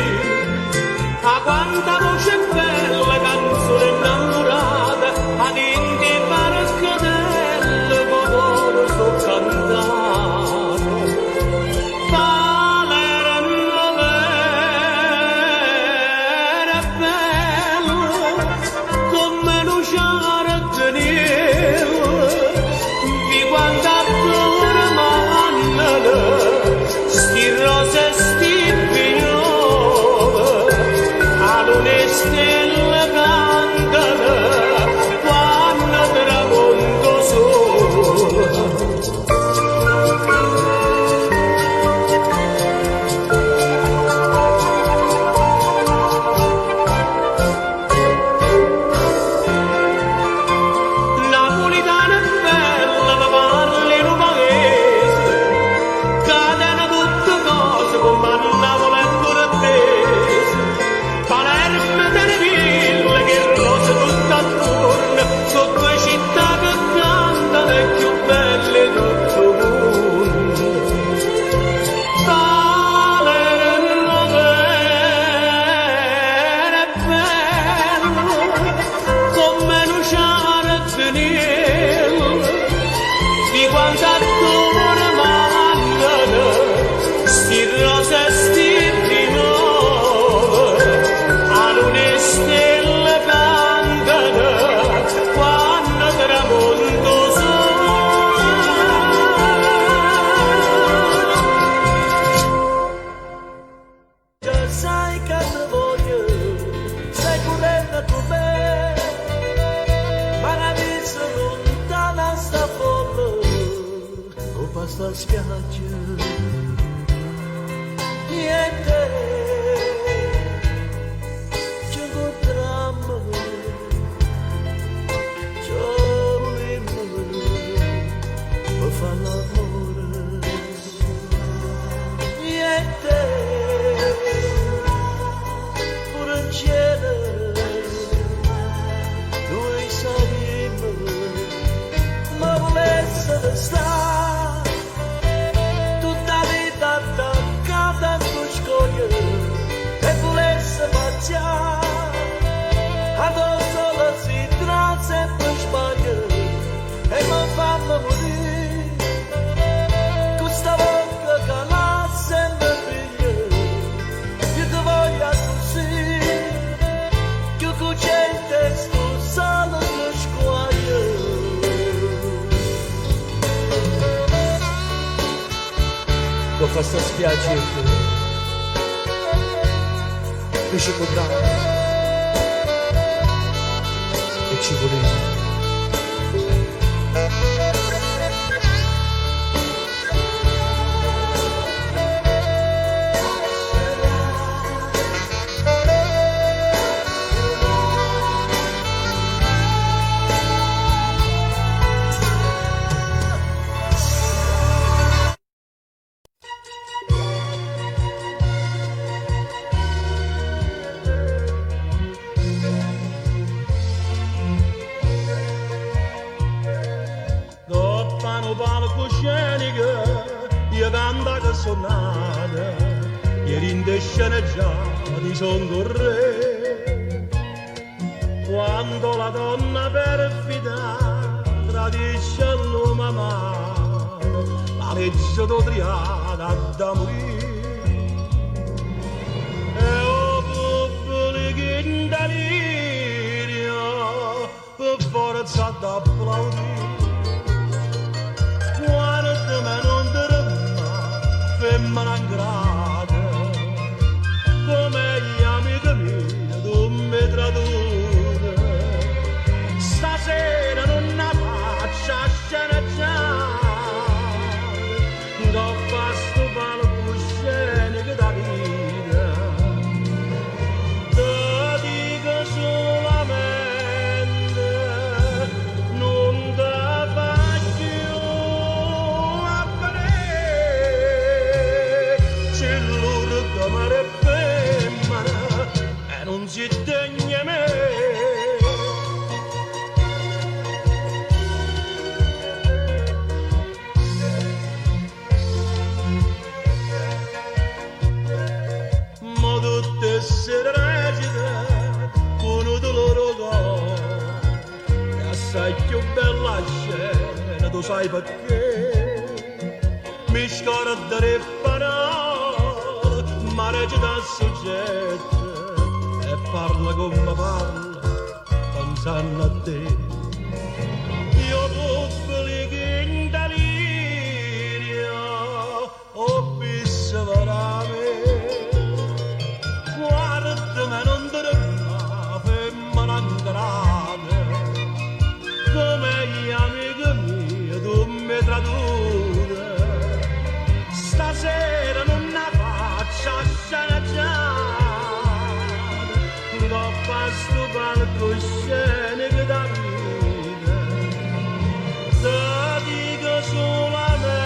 Speaker 9: a quanta voce bella canzone innamorata, ad indi paracadelle povero so cantare. Palermo vera bella, come non c'era tenere, vi guarda ancora mannale, sti rose e sti pignole, alle stelle cantano, quando tramonto sole. Napolitana è bella, ma parli in un paese, catena tutte cose come annavole e cortese. Palermo e Teneville, che rose tutto attorno, sono due città che cantano e più belle di tutto il mondo. Palermo vera e bella, come non c'era finire, di quanto attorno mandano, sti rose e sti pignole, alle stelle cantano, quando tramonto sole.
Speaker 2: Già sai che ti voglio, sei corretta con me, ma la vista lontana sta folle, o passa spiaggia, niente, ci incontriamo, ci volimmo, per fare l'amore, niente, pure in cielo, noi saremo, ma volesse restare tutta la vita attaccata a sto scoglio e volesse mangiare addosso la si tra sempre sbaglia e mi fanno morire questa volta che la sempre figlia io ti voglio così che c'è il testo solo lo squaglio. Lo fa sta spiaggia e ci potrà e ci voleva.
Speaker 3: Doppano palcoscenico, io canta che sonata, ieri in te sceneggiati son con re. Quando la donna perfida tradisce l'uomo amaro, la legge d'Odriana da morire. E o pubblico in delirio, per forza d'applaudire. Quando me non dorma, femmina ingrata, come gli amici miei, tu mi tradurre. Stasera non la faccia sceneggiare, non fa sto palcoscenico da vita. Te dico solamente, non te
Speaker 6: è più bella scena, tu sai perché? Mi scordo le parole, ma recita il soggetto e parla come parla, pensando a te. Io pubblico in delirio, ho visto veramente, guardami non te ne fa, femmina ingrata, come gli amici miei tu mi traduci, stasera non ne faccio sceneggiare, non fa sto palcoscenico da vita, te dico solamente,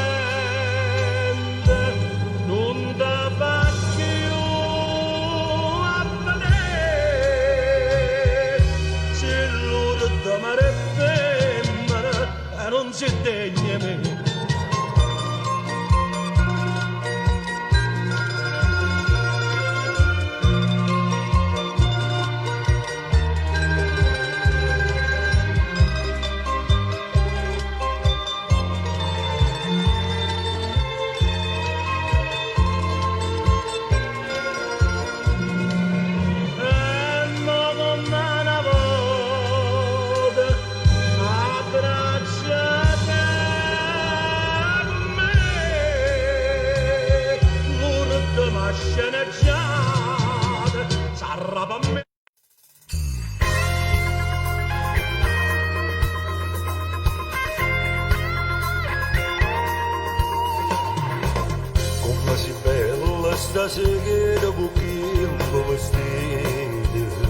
Speaker 6: non te faccio a vedere, se l'ora d'amare femmina e non si degna me. Sceneggiate, s'arrapa a me.
Speaker 3: Come si bella stasera con quel vestito,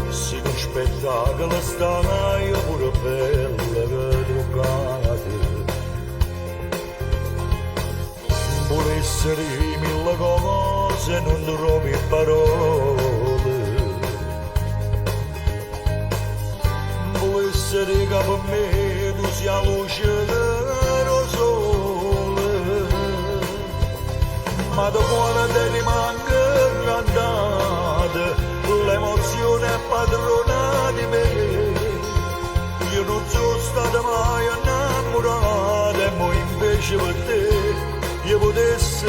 Speaker 3: se non spettacolo sta io pure bella truccata. Vuole essere mille cose, non trovi parole. Vuole essere che per me tu sia luce del sole. Ma da cuore ti rimane grandata, l'emozione è padrona di me. Io non sono stata mai innamorata, e mo invece per te io potessi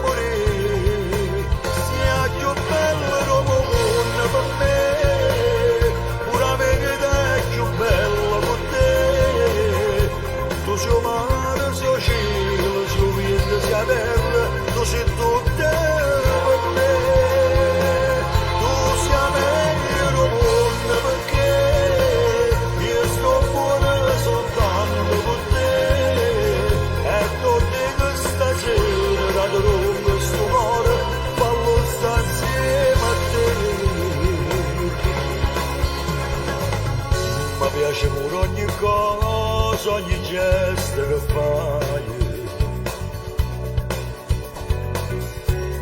Speaker 3: morire, sia più bello Romone per me, pure la verità è più bella per te. Tu sei mare, sei cielo, sei vento, sei terra, tu sei tutto per me. Tu sei meglio Romone perché io sto buona soltanto per te, e torni stasera da lungo sto cuore fallo sta insieme a te. Mi piace pure ogni cosa, ogni gesto che fai,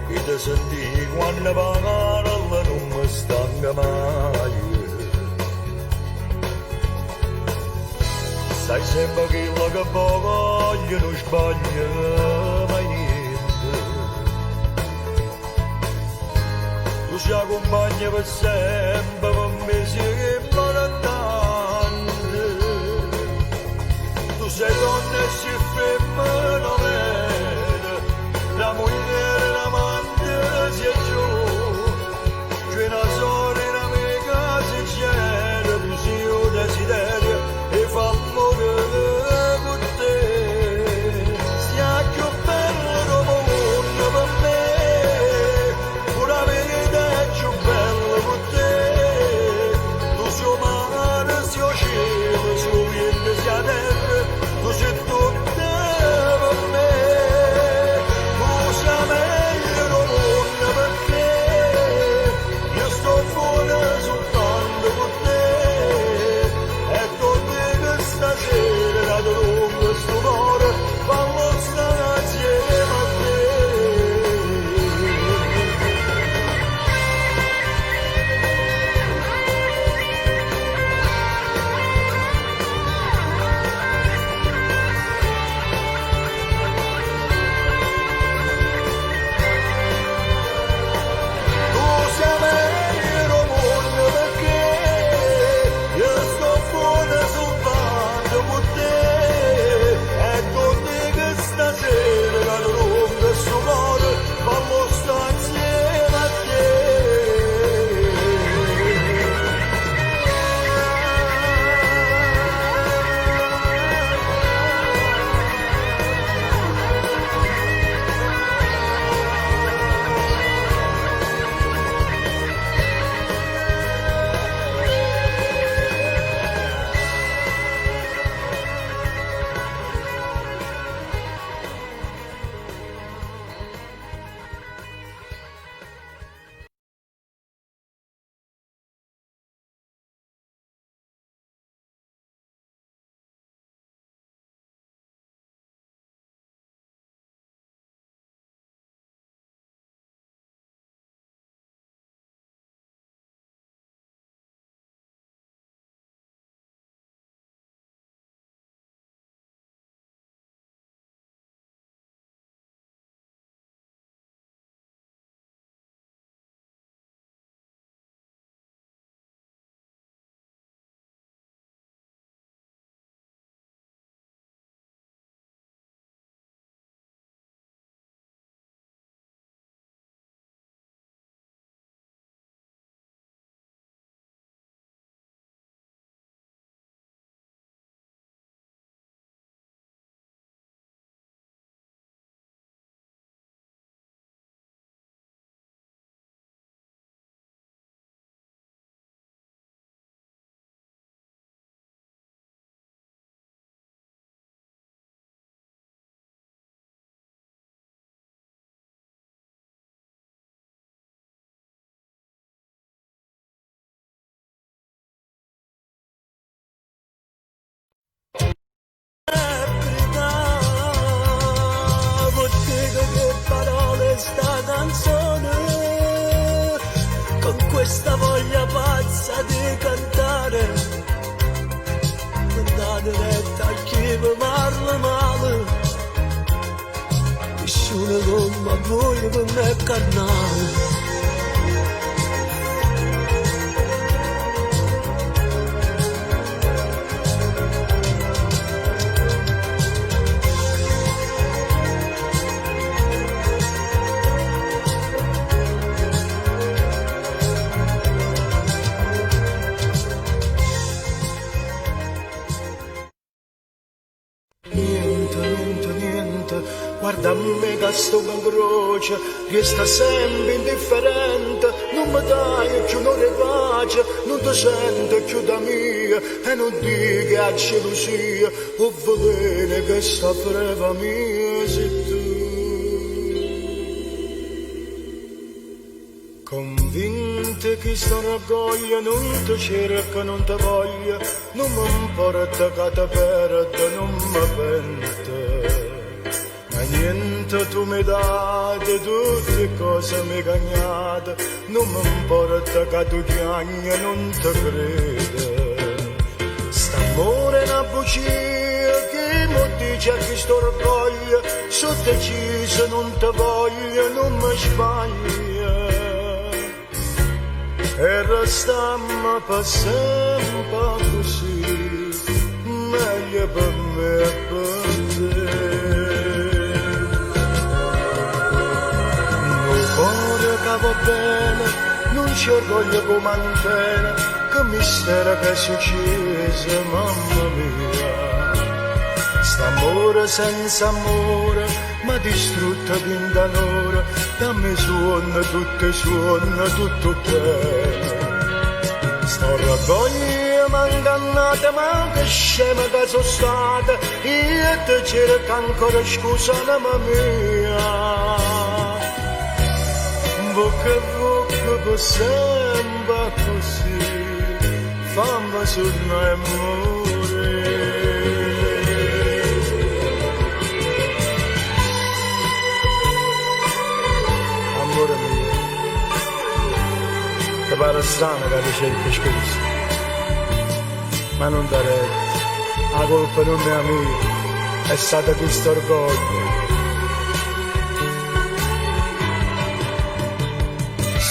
Speaker 3: che ti senti quando parla non mi stanca mai. Sai sempre quello che voglio, non sbaglio mai niente. Tu ci accompagni per sempre, per me sei importante. Tu sei donna e sei femmina vera, la moglie, l'amante si è giù, c'è una sorella, un'amica sincera, tu sei un desiderio e fa amore con te. Sia più bello Romone per me, pure la verità è più bella con te.
Speaker 6: ma voglio per me carnale.
Speaker 3: Guarda a me che sto in croce, resta sempre indifferente, non mi dai più un'ora di pace, non ti sento più da mia, e non dico che ha gelosia, o volere che sta breva mia sei tu. Convinto che sto orgoglio non ti cerca, non ti voglio, non mi importa che ti perda, non mi pente. Ma niente tu mi dai di tutte cose mi cagnate, non mi importa che tu chiagni, non ti crede. St'amore è una bugia che mi dice che sto orgoglio, sono deciso, non ti voglio, non mi sbaglia. E restammo per sempre così, meglio per me e per te. Che va bene, non c'è orgoglio come antenne, che mistero che è successo, mamma mia. St'amore senza amore, ma distrutto di indolore, dammi suono, tutto bene. Sto orgoglio m'ha ingannato, ma che scema che sono stata, io ti cerco ancora scusa, mamma mia. Bocca a bocca per sempre così, fammi tornare a morire. Amore mio, ti pare strano che ti cerchi scusa, ma non dare, la colpa non è mia, è stata questo orgoglio.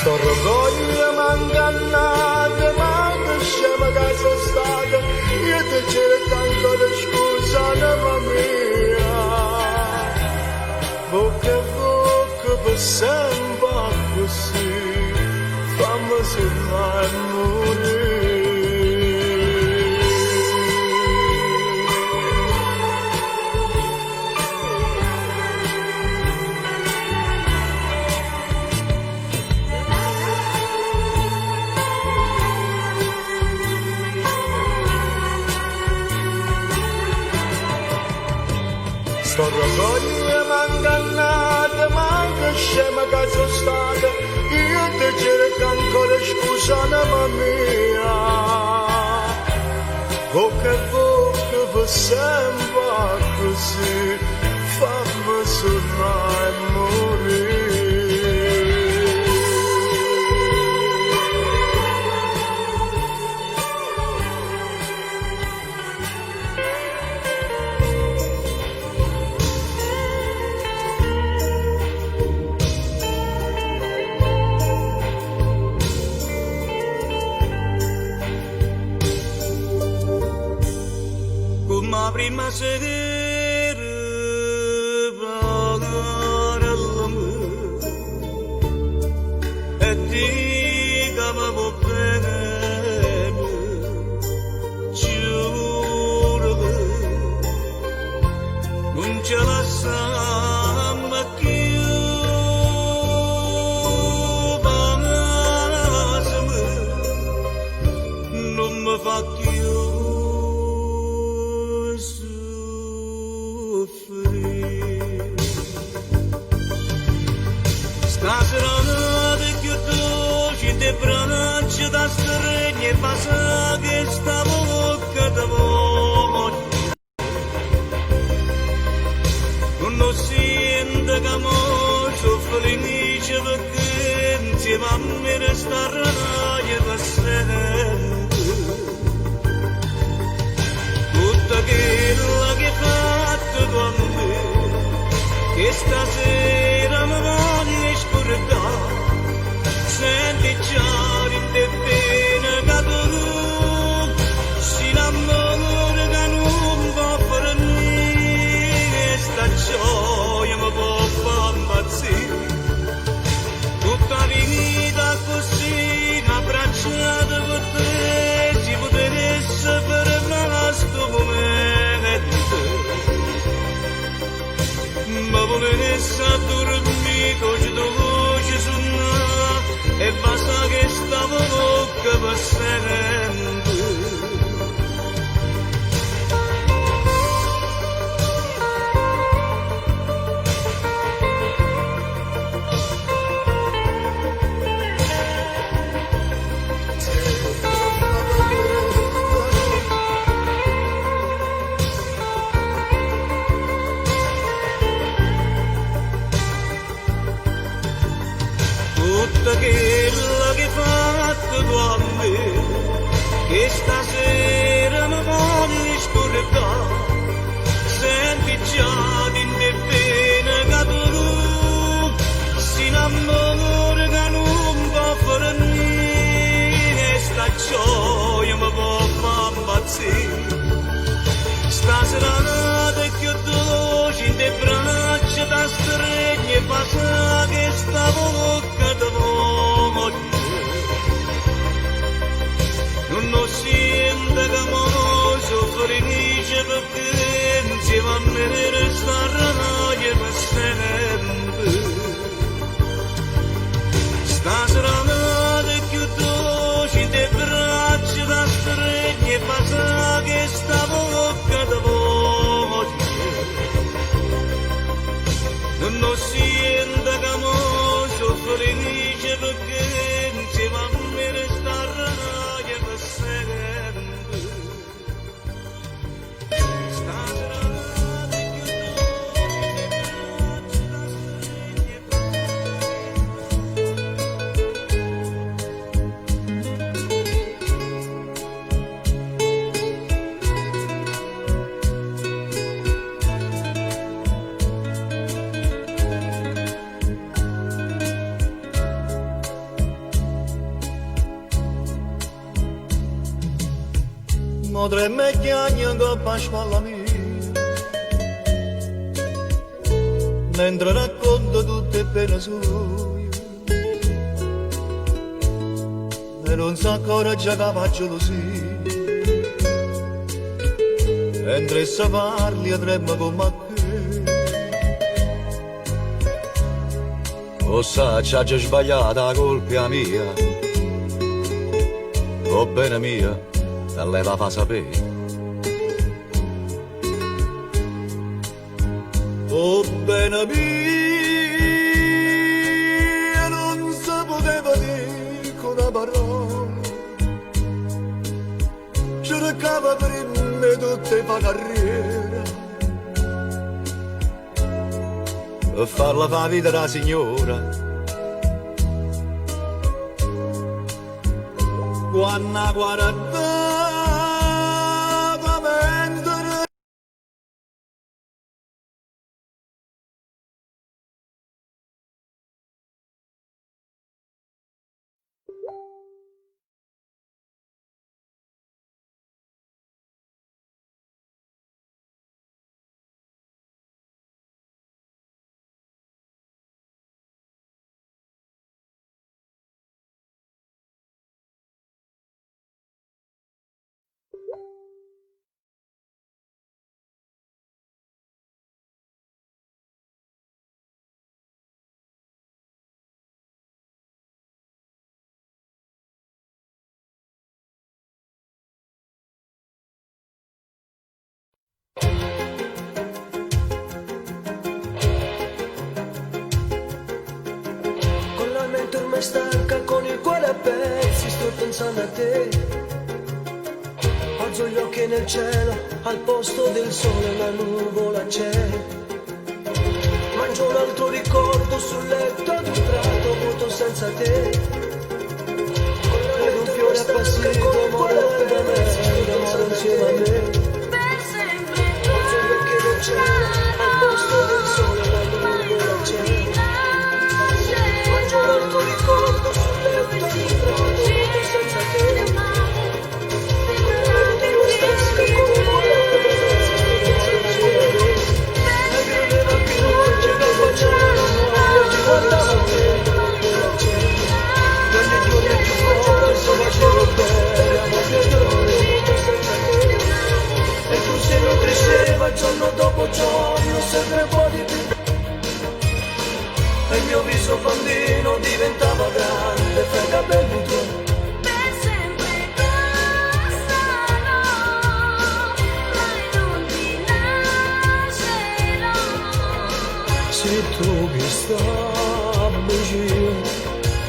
Speaker 3: Sto orgoglio m'ha ingannato, ma che scema che sono stata, io ti cerco ancora scusa, mamma mia. Bocca a bocca per sempre così, fammi tornare a morire. Sto orgoglio m'ha ingannato, ma che scema che sono stata, io ti cerco ancora scusa, mamma mia. Bocca a bocca per sempre così, fammi tornare a morire.
Speaker 1: Prima sera parlavamo e dicevamo bene, giuro non ce la siamo più, non mi fa più. Stasera più dolce ti braccia da stregno e passa che sta bocca da voglio. Non sento che sono felice perché insieme a me resterai per sempre. Tutto quello che hai fatto con me, che stasera mi e basta che stavo bocca per sempre. Tutta quella che hai fatto tu a me, che stasera mi voglio scordare, senti già di te bene che tu si innamora che non può fare niente, e sta gioia mi può far impazzire. Stasera che dolce in te braccia da stregni e passa che sta bocca da voglio. Non sento che mo sono felice perché insieme a me resterai per sempre. Stasera che dolce in te braccia da stregni e passa che sta bocca da voglio. Non sento che mo sono felice perché insieme a me resterai per sempre. Stasera che dolce da stregni e
Speaker 3: Modre me chiagna con pasqualla mia, mentre racconto tutte le pene sue, e non sa ancora già che faccio così, mentre se parli e tremmo come che, o sa c'ha già sbagliata la colpa mia, o bene mia, e lei la fa sapere. Oh bene mia, non si poteva dire con una parola, cercava per me tutte le carriere, per farla fa vita la signora. Quando guarda
Speaker 2: con la mente ormai stanca, con il cuore a pezzi, sto pensando a te. Alzo gli occhi nel cielo, al posto del sole una nuvola c'è. Mangio un altro ricordo sul letto ad un tratto vuoto senza te. Ed un fiore appassito muore da me, muore insieme a me. Alzo gli occhi nel cielo, al posto del sole una nuvola c'è. Mangio un altro ricordo sul letto ad un tratto vuoto senza te. E tu se non cresceva giorno dopo giorno sempre un po' di più, e il mio viso bambino diventava grande.
Speaker 6: sta bugia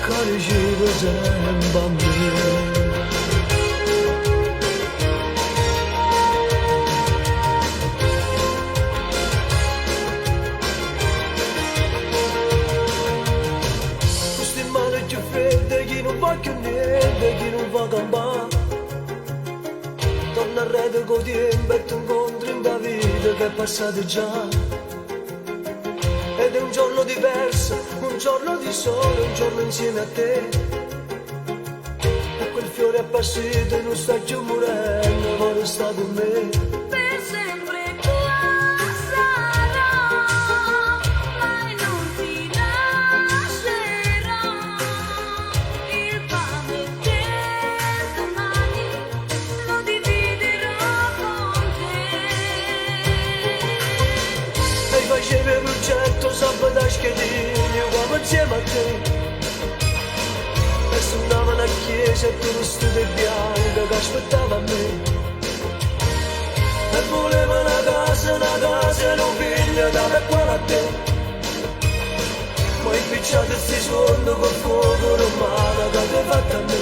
Speaker 6: care gira sempre a me. Chi non va più niente, chi non va a campare. Torna a rete con tempo e ti incontri in da vita che è passata già. Ed è un giorno diverso, un giorno di sole, un giorno insieme a te. E quel fiore appassito non sta più morendo, ma resta con me.
Speaker 7: Per sempre tua sarò, mai non ti lascerò. Il pane del domani lo dividerò con te.
Speaker 6: E facevi il progetto sabato a schedini, uomo insieme a te. E suonava la chiesa e tu vestita bianca che aspettava a me. E voleva una casa e un figlio da me qua a te. Ma impicciato sti suoni col fuoco romano che ti hai fatto a me.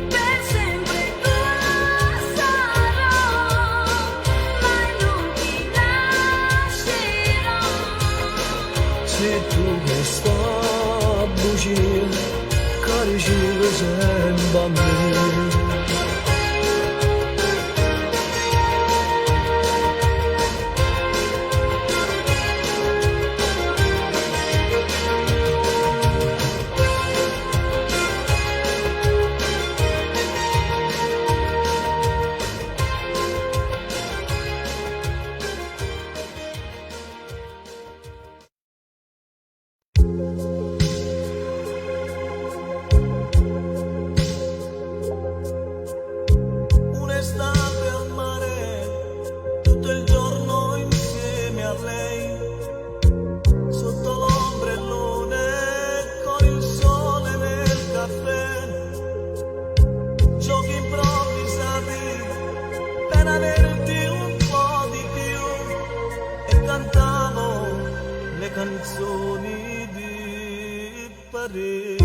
Speaker 7: Per sempre tua sarò, mai non ti lascerò.
Speaker 6: Se tu che sta bugia care gira sempre a me.
Speaker 2: Un'estate al mare, tutto il giorno insieme a lei, sotto l'ombrellone con il sole nel caffè, giochi improvvisati per averti un po' di più e cantavo le canzoni di Parigi.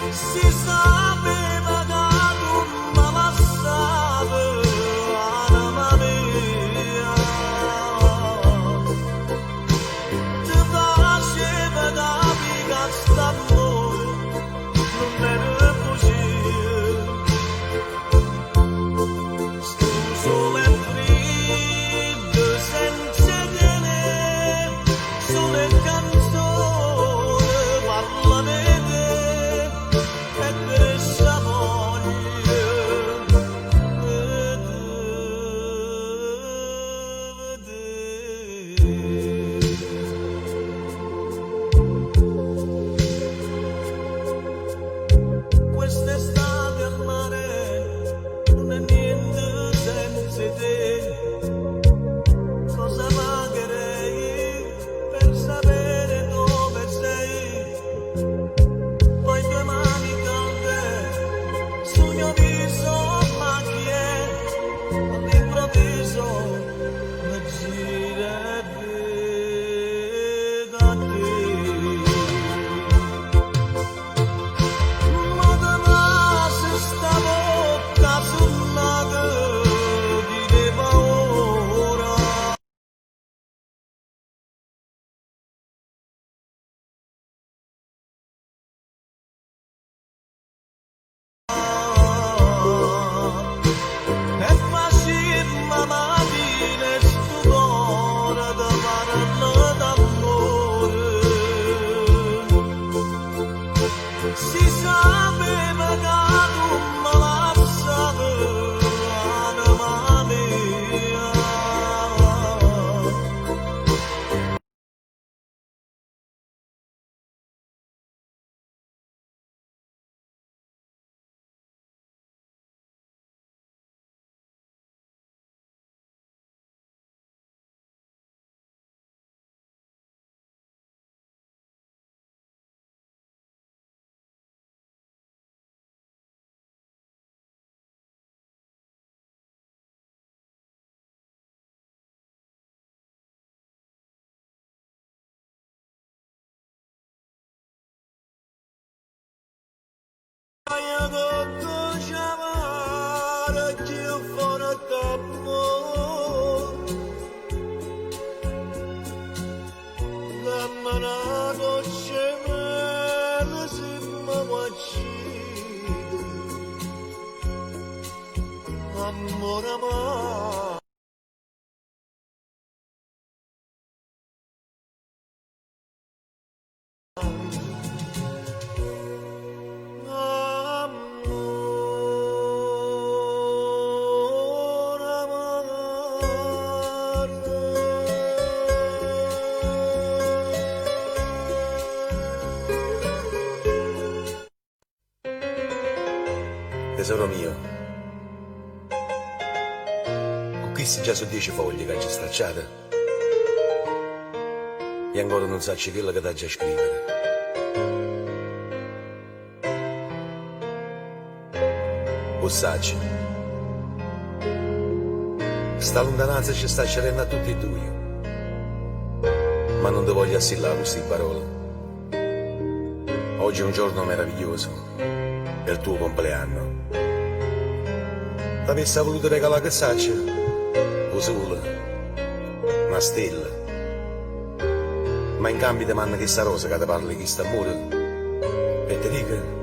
Speaker 2: Si sapeva che tu mi lasciavi, anima mia.
Speaker 3: io tutto chiamare che fuori d'amore la manano c'è me si m'uccide amore amore
Speaker 10: Tesoro mio, con questi già sono 10 foglie che hai stracciate e ancora non sacci quello che ti già scrivere. O sacci, sta lontananza ci sta cerendo a tutti e due, ma non ti voglio assillare queste parole. Oggi è un giorno meraviglioso, è il tuo compleanno. T'avessi voluto regalare che saccia, un sole, una stella, ma in cambio ti manda questa rosa che ti parla di questo amore e ti dico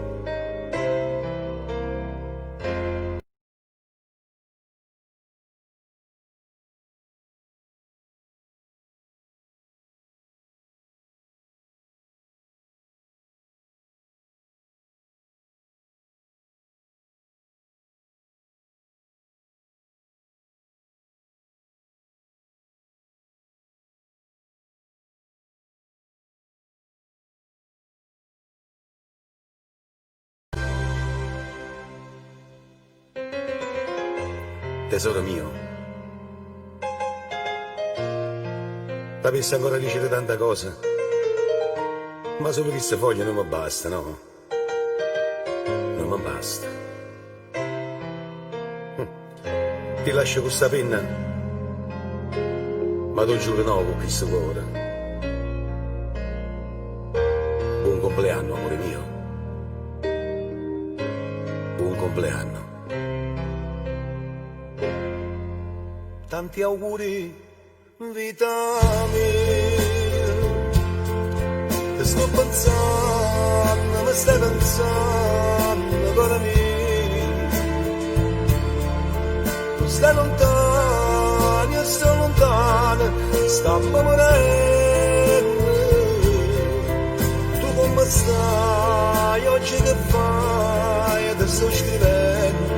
Speaker 10: tesoro mio, t'avessi ancora dicere tante cose, ma solo queste foglie non mi basta, no? Non mi basta. Ti lascio questa penna, ma tu giuro no con questo cuore. Buon compleanno, amore mio. Buon compleanno.
Speaker 3: Tanti auguri, vita mia, ti sto pensando, mi stai pensando, cuore mio, tu stai lontano, io sto lontano, stiamo morendo, tu come stai, oggi che fai, ti sto scrivendo,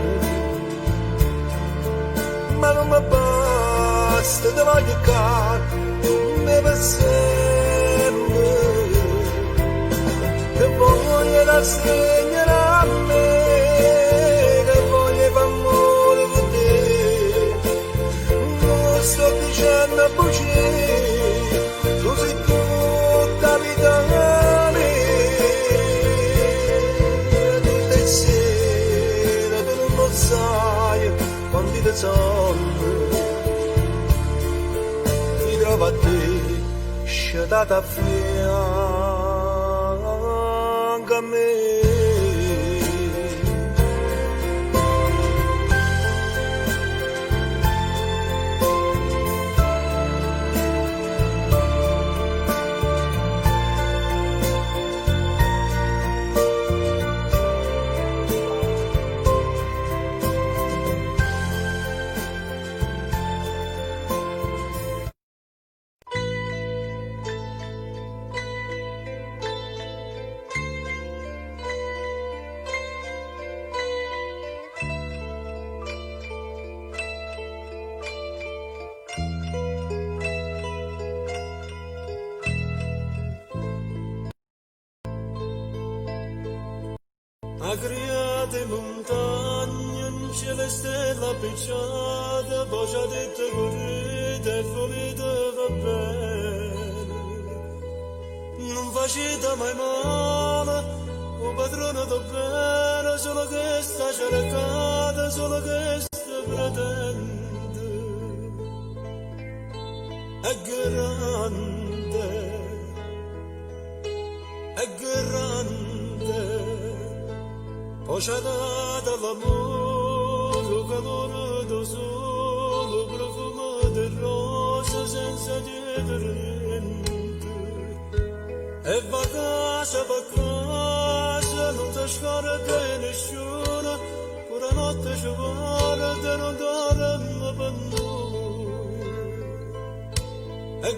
Speaker 3: ma non mi basta, ti voglio caro, come per sempre, che voglio la segnare a me, che voglio fare amore con te, non sto dicendo a bugie, tu sei tutta vita mia, tutte sere tu non sai quanti te sono, mi trovo a te, sciatata a fianco a me.
Speaker 6: Agriate montagne, un cielo stella appicciata, voce ha detto correte e volete va bene. Non facete mai male, o padrone do bene, solo che sta cercata, solo che sta pretende. È grande,
Speaker 3: ci ha dato l'amore, il calore del sole, il profumo del rosa senza chiedere niente. E va a casa, non ti scorda nessuno, pure notte ci guarda, non dorme per noi. E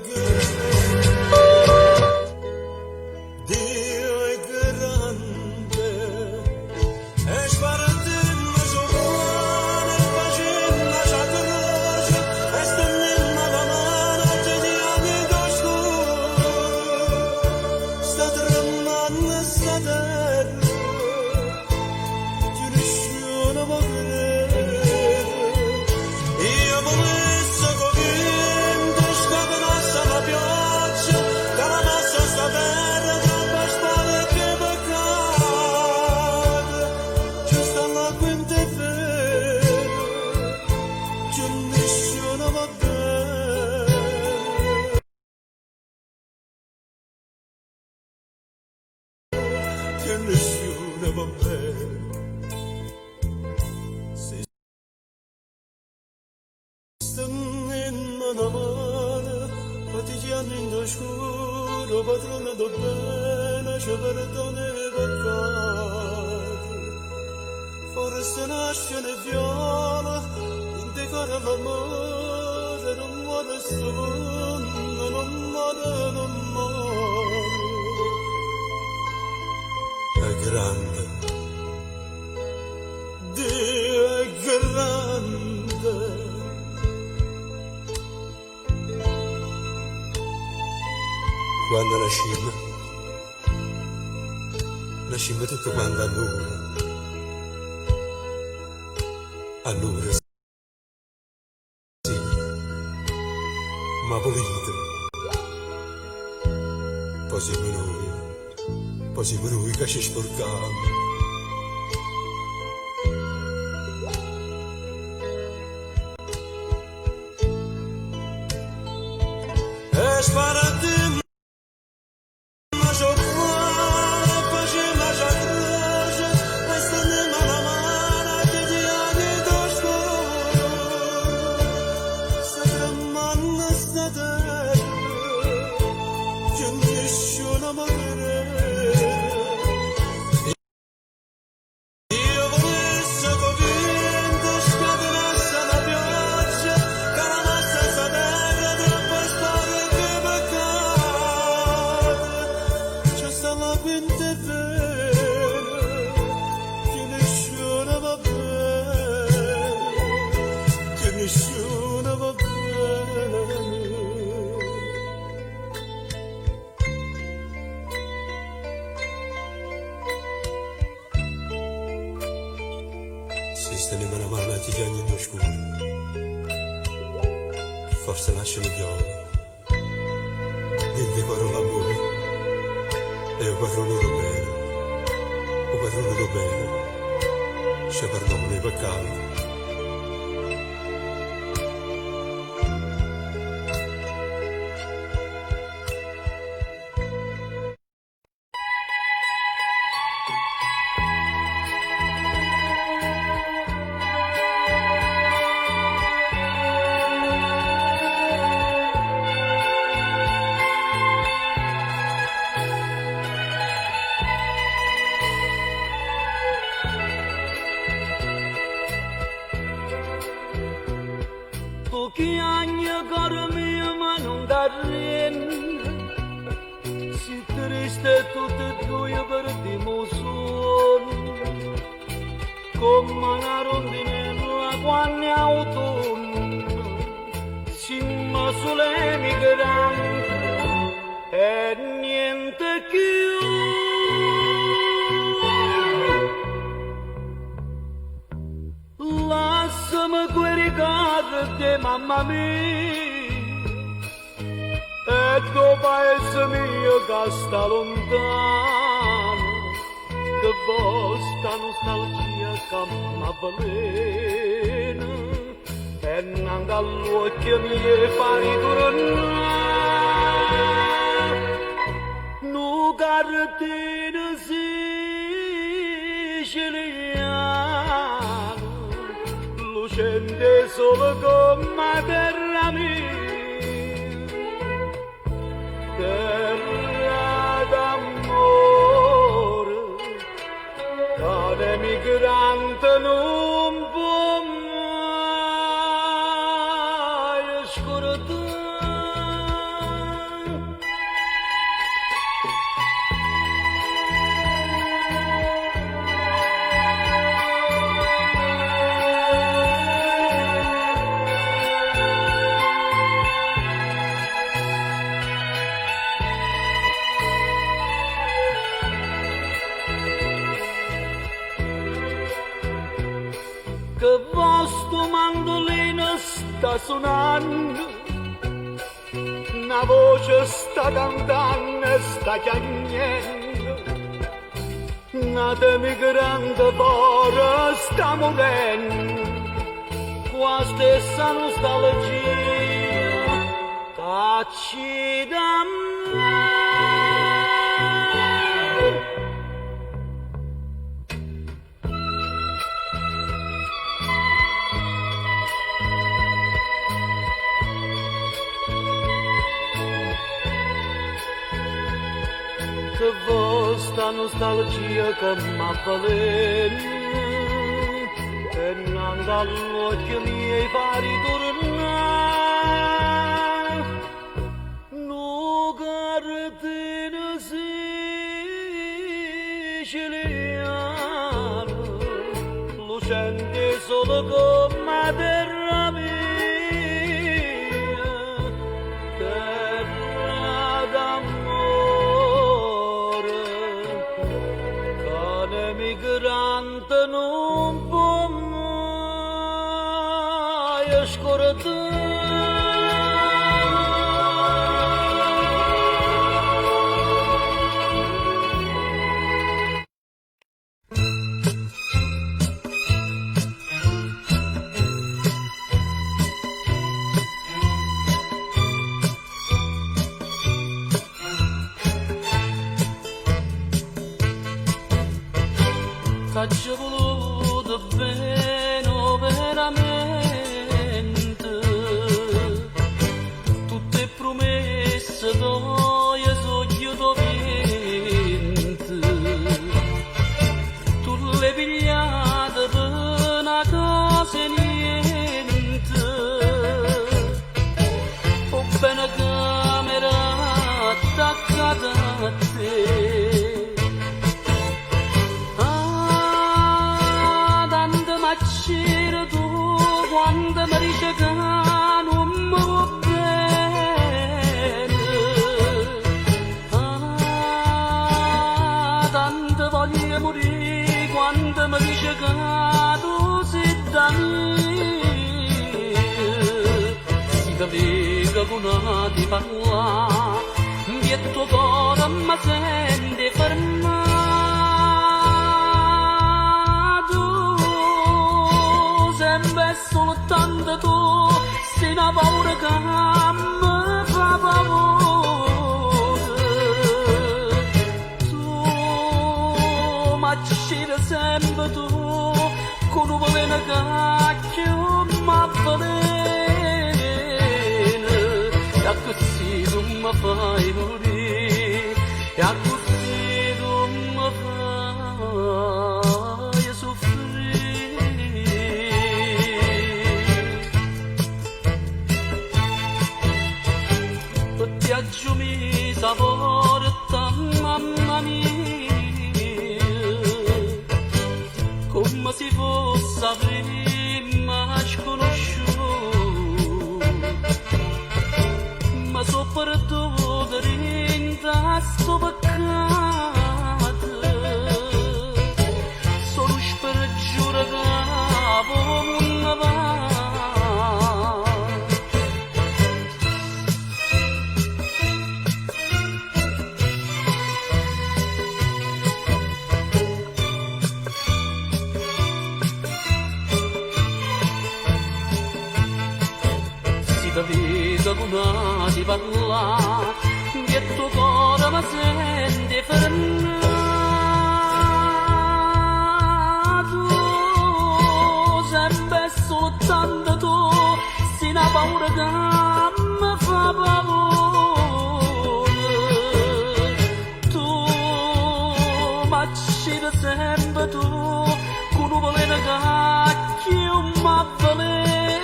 Speaker 3: Dio è grande, e sparantemmo su cuore, facemmo la croce, e stennemmo la mano, ti diamo in scuro, sta tremando sta terra, che nessuno può credere. Io volessi che vento scatenasse la pioggia, che la massa sta terra, troppa spade che peccata, ci sta la quinta è vera, che nessuno va bene. Che nessuno va bene. Si stanno una mano, partigiano in oscuro, padrone do bene, ci perdona i peccati. Forse nasce le viola, in te cuore l'amore, non muore sto mondo, non muore, non muore. È grande, Dio è grande. Quando nascimmo tutto quanto allora sì, ma volete, poi siamo noi che ci sporcamo. E sparatemi steneva una mano a ti piangi in oscuro, forse nasce le viola, niente cuore l'amore, e il padrone lo bene, ci perdona i peccati.
Speaker 9: Pochi anni caro mio ma non t'arrendi, si triste tutti e due perdiamo sonno, come una rondinella quando è autunno, siamo sulle migranti e niente più. Lasciami quei ricordi, mamma mia, e tuo paese mio che sta lontano, che vostra nostalgia che m'avvelena, e neanche all'occhio mio fai tornare. Nu cartine si
Speaker 1: siciliano, lucente solo come terra mia, terra d'amore, cane migrante non può mai scordare. Che vostro mandolino sta suonando, una voce sta cantando e sta chiagnendo, una migrante fuori sta morendo, qua stessa nostalgia tacci da me. Che vostra nostalgia che m'avvelena e non dall'occhio miei fa ritornare no cartino siciliano lucente solo come terra mia, terra d'amore, cane migrante non può mai scordare. T'ho voluto bene veramente, tutte promesse d'oia sogno dovente, tu le pigliate per una cosa e niente, ho bene camera attaccata a te. Quando mi dice che non mi va bene, tanto voglio morire quando mi dice che tu sei da me. Si capiva che non ti parla, il tuo cuore mi sente fermato. Soltanto tu sei una paura che mi fa paura, tu m'acciri sempre tu con un veleno che mi avvelena, e così tu mi fai morire, e così tu mi fai soffrire. Aggiumi sapore mamma mia, come se fosse prima sconosciuto, ma so perduto dentro sto peccato, sono spergiurato come un va. Capito come ti parla, che il tuo cuore mi sente fermare.
Speaker 9: paura che mi fa paura. Tu m'accidi sempre tu, con un veleno che m'avvelena.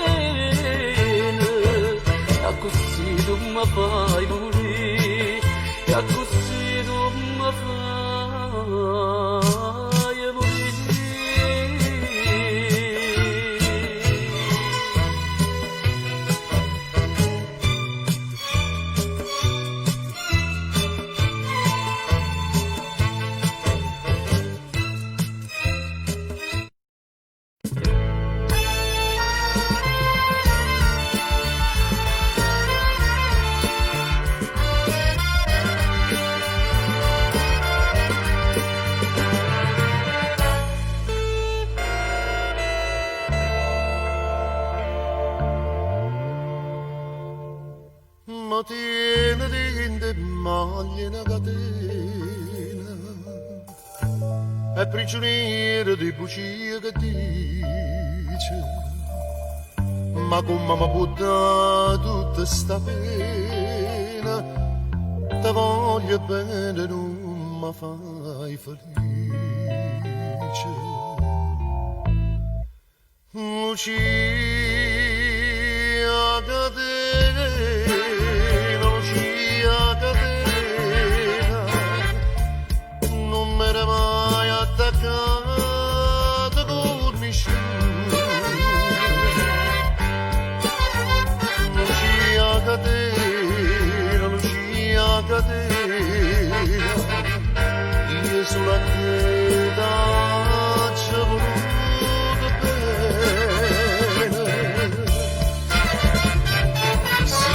Speaker 9: E così tu mi fai morire, e così tu mi fai morire.
Speaker 3: Ma tiene in maglia una catena, è prigioniero di bugie che dice, ma come mi può dare tutta sta pena, te voglio bene non mi fai felice. Lucia catena, Lucia catena, non mi era mai attaccata con nessuno. Lucia catena, Lucia catena, io sulla testa ci ho voluto bene. Si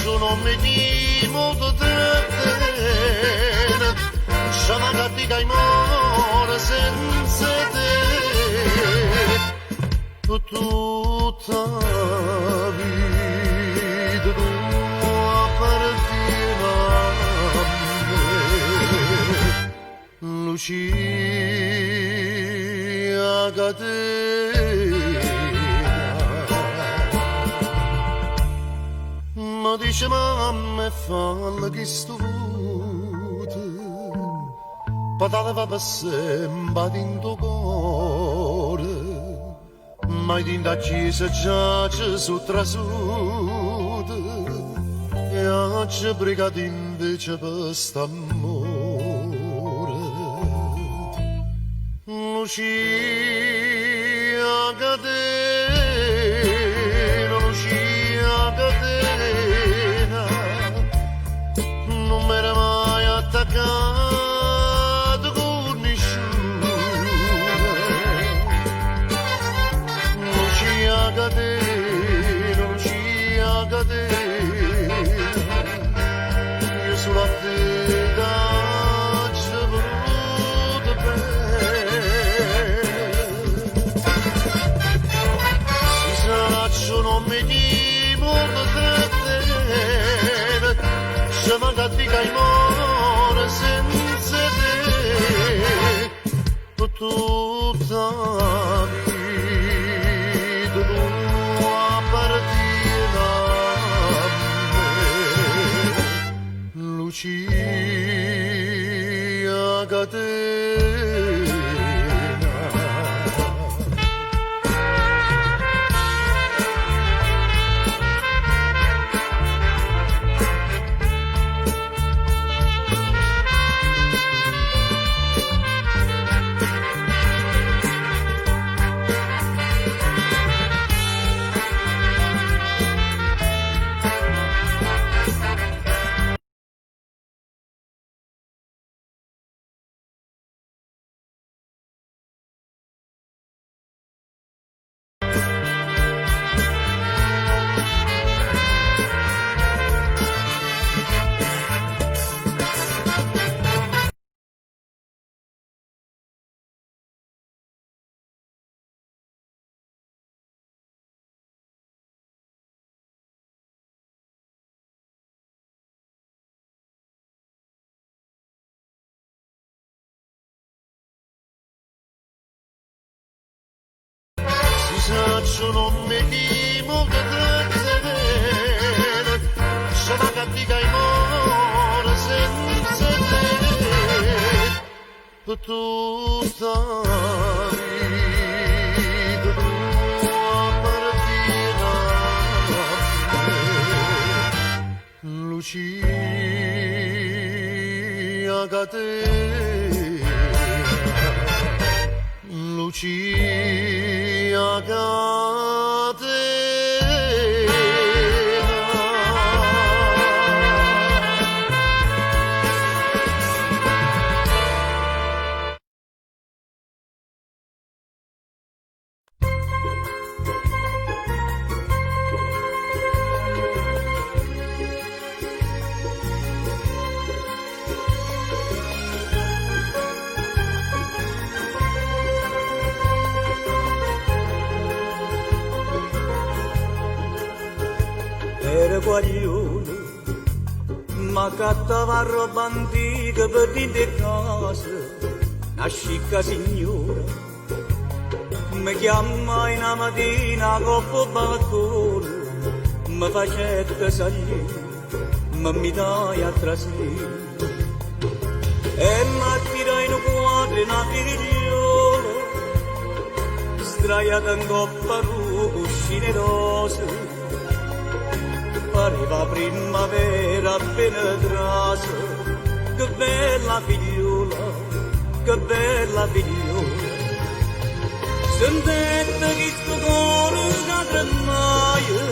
Speaker 3: sa, non mi di molto bene, c'è una cattiva imora senza te, tutta la vita tua appartiene a me, Lucia catena. Ma dice mamma e falla che sto vuoto, patata va per sempre in tuo cuore, ma in da chiesa già ci sono trasuto, e oggi brigati invece per st'amore. Lucia catena, Lucia catena, non mi era mai attaccato con nessuno. Lucia catena, Lucia catena, io sulla testa ci ho voluto bene. Si sa, non mi di molto bene, c'è una cattiva imora senza te, tutta la vita tua appartiene a me, Lucia catena. Si sa, non mi di molto per tutta la vita tua partita Lucia Catena Lucia Catena
Speaker 1: Era guaglione, ma cattava roba antica per dentro casa, una scicca signora. Mi chiamai una mattina coppa balcone, mi facette salire, mi dai a trasire. E mi tirai in un quadro una figliola, sdraiata in coppa ruscine rose. Pareva primavera appena trasa, che bella figliola, che bella figliola. Sentette che sto cuore che tremaia,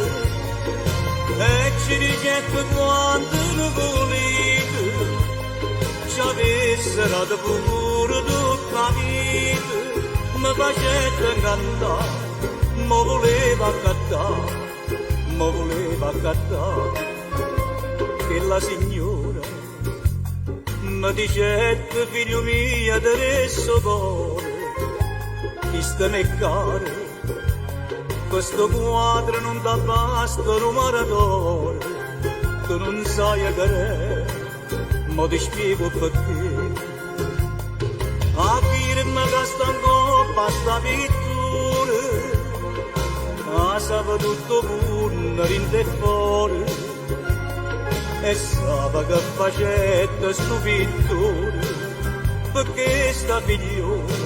Speaker 1: e ci dicette quanto ne volete, ci avessero da pure tutta la vita, mi facette cantare, mi voleva cantare. Mi voleva accattare che la signora mi dicette figlio mio adesso cuore chi sta me caro questo quadro non dà basta un maratore tu non sai a che ma ti spiego perché a firma che sta ancora sta pittura sapeva tutto pure in te fuori e sapeva che facette sto pittore perché sta figliola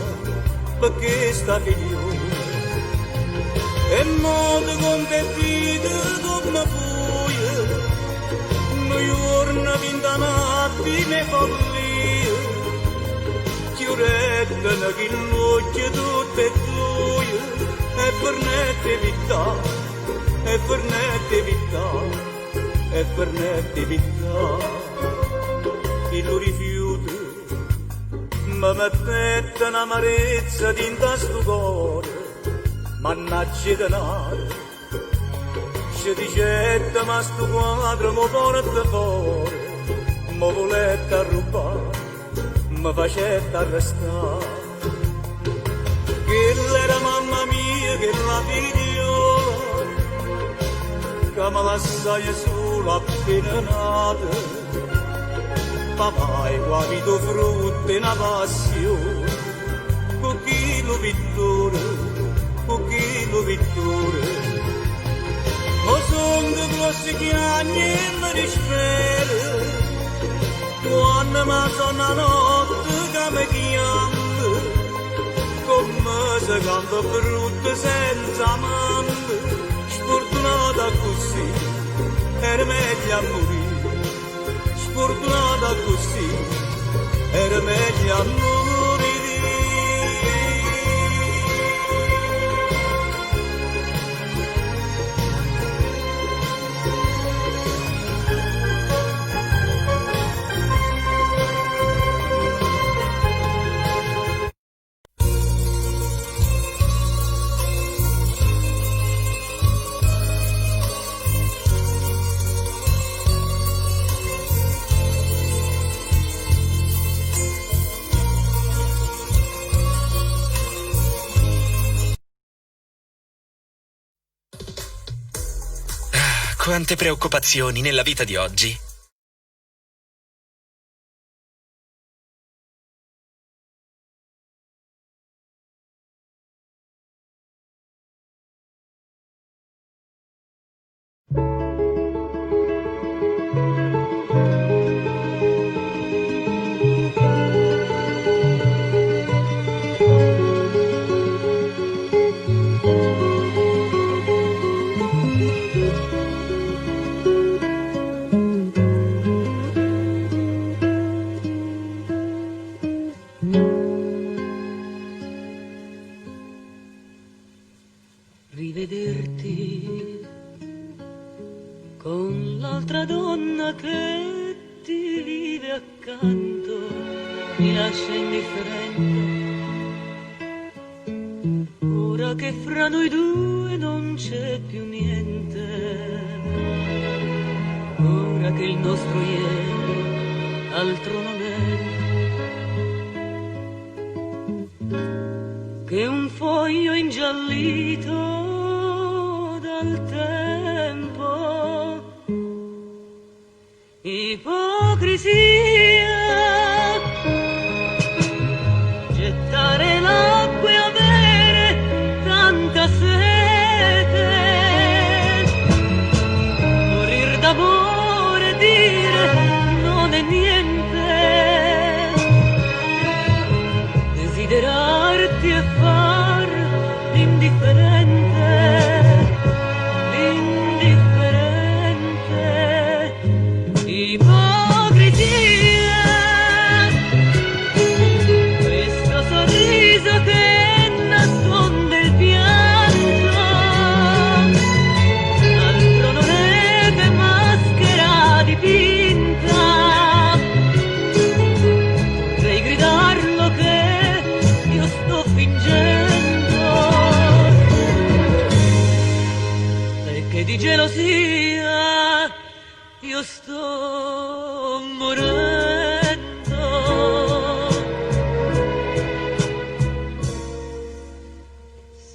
Speaker 1: e modo con te vita come fuia noi giorni vinta natti ne follia chiurette che noce tutte e due e per nette vita, e per nette vita, e per nette vita, chi lo rifiuta, mi mettette un'amarezza dinta sto cuore, mannaggia denaro, ci dicette ma sto quadro mi porta fuori, mi volette rubare, mi facette arrestare. Quella era mamma mia che la figliola che mi lasciai sola appena nata papà e guarito frutto e una passione pochino pittore ma son de grossi chiagni e mi dispera quando mi sono la notte che mi chiama come se canta brutta senza amante, sfortunata così, era meglio a morire, sfortunata così, era meglio a morire.
Speaker 11: Quante preoccupazioni nella vita di oggi.
Speaker 9: con l'altra donna che ti vive accanto, mi lascia indifferente. Ora che fra noi due non c'è più niente, ora che il nostro ieri altro non è che un foglio ingiallito dal tempo. Ipocrisia, gettare l'acqua e avere tanta sete, morir d'amore e dire non è niente, desiderarti e far l'indifferente, ipocrisia, questo sorriso che nasconde il pianto, altro non è che maschera dipinta. Vorrei gridarlo che io sto fingendo e che di gelosia io sto morendo.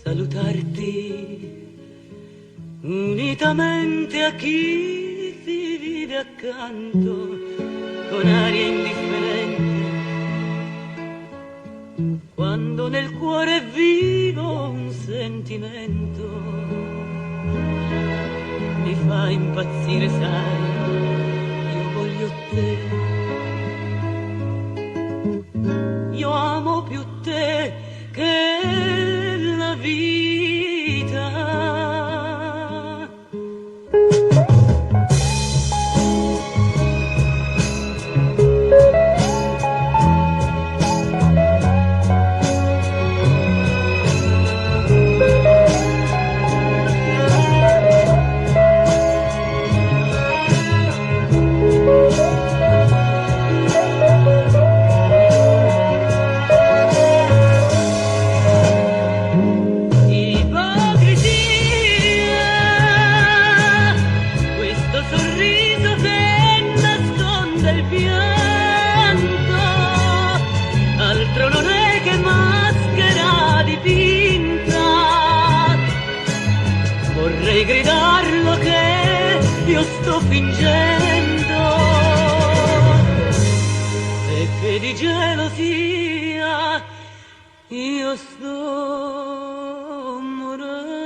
Speaker 9: Salutarti unitamente a chi ti vive accanto con aria indifferente, quando nel cuore è vivo un sentimento. Mi fa impazzire, sai, io voglio te, io amo più te che la vita. Vorrei gridarlo che io sto fingendo e che di gelosia io sto morendo.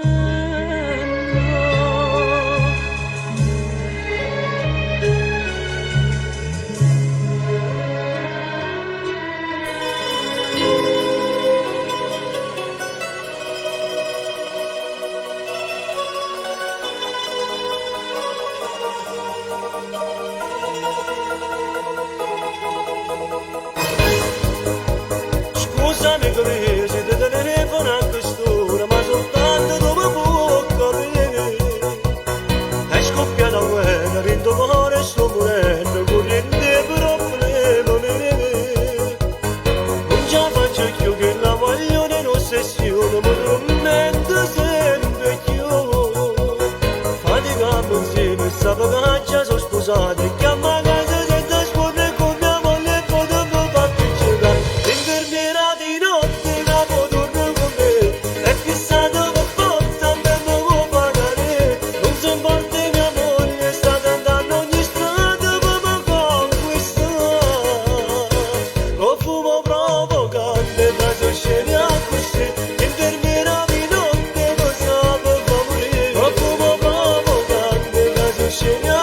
Speaker 3: Scusami che se ti telefono a quest'ora, ma soltanto dove può capire. È scoppiata la guerra, dentro cuore sto morendo, corrente problemi. Non ce la faccio più che la voglio in ossessione, mi tormento sempre più. Faticando insieme, sapevo che già sono sposati, e chiamo a casa senza scorrere con mia moglie e poi dopo fatto giocare. L'infermiera di notte capo torna con me, è fissato per forza, me lo può pagare. Non si importa mia moglie, sta tentando ogni strada per me conquistare. Con fumo provocante, tra scene a così, l'infermiera di notte lo sa per morire. Con fumo provocante, tra scene a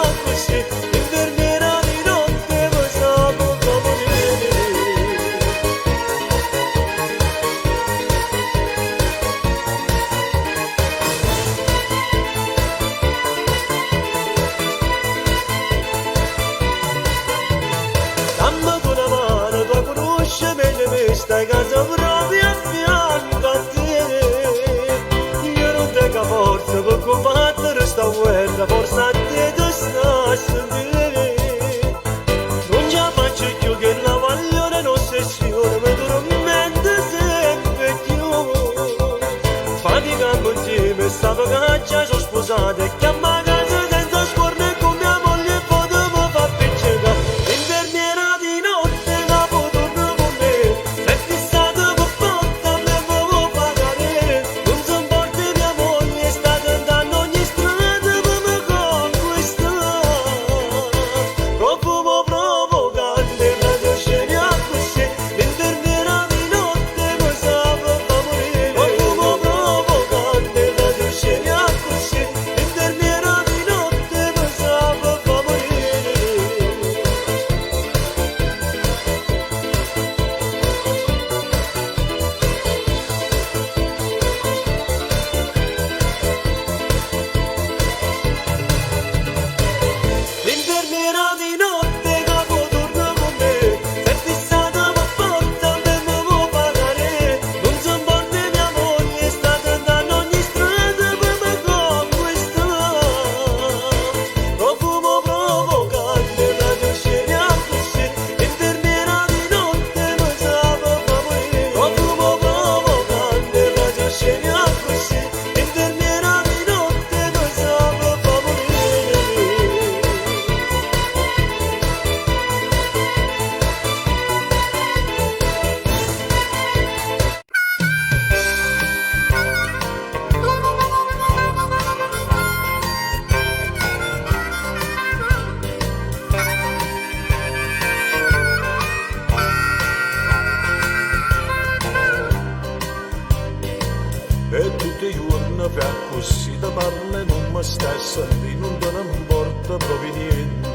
Speaker 3: soldi non te ne importa proprio niente.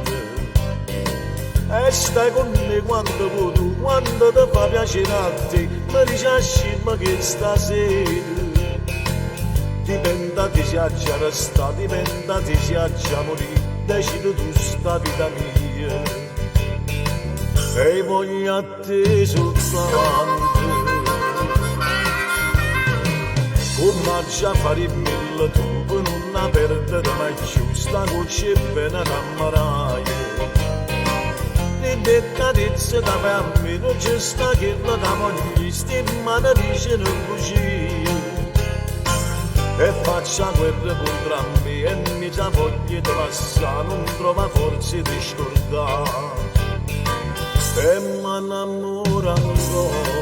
Speaker 3: E stai con me quando vuoi tu, quando ti fa piacere a te, mi dici a scimma che stasera dipenda ti piaccia restare, dipenda ti piaccia morire, decidi tu sta vita mia. E voglio a te sul davanti, come già fare mille tu, per non perdere mai più, sta voce bene innamoraia. Le carezze da bambino, c'è sta che la da moglie, stimma da dice non bugie. E faccia guerra contro me e mi già voglia di passare, non trova forze di scordare. E mi innamora ancora,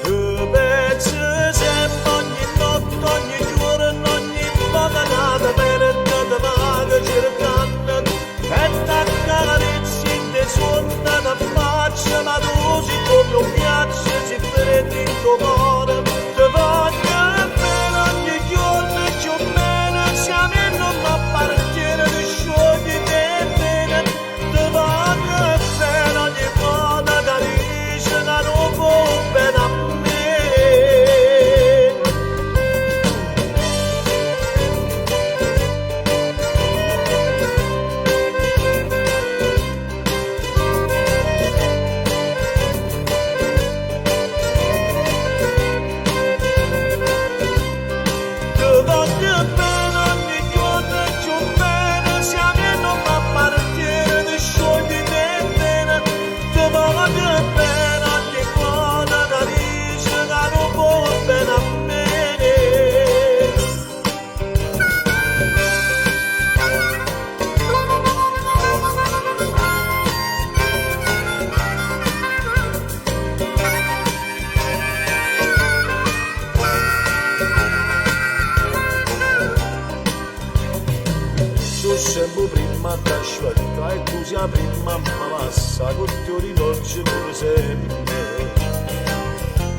Speaker 3: e penso sempre ogni notte, ogni giorno, ogni vacanata, per te vado cercando, e t'accarezzi in te suona da faccia, ma tu si come un piaccio, si prendi il tuo cuore, te voglio. Appartiene di sciogli te bene, te vado bene ogni volta da dice che non può bene a me. Te voglio bene. Sempre prima da scelta e tu sia prima ma passa con tuo rivolgi pure sempre.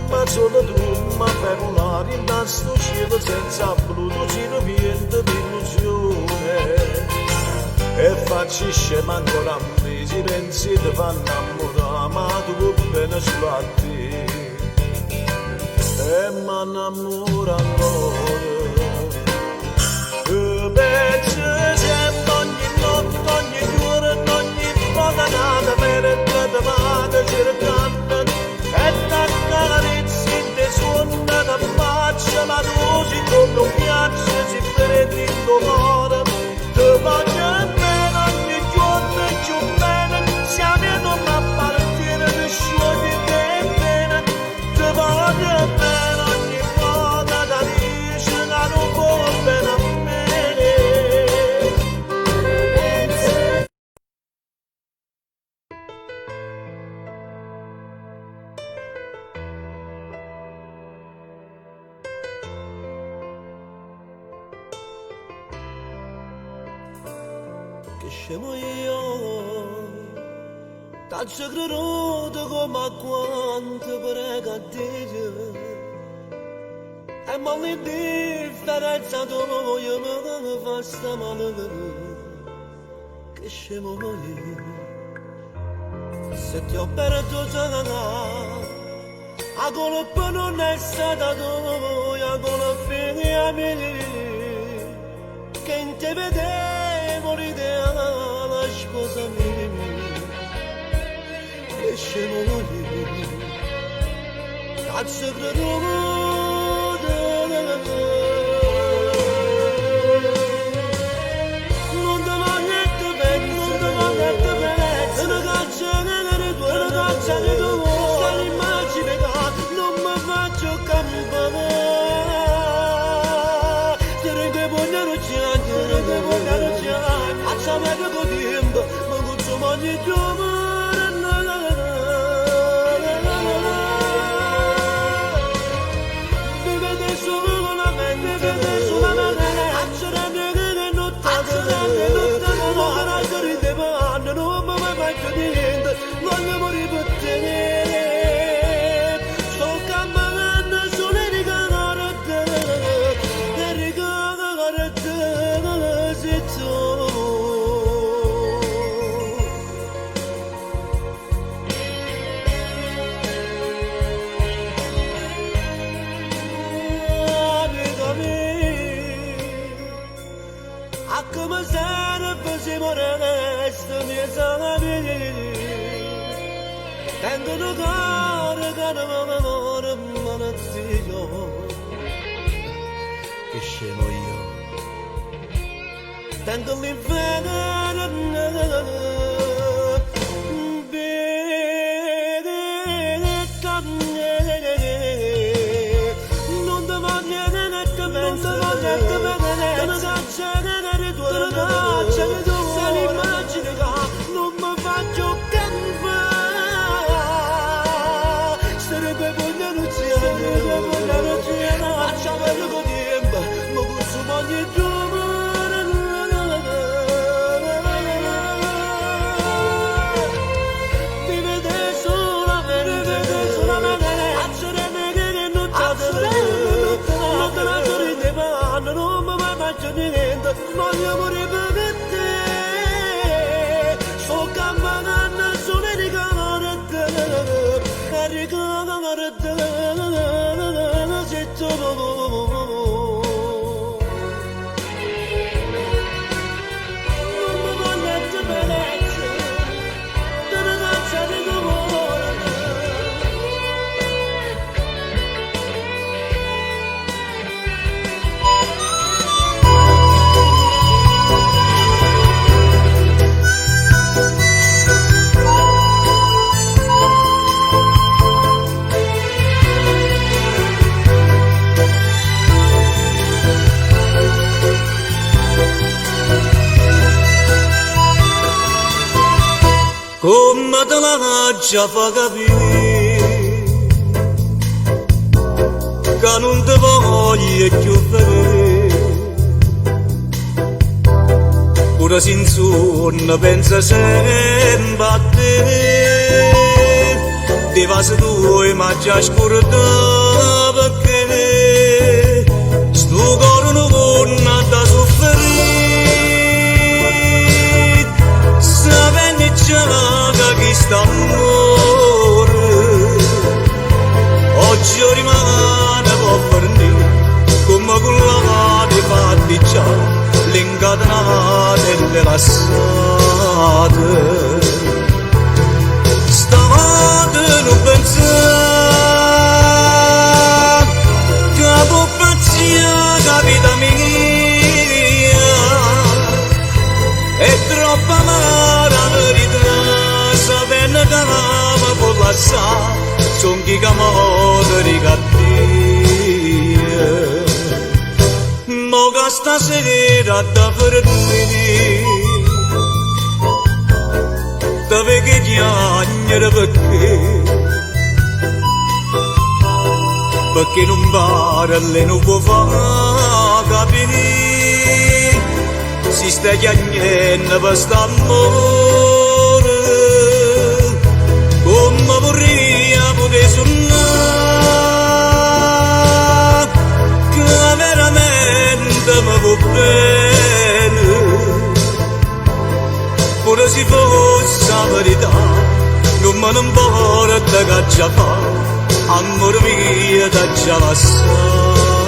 Speaker 3: Ma solo tu mi fai volare in sto cielo senza blu, tu ci riviende di illusione. E facci scema ancora a me, si pensi ti fanno innamorare, ma tu bene solo a te. E mi innamora ancora. E penso sempre ogni notte, ogni giorno, ogni vacanata, per te vado cercando, e t'accarezzi in te suona da faccia, ma tu si come un piaccio, si prendi il tuo cuore, te voglio bene ogni giorno e più bene, siamo non appartiene di sciogli te bene, te voglio bene ogni volta da dice che non può bene a me. Che scemo io, t'ho creduto come a quanto prega a Dio, e ma l'indifferenza tua voglio mi fa sta male, che scemo io, se ti ho perduto a colpa non è stata tua, a colpa figlia mia, che in te vedevo l'ideale sposa mia, che scemo io, cazzo credo. Non te voglio bene, non te voglio bene, una caccia che tu vuoi, sta l'immagine che non mi faccio campare. Dire che voglio rucciare, faccia meglio con tempo, ma non so ogni giorno.
Speaker 2: a come sarebbe se moreste mia salame tengo un cuore che non mi muore ma zio che scemo io tengo l'inferno voglio morire per te sto campanando solo ricordate se tu non mi voglio bellezza te ne faccia di come te la già fa capire che non ti voglio più vedere pure se in sonno pensa sempre a te ti va se tu ma già scordata perché sto cuore non vuole da soffrire sapendo già che sta amore oggi rimane può fornire come quella di fatti già l'incatenate e rilassate stanotte non pensare che può pazzia capita mia è troppo amara sapendo che l'ama può lasciare son chi che muore di cattiva mo che stasera da perdere dove che chiagnere perché non parla non può far capire si sta chiagnendo per st'amore come vorrei poter suonare che veramente mi va bene pure se fosse la verità non me ne importa che già fa amore mio da già la sa